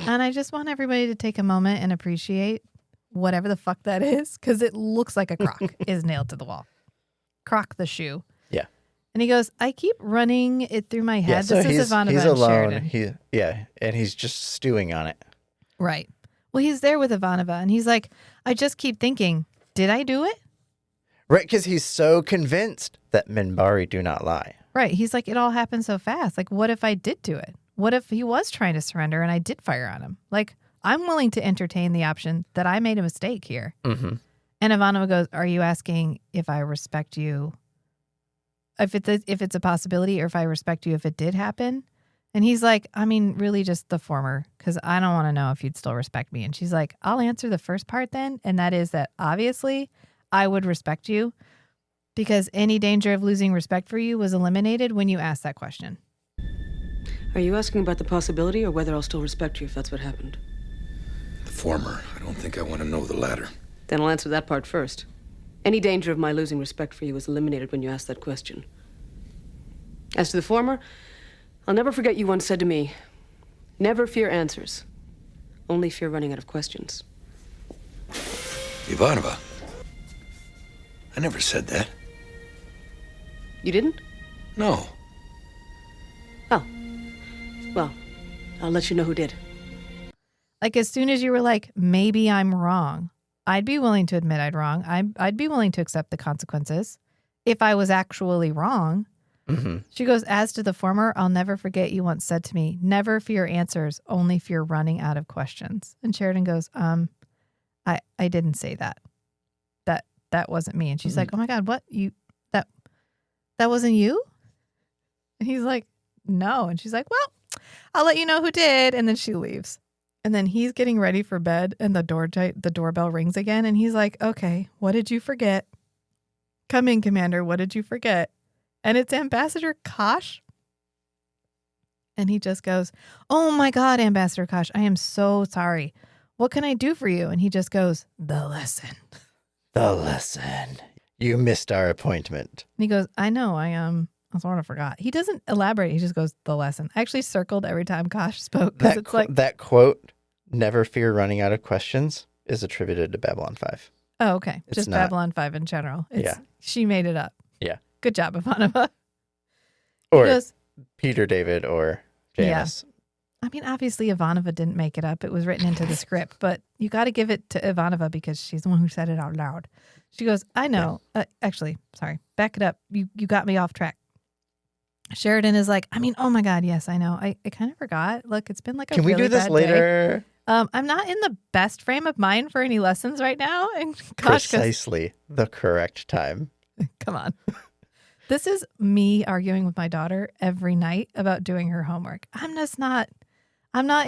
And I just want everybody to take a moment and appreciate whatever the fuck that is, because it looks like a crock is nailed to the wall. Croc the shoe. Yeah. And he goes, I keep running it through my head. Yeah, so this he's is Ivanova he's and alone. Sheridan. And he's just stewing on it. Right. Well, he's there with Ivanova, and he's like, I just keep thinking, did I do it? Right, because he's so convinced that Minbari do not lie. Right. He's like, it all happened so fast. Like, what if I did do it? What if he was trying to surrender and I did fire on him? Like, I'm willing to entertain the option that I made a mistake here. Mm-hmm. And Ivanova goes, are you asking if I respect you, if it's a possibility, or if I respect you if it did happen? And he's like, I mean, really just the former, because I don't want to know if you'd still respect me. And she's like, I'll answer the first part then. And that is that obviously I would respect you because any danger of losing respect for you was eliminated when you asked that question. Are you asking about the possibility or whether I'll still respect you if that's what happened? The former. I don't think I want to know the latter. Then I'll answer that part first. Any danger of my losing respect for you was eliminated when you asked that question. As to the former, I'll never forget you once said to me, never fear answers, only fear running out of questions. Ivanova. I never said that. You didn't? No. Oh. Well, I'll let you know who did. Like, as soon as you were like, maybe I'm wrong, I'd be willing to admit I'd wrong. I'd be willing to accept the consequences if I was actually wrong. Mm-hmm. She goes, as to the former, I'll never forget you once said to me, never fear answers, only fear running out of questions. And Sheridan goes, I didn't say that. That wasn't me. And she's like, oh my God, what? That wasn't you? And he's like, no. And she's like, well, I'll let you know who did. And then she leaves. And then he's getting ready for bed and the doorbell rings again. And he's like, okay, what did you forget? Come in, Commander. What did you forget? And it's Ambassador Kosh. And he just goes, oh my God, Ambassador Kosh, I am so sorry. What can I do for you? And he just goes, the lesson. The lesson. You missed our appointment. And he goes, I know, I sort of forgot. He doesn't elaborate. He just goes, the lesson. I actually circled every time Kosh spoke. That quote, never fear running out of questions, is attributed to Babylon 5. Oh, okay. It's just not. Babylon 5 in general. She made it up. Yeah. Good job, Ivanova. Or he goes, Peter David or Janus. Yeah. I mean, obviously Ivanova didn't make it up. It was written into the script, but you got to give it to Ivanova because she's the one who said it out loud. She goes, I know. Actually, sorry. Back it up. You got me off track. Sheridan is like, I mean, oh my God, yes, I know. I kind of forgot. Look, it's been like a Can we really do this bad later? day. I'm not in the best frame of mind for any lessons right now. And Kosh goes, Precisely the correct time. come on. This is me arguing with my daughter every night about doing her homework. I'm not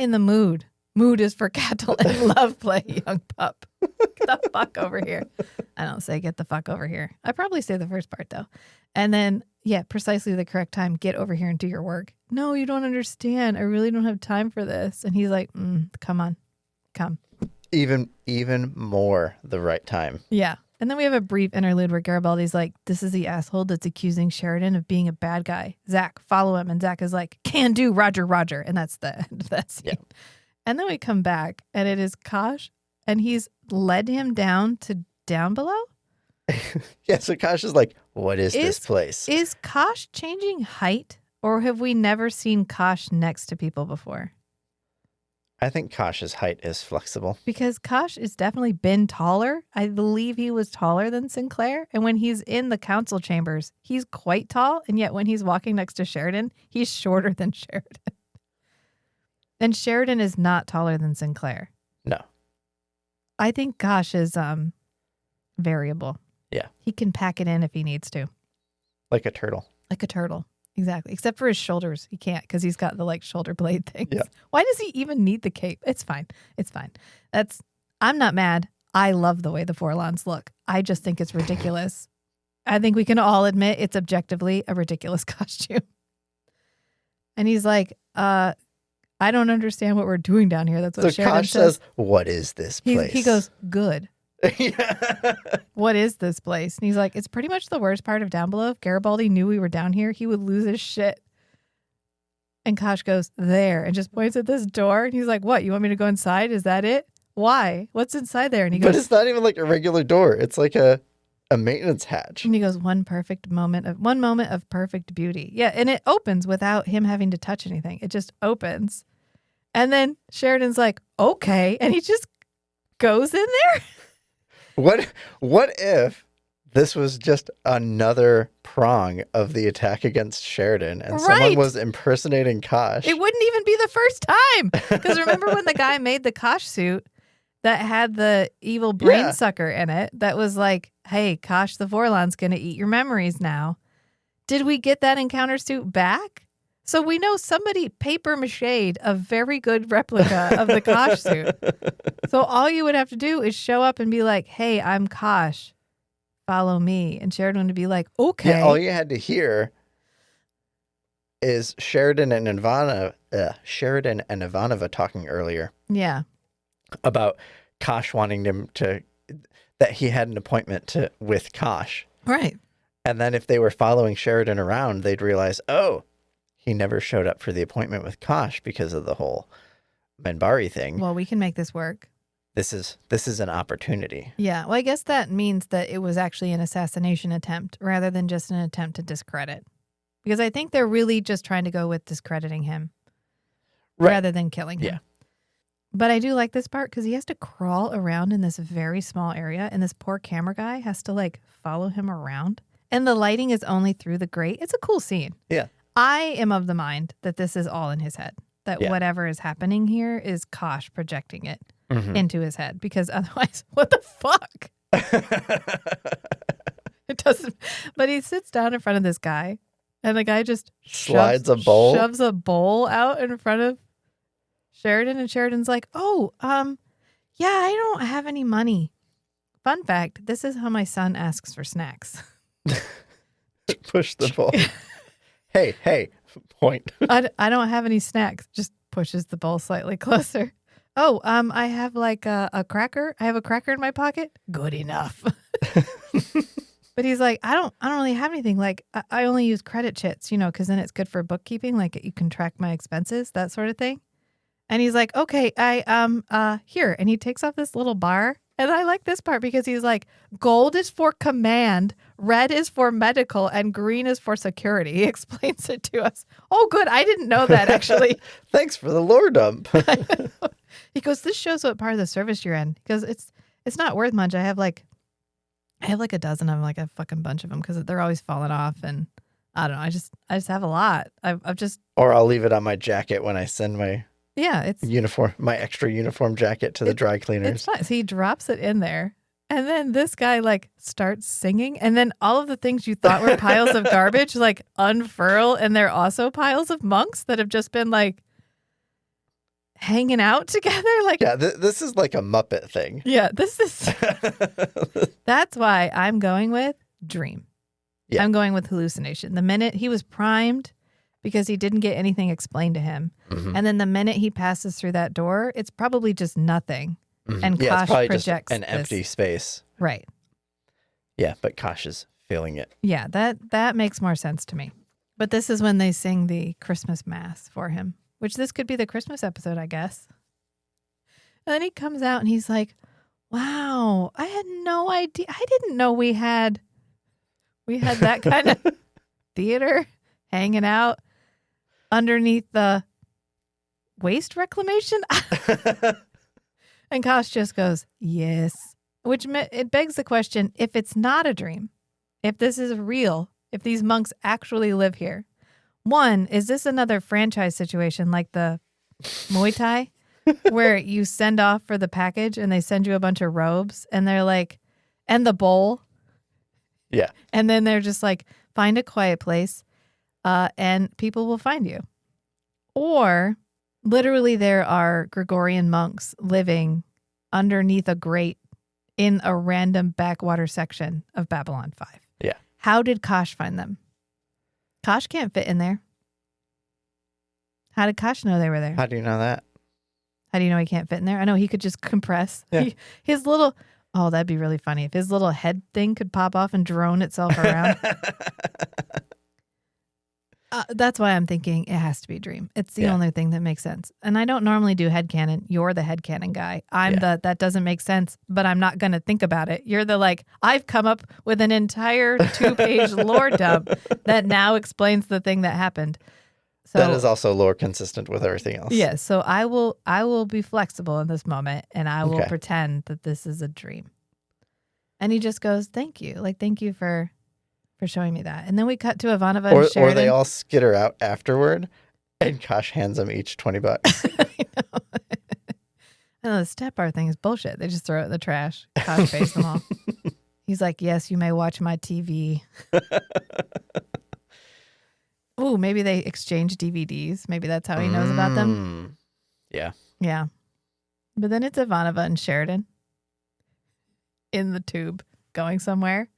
in the mood. Mood is for cattle and love play, young pup. Get the fuck over here. I don't say get the fuck over here. I probably say the first part though. And then, yeah, precisely the correct time. Get over here and do your work. No, you don't understand. I really don't have time for this. And he's like, come on, come. Even more the right time. Yeah. And then we have a brief interlude where Garibaldi's like, this is the asshole that's accusing Sheridan of being a bad guy. Zach, follow him. And Zach is like, can do, Roger, Roger. And that's the end of that scene. Yeah. And then we come back and it is Kosh and he's led him down to down below. Yeah, so Kosh is like, what is this place? Is Kosh changing height or have we never seen Kosh next to people before? I think Kosh's height is flexible. Because Kosh has definitely been taller. I believe he was taller than Sinclair. And when he's in the council chambers, he's quite tall. And yet when he's walking next to Sheridan, he's shorter than Sheridan. And Sheridan is not taller than Sinclair. No. I think Kosh is variable. Yeah. He can pack it in if he needs to. Like a turtle. Like a turtle. Exactly. Except for his shoulders. He can't because he's got the like shoulder blade things. Yeah. Why does he even need the cape? It's fine. It's fine. I'm not mad. I love the way the Forlans look. I just think it's ridiculous. I think we can all admit it's objectively a ridiculous costume. And he's like, I don't understand what we're doing down here. That's what so Sheridan Kosh says, what is this place? He goes, good. Yeah. What is this place? And he's like, it's pretty much the worst part of down below. If Garibaldi knew we were down here, he would lose his shit. And Kosh goes, there, and just points at this door. And he's like, what? You want me to go inside? Is that it? Why? What's inside there? And he goes, but it's not even like a regular door. It's like a maintenance hatch. And he goes, one moment of perfect beauty. Yeah, and it opens without him having to touch anything. It just opens. And then Sheridan's like, okay. And he just goes in there. What if this was just another prong of the attack against Sheridan and someone was impersonating Kosh? It wouldn't even be the first time. Because remember when the guy made the Kosh suit that had the evil brain sucker in it that was like, hey, Kosh the Vorlon's going to eat your memories now. Did we get that encounter suit back? So we know somebody paper machéd a very good replica of the Kosh suit. So all you would have to do is show up and be like, hey, I'm Kosh. Follow me. And Sheridan would be like, okay. Yeah, all you had to hear is Sheridan and Ivanova talking earlier. Yeah. About Kosh wanting him that he had an appointment with Kosh. Right. And then if they were following Sheridan around, they'd realize, oh, he never showed up for the appointment with Kosh because of the whole Minbari thing. Well, we can make this work. This is an opportunity. Yeah. Well, I guess that means that it was actually an assassination attempt rather than just an attempt to discredit. Because I think they're really just trying to go with discrediting him rather than killing him. Yeah. But I do like this part because he has to crawl around in this very small area and this poor camera guy has to like follow him around. And the lighting is only through the grate. It's a cool scene. Yeah. I am of the mind that this is all in his head. That whatever is happening here is Kosh projecting it into his head. Because otherwise, what the fuck? It doesn't. But he sits down in front of this guy. And the guy just shoves a bowl out in front of Sheridan. And Sheridan's like, oh, yeah, I don't have any money. Fun fact, this is how my son asks for snacks. Push the bowl. Hey, point. I don't have any snacks. Just pushes the bowl slightly closer. Oh, I have like a cracker. I have a cracker in my pocket. Good enough. But he's like, I don't really have anything. Like, I only use credit chits, because then it's good for bookkeeping. Like, you can track my expenses, that sort of thing. And he's like, okay, here. And he takes off this little bar. And I like this part because he's like, gold is for command, red is for medical, and green is for security. He explains it to us. Oh, good. I didn't know that, actually. Thanks for the lore dump. He goes, this shows what part of the service you're in. Because it's not worth much. I have like a dozen of them, like a fucking bunch of them, because they're always falling off. And I don't know. I just have a lot. I've just. Or I'll leave it on my jacket when I send my. Yeah, it's my extra uniform jacket to the dry cleaners. It's fine. So he drops it in there. And then this guy like starts singing. And then all of the things you thought were piles of garbage like unfurl. And they're also piles of monks that have just been like hanging out together. Like, yeah, this is like a Muppet thing. Yeah, this is. That's why I'm going with dream. Yeah. I'm going with hallucination. The minute he was primed, because he didn't get anything explained to him. Mm-hmm. And then the minute he passes through that door, it's probably just nothing. Mm-hmm. And Kosh projects just an empty space. Right. Yeah, but Kosh is feeling it. Yeah, that makes more sense to me. But this is when they sing the Christmas Mass for him, which this could be the Christmas episode, I guess. And then he comes out and he's like, wow, I had no idea. I didn't know we had that kind of theater hanging out underneath the waste reclamation. And Kosh just goes, yes, which it begs the question, if it's not a dream, if this is real, if these monks actually live here, one, is this another franchise situation like the Muay Thai where you send off for the package and they send you a bunch of robes and they're like, and the bowl. Yeah. And then they're just like, find a quiet place and people will find you. Or literally there are Gregorian monks living underneath a grate in a random backwater section of Babylon 5. Yeah. How did Kosh find them? Kosh can't fit in there. How did Kosh know they were there? How do you know that? How do you know he can't fit in there? I know he could just compress. Yeah. His little, oh, that'd be really funny if his little head thing could pop off and drone itself around. That's why I'm thinking it has to be a dream. It's the only thing that makes sense. And I don't normally do headcanon. You're the headcanon guy. I'm that doesn't make sense, but I'm not going to think about it. You're the like, I've come up with an entire 2-page lore dump that now explains the thing that happened. So, that is also lore consistent with everything else. Yes. So I will be flexible in this moment and I will pretend that this is a dream. And he just goes, thank you. Like, thank you for showing me that. And then we cut to Ivanova and Sheridan. Or they all skitter out afterward and Kosh hands them each $20. I know. And the step bar thing is bullshit. They just throw it in the trash. Kosh pays them all. He's like, yes, you may watch my TV. Ooh, maybe they exchange DVDs. Maybe that's how he knows about them. Yeah. Yeah. But then it's Ivanova and Sheridan in the tube going somewhere.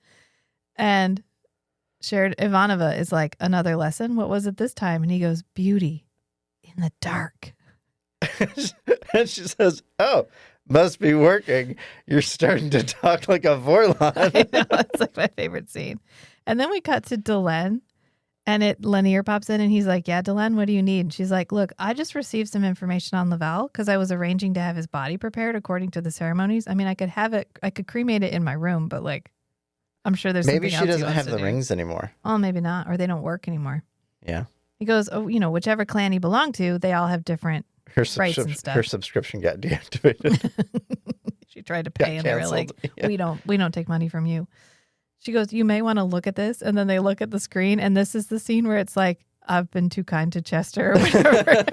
And Ivanova is like, another lesson? What was it this time? And he goes, beauty in the dark. And she says, oh, must be working. You're starting to talk like a Vorlon. I know, it's like my favorite scene. And then we cut to Delenn. And Lanier pops in and he's like, yeah, Delenn, what do you need? And she's like, look, I just received some information on Laval because I was arranging to have his body prepared according to the ceremonies. I mean, I could cremate it in my room, but like, I'm sure there's maybe something she else doesn't have the rings anymore. Oh, maybe not. Or they don't work anymore. Yeah. He goes, oh, whichever clan he belonged to, they all have different rights and stuff. Her subscription got deactivated. She tried to pay and they were like, we don't take money from you. She goes, you may want to look at this. And then they look at the screen. And this is the scene where it's like, I've been too kind to Chester or whatever.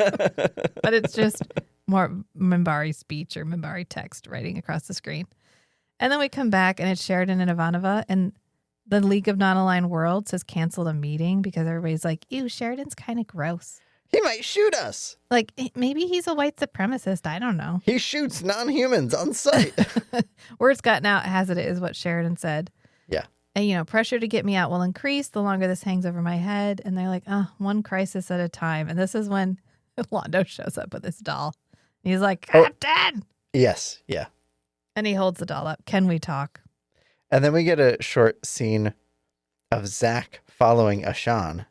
But it's just more Minbari speech or Minbari text writing across the screen. And then we come back and it's Sheridan and Ivanova. And the League of Non-Aligned Worlds has canceled a meeting because everybody's like, ew, Sheridan's kind of gross. He might shoot us. Like, maybe he's a white supremacist. I don't know. He shoots non-humans on sight. Word's gotten out as it is what Sheridan said. Yeah. And, pressure to get me out will increase the longer this hangs over my head. And they're like, one crisis at a time. And this is when Londo shows up with his doll. He's like, Captain! Yes. Yeah. And he holds the doll up. Can we talk? And then we get a short scene of Zach following Ashan.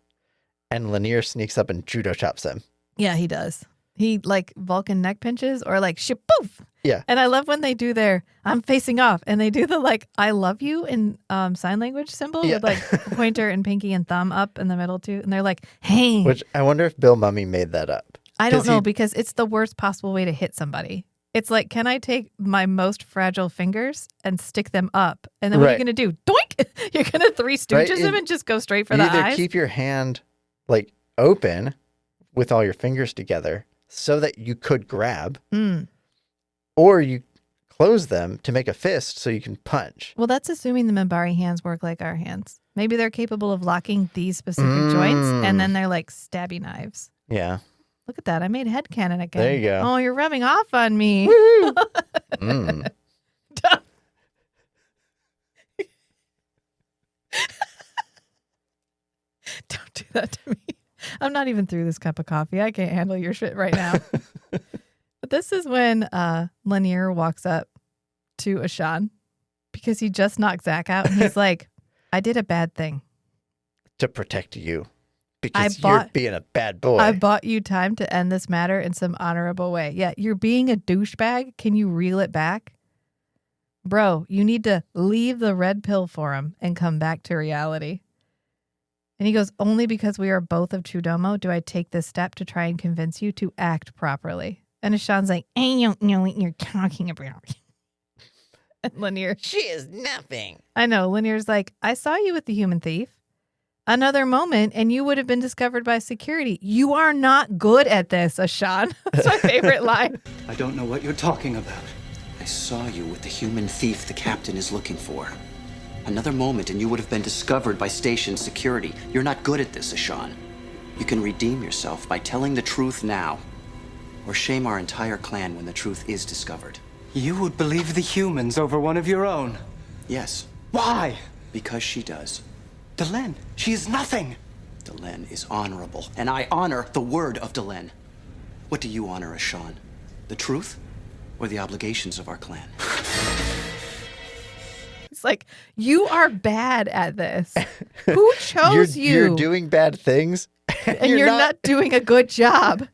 And Lanier sneaks up and judo chops him. Yeah, he does. He like Vulcan neck pinches or like shapoof. Yeah. And I love when they do their I'm facing off and they do the like I love you in sign language symbol with like pointer and pinky and thumb up in the middle too. And they're like, hey. Which I wonder if Bill Mummy made that up. I don't know because it's the worst possible way to hit somebody. It's like, can I take my most fragile fingers and stick them up? And then what are you going to do? Doink! You're going to Three Stooges him and just go straight for the eyes? Either keep your hand like open with all your fingers together so that you could grab, or you close them to make a fist so you can punch. Well, that's assuming the Minbari hands work like our hands. Maybe they're capable of locking these specific joints, and then they're like stabby knives. Yeah. Look at that. I made headcanon again. There you go. Oh, you're rubbing off on me. Don't do that to me. I'm not even through this cup of coffee. I can't handle your shit right now. But this is when Lanier walks up to Ashan because he just knocked Zach out. And he's like, I did a bad thing. To protect you. Because you're you're being a bad boy. I bought you time to end this matter in some honorable way. Yeah, you're being a douchebag. Can you reel it back? Bro, you need to leave the red pill for him and come back to reality. And he goes, only because we are both of Chudomo do I take this step to try and convince you to act properly. And Ashan's like, I don't know what you're talking about. And Lanier, she is nothing. I know. Lanier's like, I saw you with the human thief. Another moment and you would have been discovered by security. You are not good at this, Ashan. That's my favorite line. I don't know what you're talking about. I saw you with the human thief the captain is looking for. Another moment and you would have been discovered by station security. You're not good at this, Ashan. You can redeem yourself by telling the truth now, or shame our entire clan when the truth is discovered. You would believe the humans over one of your own? Yes. Why? Because she does. Delenn, she is nothing. Delenn is honorable, and I honor the word of Delenn. What do you honor, Ashan? The truth or the obligations of our clan? It's like, you are bad at this. Who chose you? You're doing bad things. And you're not doing a good job.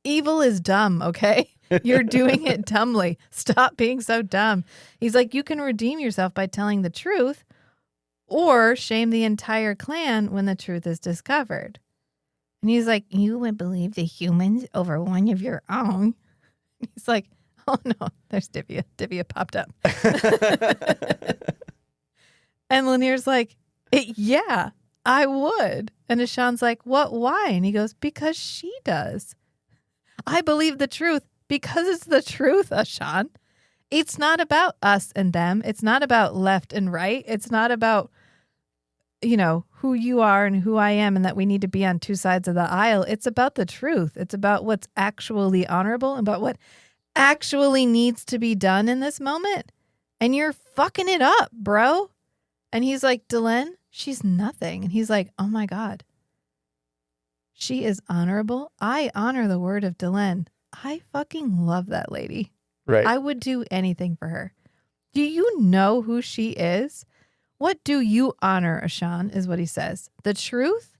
Evil is dumb, okay? You're doing it dumbly. Stop being so dumb. He's like, you can redeem yourself by telling the truth or shame the entire clan when the truth is discovered. And he's like, you would believe the humans over one of your own? He's like, oh no, there's Divya. Divya popped up. And Lanier's like, yeah, I would. And Ashan's like, what, why? And he goes, because she does. I believe the truth because it's the truth, Ashan. It's not about us and them. It's not about left and right. It's not about, you know, who you are and who I am and that we need to be on two sides of the aisle. It's about the truth. It's about what's actually honorable and about what actually needs to be done in this moment. And you're fucking it up, bro. And he's like, Delenn, she's nothing. And he's like, oh my God. She is honorable. I honor the word of Delenn. I fucking love that lady. Right. I would do anything for her. Do you know who she is? What do you honor, Ashan, is what he says. The truth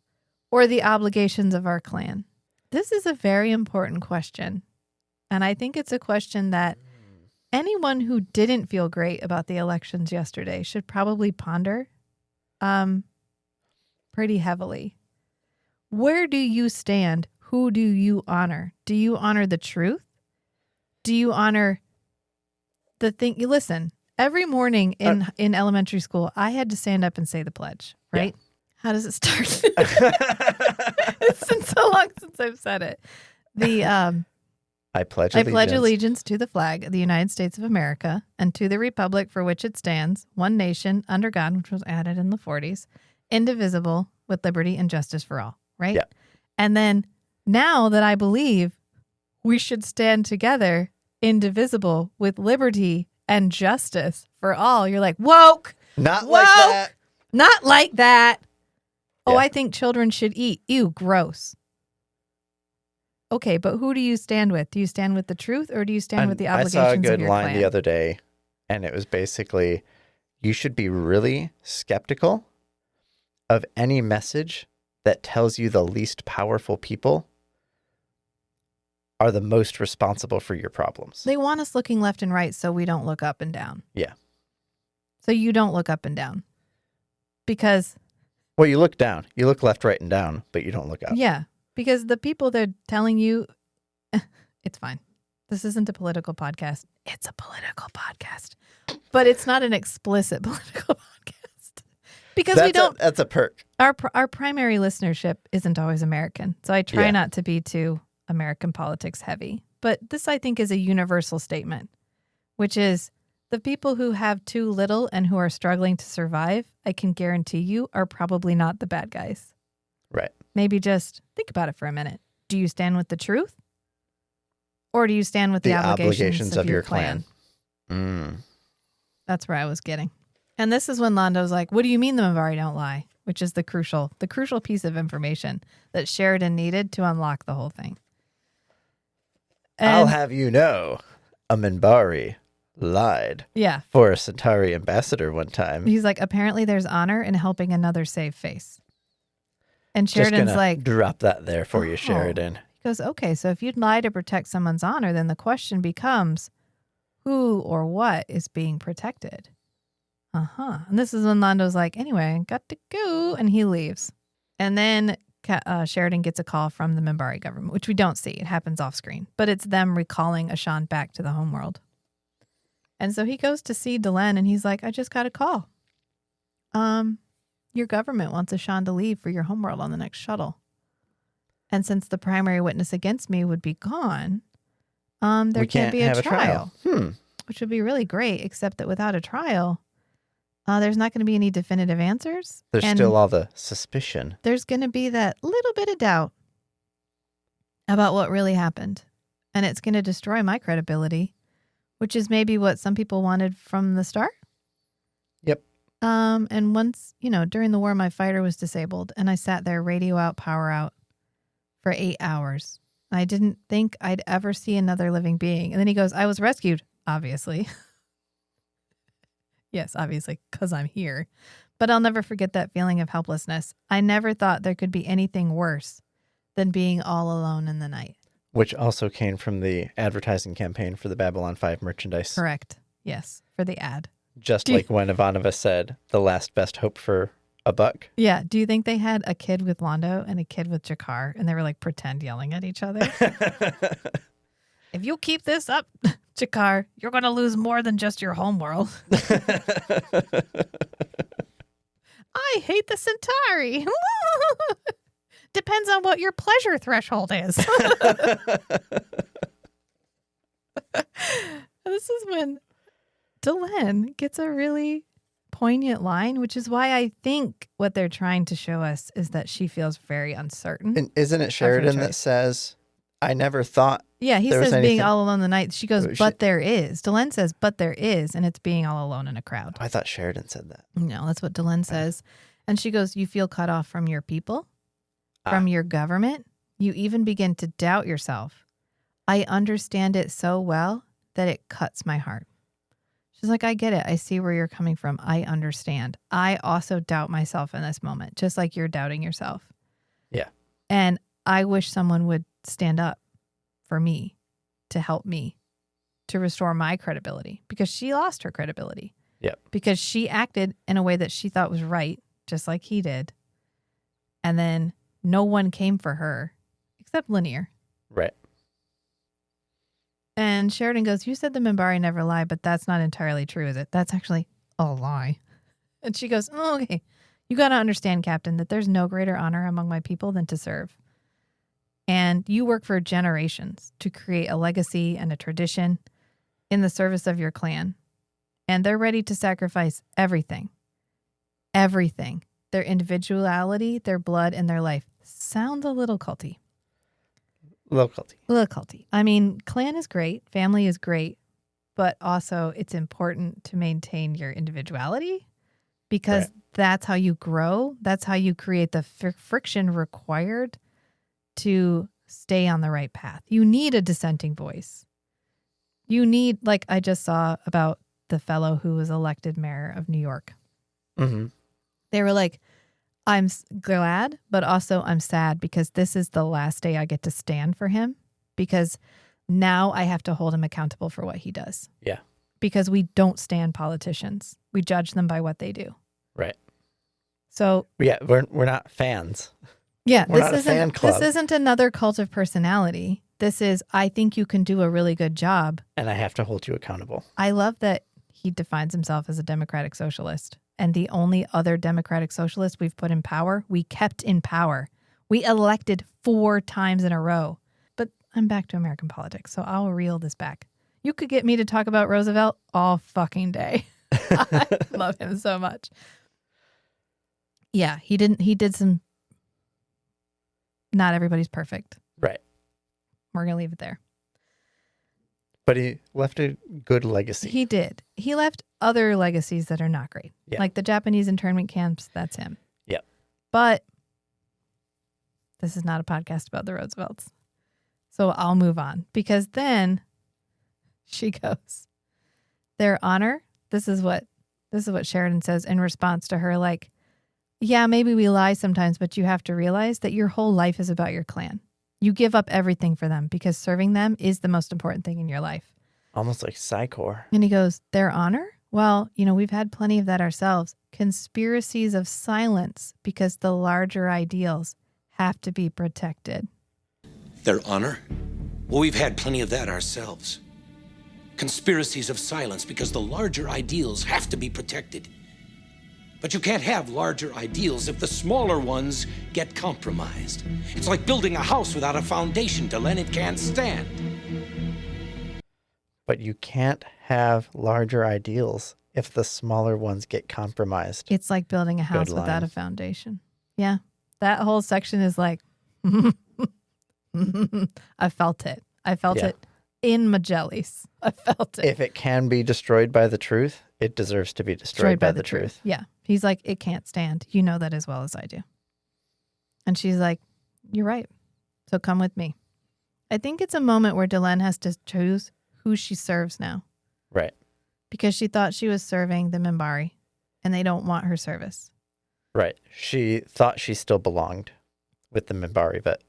or the obligations of our clan? This is a very important question. And I think it's a question that anyone who didn't feel great about the elections yesterday should probably ponder pretty heavily. Where do you stand? Who do you honor? Do you honor the truth? Do you honor the thing? You listen, every morning in elementary school, I had to stand up and say the pledge, right? Yeah. How does it start? It's been so long since I've said it. I pledge allegiance to the flag of the United States of America and to the republic for which it stands, one nation, under God, which was added in the 40s, indivisible, with liberty and justice for all, right? Yeah. And then now that I believe we should stand together, indivisible, with liberty and justice for all, you're like, woke! Not like that. Not like that. Oh, Yeah. I think children should eat. Ew, gross. Okay, but who do you stand with? Do you stand with the truth or do you stand with the obligations of your clan? I saw a good line the other day, and it was basically, you should be really skeptical of any message that tells you the least powerful people are the most responsible for your problems. They want us looking left and right so we don't look up and down. Yeah. So you don't look up and down. Because... Well, you look down. You look left, right, and down, but you don't look up. Yeah. Because the people they're telling you, it's fine. This isn't a political podcast. It's a political podcast. But it's not an explicit political podcast. Because that's a perk. Our primary listenership isn't always American. So I try not to be too American politics heavy. But this, I think, is a universal statement, which is the people who have too little and who are struggling to survive, I can guarantee you, are probably not the bad guys. Right. Maybe just think about it for a minute. Do you stand with the truth? Or do you stand with the obligations of your clan? That's where I was getting. And this is when Londo's like, what do you mean the Minbari don't lie? Which is the crucial piece of information that Sheridan needed to unlock the whole thing. And I'll have you know, a Minbari lied Yeah. for a Centauri ambassador one time. He's like, apparently there's honor in helping another save face. And Just Sheridan's gonna like, drop that there for you, "Oh." Sheridan. He goes, okay, so if you'd lie to protect someone's honor, then the question becomes who or what is being protected? And this is when Lando's like, anyway, got to go. And he leaves. And then Sheridan gets a call from the Minbari government, which we don't see. It happens off screen. But it's them recalling Ashan back to the homeworld. And so he goes to see Delenn and he's like, I just got a call. Your government wants Ashan to leave for your homeworld on the next shuttle. And since the primary witness against me would be gone, there can't be a trial. Which would be really great, except that without a trial, there's not going to be any definitive answers. There's and still all the suspicion. there's going to be that little bit of doubt about what really happened. And it's going to destroy my credibility, which is maybe what some people wanted from the start. Yep. And once, during the war, my fighter was disabled and I sat there, radio out, power out for 8 hours. I didn't think I'd ever see another living being. And then he goes, I was rescued, obviously. Yes, obviously, because I'm here. But I'll never forget that feeling of helplessness. I never thought there could be anything worse than being all alone in the night. Which also came from the advertising campaign for the Babylon 5 merchandise. Correct. Yes, for the ad. Just like when Ivanova said, the last best hope for a buck. Yeah. Do you think they had a kid with Londo and a kid with Jakar and they were like pretend yelling at each other? If you keep this up, Jakar, you're going to lose more than just your homeworld. I hate the Centauri. Depends on what your pleasure threshold is. This is when Delenn gets a really poignant line, which is why I think what they're trying to show us is that she feels very uncertain. And isn't it Sheridan that says, I never thought Yeah, he there was says being anything... all alone in the night. She goes, but there is. Delenn says, but there is, and it's being all alone in a crowd. I thought Sheridan said that. No, that's what Delenn says. And she goes, you feel cut off from your people, from your government. You even begin to doubt yourself. I understand it so well that it cuts my heart. She's like, I get it. I see where you're coming from. I understand. I also doubt myself in this moment, just like you're doubting yourself. Yeah. And I wish someone would stand up for me, to help me, to restore my credibility, because she lost her credibility. Yep. Because she acted in a way that she thought was right, just like he did. And then no one came for her except Linear. Right. And Sheridan goes, you said the Minbari never lie, but that's not entirely true, is it? That's actually a lie. And she goes, oh, okay. You got to understand, Captain, that there's no greater honor among my people than to serve. And you work for generations to create a legacy and a tradition in the service of your clan. And they're ready to sacrifice everything. Everything. Their individuality, their blood, and their life. Sounds a little culty. Little culty. Little culty. I mean, clan is great. Family is great. But also, it's important to maintain your individuality because that's how you grow. That's how you create the friction required to stay on the right path. You need a dissenting voice. You need, like I just saw about the fellow who was elected mayor of New York. Mm-hmm. They were like, I'm glad, but also I'm sad because this is the last day I get to stand for him because now I have to hold him accountable for what he does. Yeah. Because we don't stand politicians. We judge them by what they do. Right. So yeah, we're not fans. Yeah, we're not a fan club. This isn't another cult of personality. This is, I think you can do a really good job. And I have to hold you accountable. I love that he defines himself as a democratic socialist. And the only other democratic socialist we've put in power, we kept in power. We elected 4 times in a row. But I'm back to American politics, so I'll reel this back. You could get me to talk about Roosevelt all fucking day. I love him so much. Yeah, he did some, not everybody's perfect. Right. We're going to leave it there. But he left a good legacy. He did. He left other legacies that are not great. Yeah. Like the Japanese internment camps, that's him. Yep. But this is not a podcast about the Roosevelts. So I'll move on because then she goes, their honor. This is what Sheridan says in response to her, like, yeah, maybe we lie sometimes, but you have to realize that your whole life is about your clan. You give up everything for them because serving them is the most important thing in your life. Almost like Psychor. And he goes, their honor? Well, we've had plenty of that ourselves. Conspiracies of silence because the larger ideals have to be protected. Their honor? Well, we've had plenty of that ourselves. Conspiracies of silence because the larger ideals have to be protected. But you can't have larger ideals if the smaller ones get compromised. It's like building a house without a foundation, Delenn. It can't stand. But you can't have larger ideals if the smaller ones get compromised. It's like building a house without a foundation. Yeah. That whole section is like, I felt it. I felt it in my jellies. I felt it. If it can be destroyed by the truth, it deserves to be destroyed by the truth. Yeah. He's like, it can't stand. You know that as well as I do. And she's like, you're right. So come with me. I think it's a moment where Delenn has to choose who she serves now. Right. Because she thought she was serving the Minbari, and they don't want her service. Right. She thought she still belonged with the Minbari, but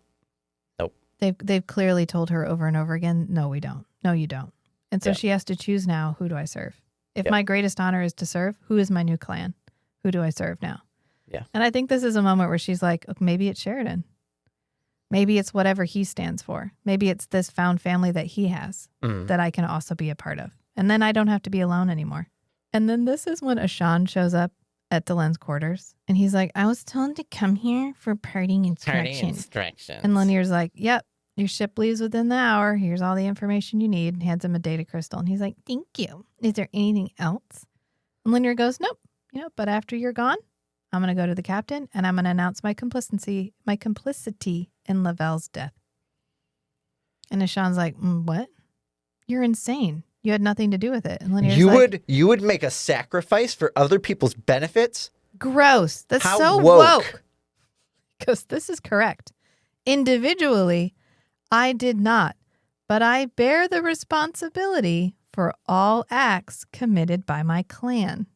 nope. They've clearly told her over and over again, no, we don't. No, you don't. And so she has to choose now, who do I serve? If my greatest honor is to serve, who is my new clan? Who do I serve now? Yeah. And I think this is a moment where she's like, oh, maybe it's Sheridan. Maybe it's whatever he stands for. Maybe it's this found family that he has that I can also be a part of. And then I don't have to be alone anymore. And then this is when Ashan shows up at Delenn's quarters. And he's like, I was told to come here for parting instructions. And Lanier's like, yep, your ship leaves within the hour. Here's all the information you need. And hands him a data crystal. And he's like, thank you. Is there anything else? And Lanier goes, nope. But after you're gone, I'm going to go to the captain and I'm going to announce my complicity in Lavelle's death. And Ashan's like, what? You're insane. You had nothing to do with it. And Lanier's you would make a sacrifice for other people's benefits? Gross. That's How so woke. Because this is correct. Individually, I did not, but I bear the responsibility for all acts committed by my clan.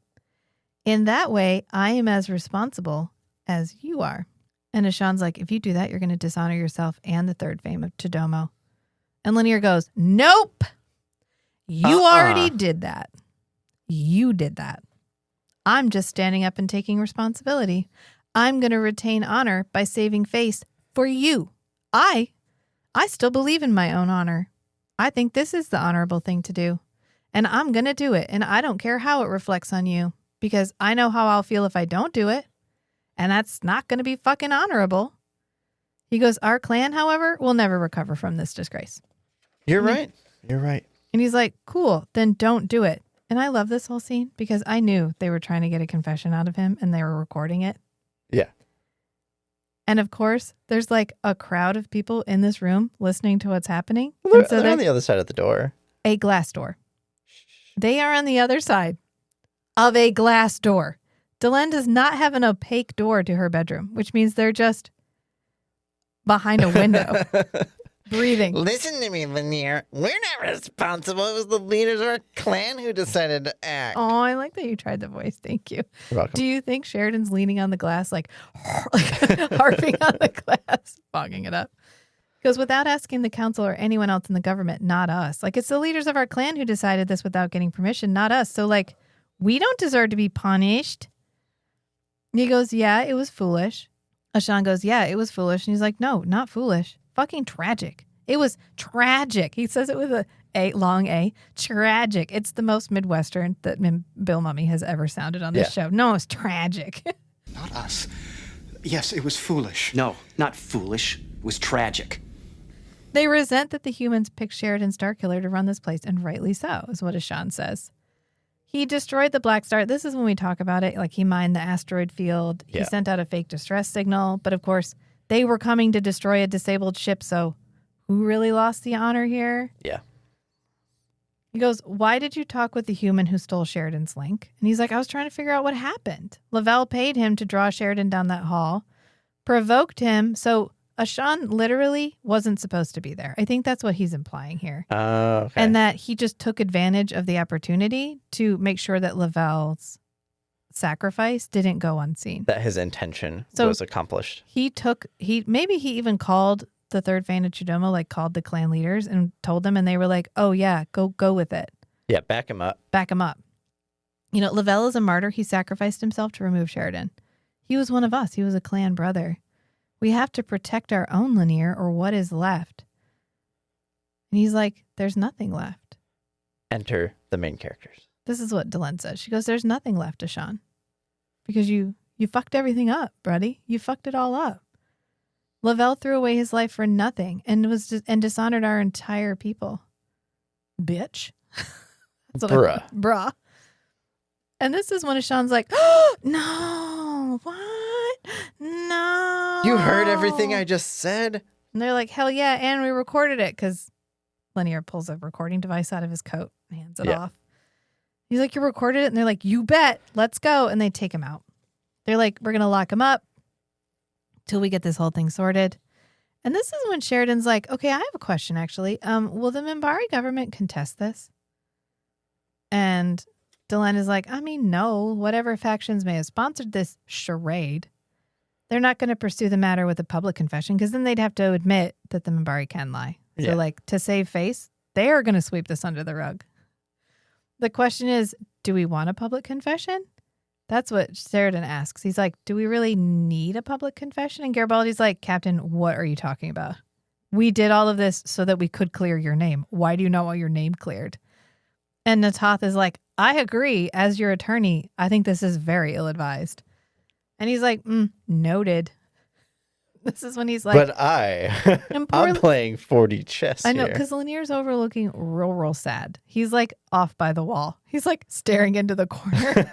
In that way, I am as responsible as you are. And Ashan's like, if you do that, you're going to dishonor yourself and the third fame of Chidomo. And Lanier goes, nope. You already did that. You did that. I'm just standing up and taking responsibility. I'm going to retain honor by saving face for you. I still believe in my own honor. I think this is the honorable thing to do. And I'm going to do it. And I don't care how it reflects on you because I know how I'll feel if I don't do it. And that's not going to be fucking honorable. He goes, our clan, however, will never recover from this disgrace. You're right. You're right. And he's like, cool, then don't do it. And I love this whole scene because I knew they were trying to get a confession out of him and they were recording it. Yeah. And of course, there's like a crowd of people in this room listening to what's happening. Well, and so they're on the other side of the door. A glass door. They are on the other side of a glass door. Delenn does not have an opaque door to her bedroom, which means they're just behind a window. Breathing. Listen to me, Lanier. We're not responsible. It was the leaders of our clan who decided to act. Oh, I like that you tried the voice. Thank you. You're welcome. Do you think Sheridan's leaning on the glass, like harping on the glass, fogging it up? Because without asking the council or anyone else in the government, not us. Like, it's the leaders of our clan who decided this without getting permission, not us. So, like, we don't deserve to be punished. He goes, yeah, it was foolish. Ashan goes, yeah, it was foolish. And he's like, no, not foolish. Fucking tragic. It was tragic. He says it with a long A. Tragic. It's the most Midwestern that Bill Mummy has ever sounded on this show. No, it's tragic. Not us. Yes, it was foolish. No, not foolish. It was tragic. They resent that the humans picked Sheridan Starkiller to run this place, and rightly so, is what Ashan says. He destroyed the Black Star. This is when we talk about it. Like, he mined the asteroid field. He sent out a fake distress signal. But, of course, they were coming to destroy a disabled ship, so who really lost the honor here? Yeah. He goes, why did you talk with the human who stole Sheridan's link? And he's like, I was trying to figure out what happened. Lavelle paid him to draw Sheridan down that hall, provoked him. So Ashan literally wasn't supposed to be there. I think that's what he's implying here. Okay. And that he just took advantage of the opportunity to make sure that Lavelle's sacrifice didn't go unseen. That his intention So was accomplished. Maybe he even called the third Fan of Chudomo, like called the clan leaders and told them, and they were like, oh yeah, go with it. Yeah, back him up. Back him up. You know, Lavelle is a martyr. He sacrificed himself to remove Sheridan. He was one of us. He was a clan brother. We have to protect our own linear or what is left. And he's like, there's nothing left. Enter the main characters. This is what Delenn says. She goes, there's nothing left, Ashan. Because you fucked everything up, buddy. You fucked it all up. Lavelle threw away his life for nothing and dishonored our entire people. Bitch. Bruh. And this is when Ashan's like, oh, no, what? No. You heard everything I just said? And they're like, hell yeah, and we recorded it, because Linear pulls a recording device out of his coat and hands it off. He's like, you recorded it? And they're like, you bet. Let's go. And they take him out. They're like, we're going to lock him up till we get this whole thing sorted. And this is when Sheridan's like, okay, I have a question, actually. Will the Minbari government contest this? And Delenn is like, I mean, no. Whatever factions may have sponsored this charade, they're not going to pursue the matter with a public confession, because then they'd have to admit that the Minbari can lie. So, like, to save face, they are going to sweep this under the rug. The question is, do we want a public confession? That's what Sheridan asks. He's like, do we really need a public confession? And Garibaldi's like, Captain, what are you talking about? We did all of this so that we could clear your name. Why do you not want your name cleared? And Natath is like, I agree. As your attorney, I think this is very ill-advised. And he's like, noted. This is when he's like, but I'm playing 40 chess. I know, here. because Lanier's overlooking real sad. He's like off by the wall. He's like staring into the corner.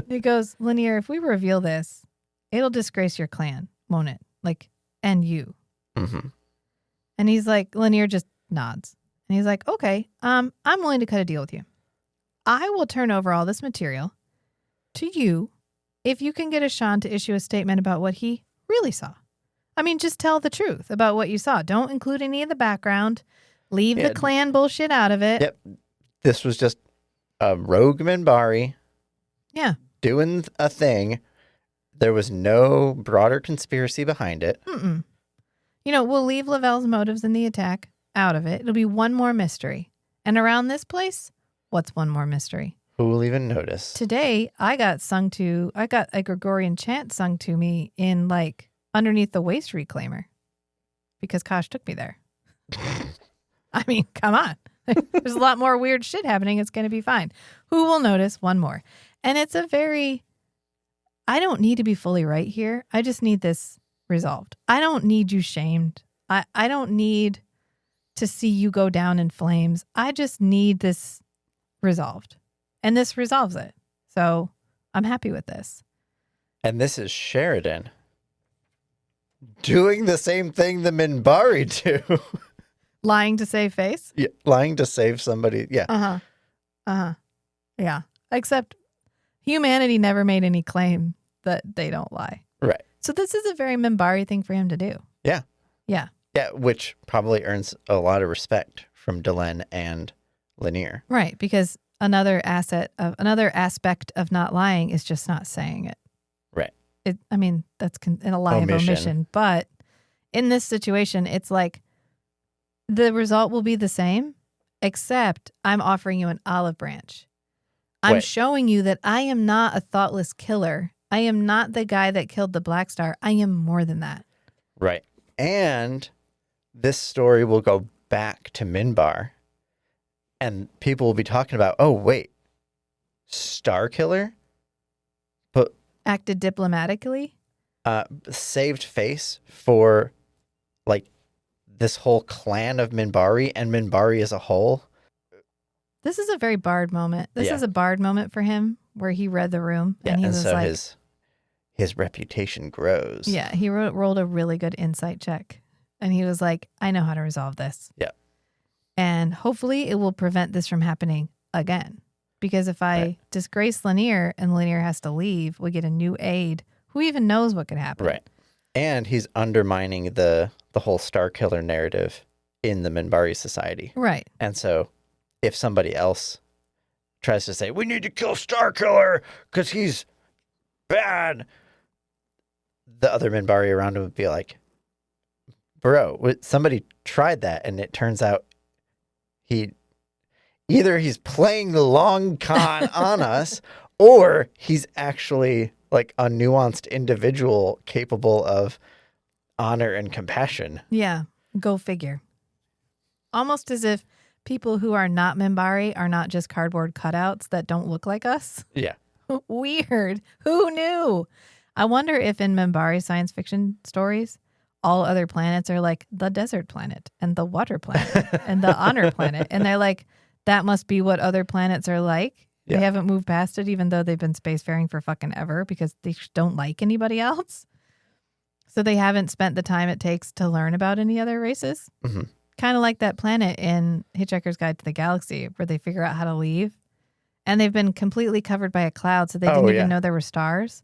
He goes, Lanier, if we reveal this, it'll disgrace your clan, won't it? Like, and you. Mm-hmm. And he's like, Lanier just nods. And he's like, okay, I'm willing to cut a deal with you. I will turn over all this material to you if you can get Ashan to issue a statement about what he really saw. I mean, just tell the truth about what you saw. Don't include any of the background. Leave the clan bullshit out of it. Yep. This was just a rogue Minbari. Yeah. Doing a thing. There was no broader conspiracy behind it. Mm-mm. You know, we'll leave Lavelle's motives in the attack out of it. It'll be one more mystery. And around this place, what's one more mystery? Who will even notice? Today, I got a Gregorian chant sung to me in, like, underneath the waste reclaimer. Because Kosh took me there. I mean, come on. There's a lot more weird shit happening. It's going to be fine. Who will notice? One more. And it's I don't need to be fully right here. I just need this resolved. I don't need you shamed. I don't need to see you go down in flames. I just need this resolved. And this resolves it. So I'm happy with this. And this is Sheridan doing the same thing the Minbari do. Lying to save face? Yeah, lying to save somebody. Yeah. Yeah. Except humanity never made any claim that they don't lie. Right. So this is a very Minbari thing for him to do. Yeah. Yeah. Yeah, which probably earns a lot of respect from Delenn and Lanier. Right, because another aspect of not lying is just not saying it. Right. That's in a lie of omission. But in this situation, it's like the result will be the same, except I'm offering you an olive branch. I'm showing you that I am not a thoughtless killer. I am not the guy that killed the Black Star. I am more than that. Right. And this story will go back to Minbar. And people will be talking about, oh, wait, Star Killer? But acted diplomatically? Saved face for, like, this whole clan of Minbari and Minbari as a whole. This is a very Bard moment. This is a Bard moment for him where he read the room. And he was so like, his reputation grows. Yeah, he rolled a really good insight check. And he was like, I know how to resolve this. Yeah. And hopefully it will prevent this from happening again. Because if I disgrace Lanier and Lanier has to leave, we get a new aide who even knows what could happen. Right. And he's undermining the whole Star Killer narrative in the Minbari society. Right. And so if somebody else tries to say, we need to kill Star Killer because he's bad, the other Minbari around him would be like, bro, somebody tried that, and it turns out he's playing the long con on us, or he's actually like a nuanced individual capable of honor and compassion. Yeah, go figure. Almost as if people who are not Minbari are not just cardboard cutouts that don't look like us. Yeah. Weird. Who knew? I wonder if in Minbari science fiction stories, all other planets are like the desert planet and the water planet and the honor planet. And they're like, that must be what other planets are like. Yeah. They haven't moved past it, even though they've been spacefaring for fucking ever because they don't like anybody else. So they haven't spent the time it takes to learn about any other races. Mm-hmm. Kind of like that planet in Hitchhiker's Guide to the Galaxy where they figure out how to leave. And they've been completely covered by a cloud, so they didn't even know there were stars.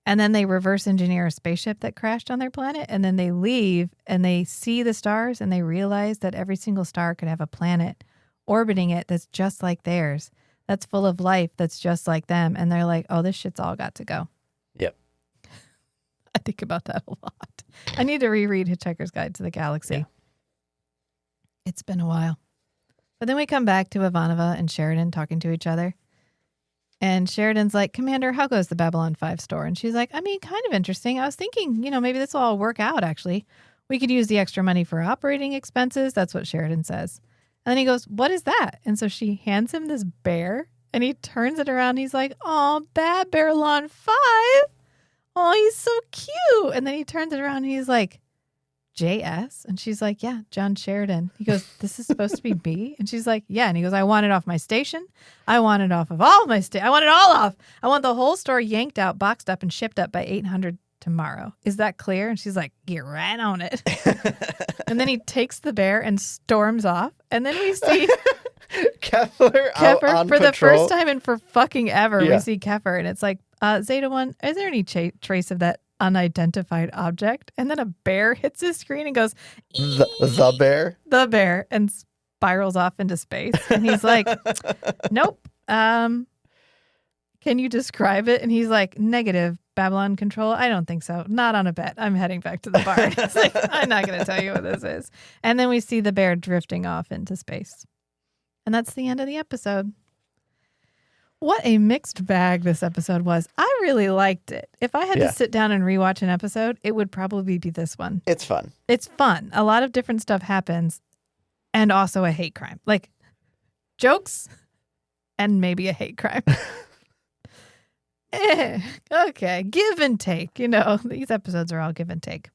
And then they reverse engineer a spaceship that crashed on their planet. And then they leave and they see the stars and they realize that every single star could have a planet orbiting it that's just like theirs, that's full of life, that's just like them. And they're like, oh, this shit's all got to go. Yep. I think about that a lot. I need to reread Hitchhiker's Guide to the Galaxy. Yeah. It's been a while. But then we come back to Ivanova and Sheridan talking to each other. And Sheridan's like, Commander, how goes the Babylon 5 store? And she's like, I mean, kind of interesting. I was thinking, maybe this will all work out, actually. We could use the extra money for operating expenses. That's what Sheridan says. And then he goes, what is that? And so she hands him this bear. And he turns it around. And he's like, oh, Bad Babylon 5. Oh, he's so cute. And then he turns it around and he's like, JS? And she's like, yeah, John Sheridan. He goes, this is supposed to be me? And she's like, yeah. And he goes, I want it off my station. I want it off of all of my I want it all off. I want the whole store yanked out, boxed up, and shipped up by 800 tomorrow. Is that clear? And she's like, get right on it. And then he takes the bear and storms off. And then we see Kepler out on for patrol. the first time in for fucking ever. Yeah. We see Kepler, and it's like, Zeta 1, is there any trace of that unidentified object? And then a bear hits his screen and goes, the bear? The bear, and spirals off into space. And he's like, nope. Can you describe it? And he's like, negative. Babylon control? I don't think so. Not on a bet. I'm heading back to the bar. It's like, I'm not going to tell you what this is. And then we see the bear drifting off into space. And that's the end of the episode. What a mixed bag this episode was. I really liked it. If I had to sit down and rewatch an episode, it would probably be this one. It's fun. It's fun. A lot of different stuff happens, and also a hate crime. Like jokes and maybe a hate crime. Okay. Give and take. These episodes are all give and take.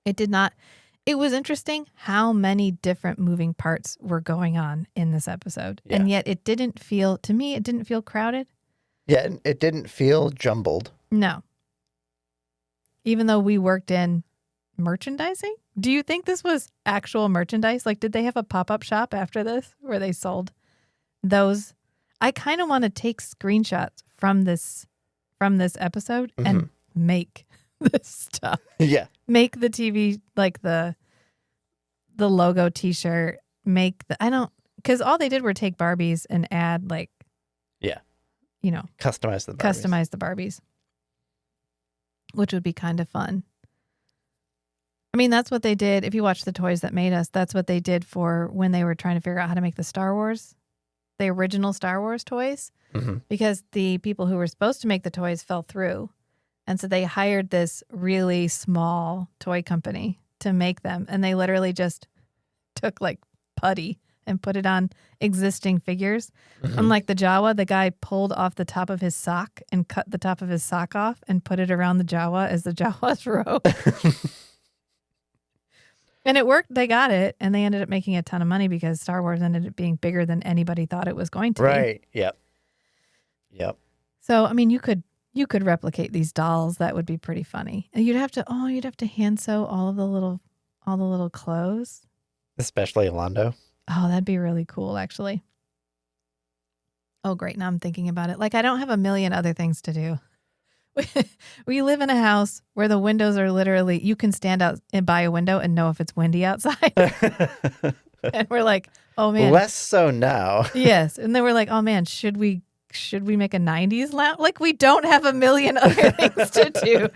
It was interesting how many different moving parts were going on in this episode. Yeah. And yet it didn't feel crowded. Yeah, it didn't feel jumbled. No. Even though we worked in merchandising? Do you think this was actual merchandise? Like, did they have a pop-up shop after this where they sold those? I kind of want to take screenshots from this episode and make this stuff. Yeah. Make the TV, like the logo t-shirt, because all they did were take Barbies and add customize the Barbies. Which would be kind of fun. I mean, that's what they did. If you watch The Toys That Made Us, that's what they did for when they were trying to figure out how to make the original Star Wars toys, because the people who were supposed to make the toys fell through. And so they hired this really small toy company to make them. And they literally just took like putty and put it on existing figures. Unlike the Jawa, the guy pulled off the top of his sock and cut the top of his sock off and put it around the Jawa as the Jawa's robe. And it worked. They got it. And they ended up making a ton of money because Star Wars ended up being bigger than anybody thought it was going to be. Right. Yep. So, I mean, you could replicate these dolls. That would be pretty funny. And you'd have to hand sew all the little clothes. Especially Alondo. Oh, that'd be really cool, actually. Oh, great. Now I'm thinking about it. Like, I don't have a million other things to do We live in a house where the windows are literally, you can stand out and by a window and know if it's windy outside. And we're like, oh man. Less so now. Yes. And then we're like, oh man, should we make a 90s lounge? Like, we don't have a million other things to do.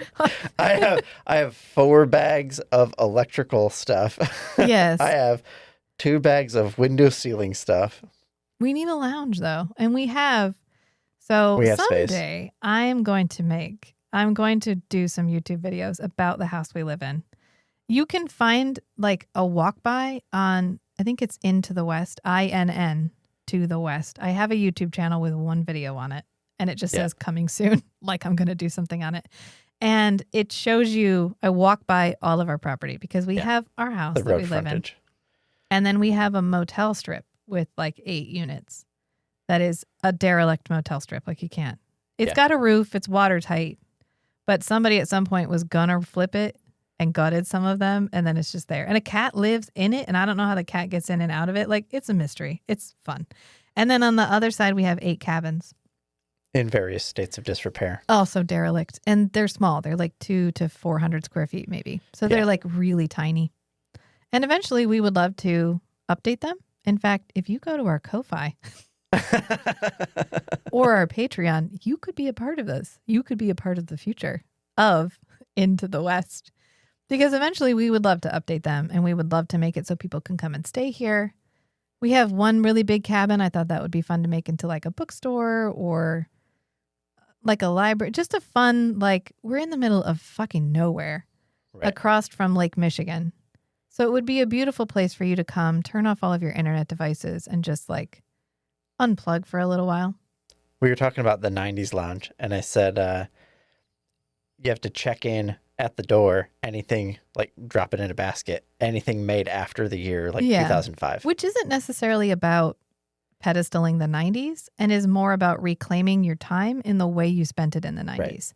I have 4 bags of electrical stuff. Yes. I have 2 bags of window sealing stuff. We need a lounge though. And we have. So We have someday space. I'm going to do some YouTube videos about the house we live in. You can find like a walk by on, I think it's Into the West, INN to the West. I have a YouTube channel with 1 video on it, and it just says coming soon, like I'm going to do something on it. And it shows you, I walk by all of our property because we have our house The that road we live in. frontage. And then we have a motel strip with like 8 units. That is a derelict motel strip. Like, you can't. It's got a roof. It's watertight. But somebody at some point was gonna flip it and gutted some of them. And then it's just there. And a cat lives in it. And I don't know how the cat gets in and out of it. Like, it's a mystery. It's fun. And then on the other side, we have 8 cabins. In various states of disrepair. Also derelict. And they're small. They're like 200 to 400 square feet, maybe. So they're like really tiny. And eventually we would love to update them. In fact, if you go to our Ko-Fi or our Patreon, you could be a part of this. You could be a part of the future of Into the West. Because eventually we would love to update them, and we would love to make it so people can come and stay here. We have 1 really big cabin. I thought that would be fun to make into like a bookstore or like a library. Just a fun, like, we're in the middle of fucking nowhere across from Lake Michigan. So it would be a beautiful place for you to come, turn off all of your internet devices, and just like unplug for a little while. We were talking about the 90s lounge, and I said you have to check in at the door, anything, like drop it in a basket, anything made after the year, like 2005. Which isn't necessarily about pedestaling the 90s and is more about reclaiming your time in the way you spent it in the 90s. Right.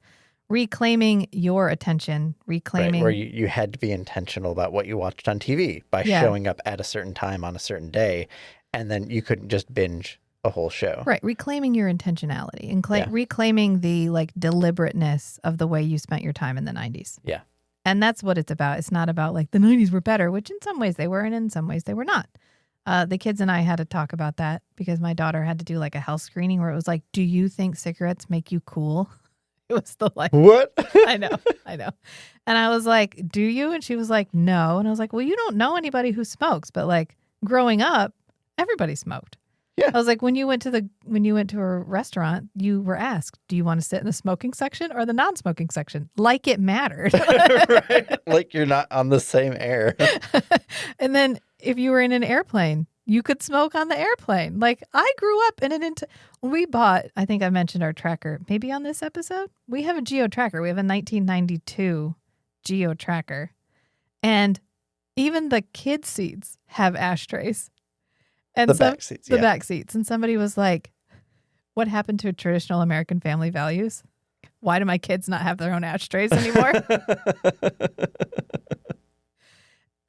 Reclaiming your attention, reclaiming... Right, where you had to be intentional about what you watched on TV by showing up at a certain time on a certain day, and then you couldn't just binge a whole show. Right, reclaiming your intentionality and reclaiming the like deliberateness of the way you spent your time in the 90s. Yeah. And that's what it's about. It's not about like the 90s were better, which in some ways they were and in some ways they were not. The kids and I had to talk about that because my daughter had to do like a health screening where it was like, do you think cigarettes make you cool? It was the like, what? I know. And I was like, do you? And she was like, no. And I was like, well, you don't know anybody who smokes, but like growing up, everybody smoked. Yeah. I was like, when you went to a restaurant, you were asked, do you want to sit in the smoking section or the non-smoking section? Like it mattered. Right. Like you're not on the same air. And then if you were in an airplane, you could smoke on the airplane. Like I grew up when we bought, I think I mentioned our tracker, maybe on this episode, we have a Geo tracker. We have a 1992 Geo tracker. And even the kid seats have ashtrays. And the back seats. The back seats. And somebody was like, what happened to traditional American family values? Why do my kids not have their own ashtrays anymore?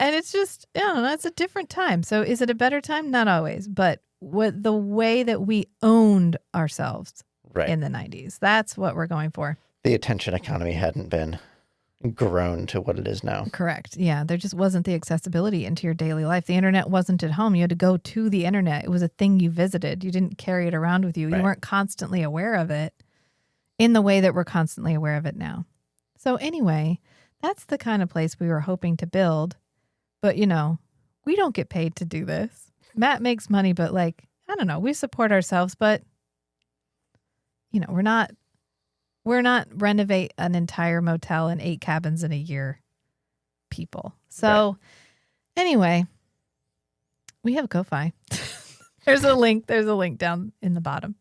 And it's just, I don't know, it's a different time. So is it a better time? Not always. But the way that we owned ourselves in the 90s, that's what we're going for. The attention economy hadn't been grown to what it is now. Correct. Yeah. There just wasn't the accessibility into your daily life. The internet wasn't at home. You had to go to the internet. It was a thing you visited. You didn't carry it around with you. You weren't constantly aware of it in the way that we're constantly aware of it now. So anyway, that's the kind of place we were hoping to build. But, you know, we don't get paid to do this. Matt makes money, but like, I don't know, we support ourselves, but, you know, we're not renovate an entire motel and 8 cabins in a year people. So anyway, we have a Ko-Fi. There's a link down in the bottom.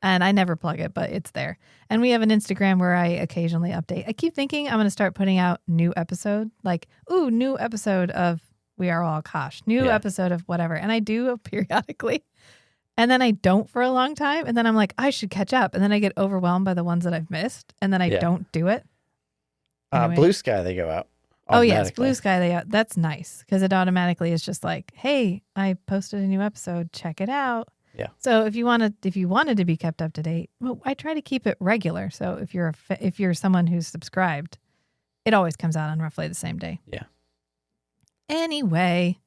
And I never plug it, but it's there. And we have an Instagram where I occasionally update. I keep thinking I'm going to start putting out new episode, like, ooh, new episode of We Are All Kosh, new episode of whatever. And I do periodically. And then I don't for a long time. And then I'm like, I should catch up. And then I get overwhelmed by the ones that I've missed. And then I don't do it. Anyway. Blue Sky, they go out. Oh, yes. Blue Sky, they out. That's nice because it automatically is just like, hey, I posted a new episode. Check it out. Yeah. So if you wanted to be kept up to date, well, I try to keep it regular. So if you're someone who's subscribed, it always comes out on roughly the same day. Yeah. Anyway,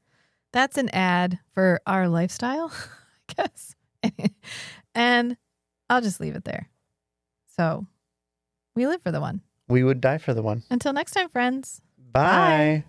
that's an ad for our lifestyle, I guess. And I'll just leave it there. So we live for the one. We would die for the one. Until next time, friends. Bye. Bye.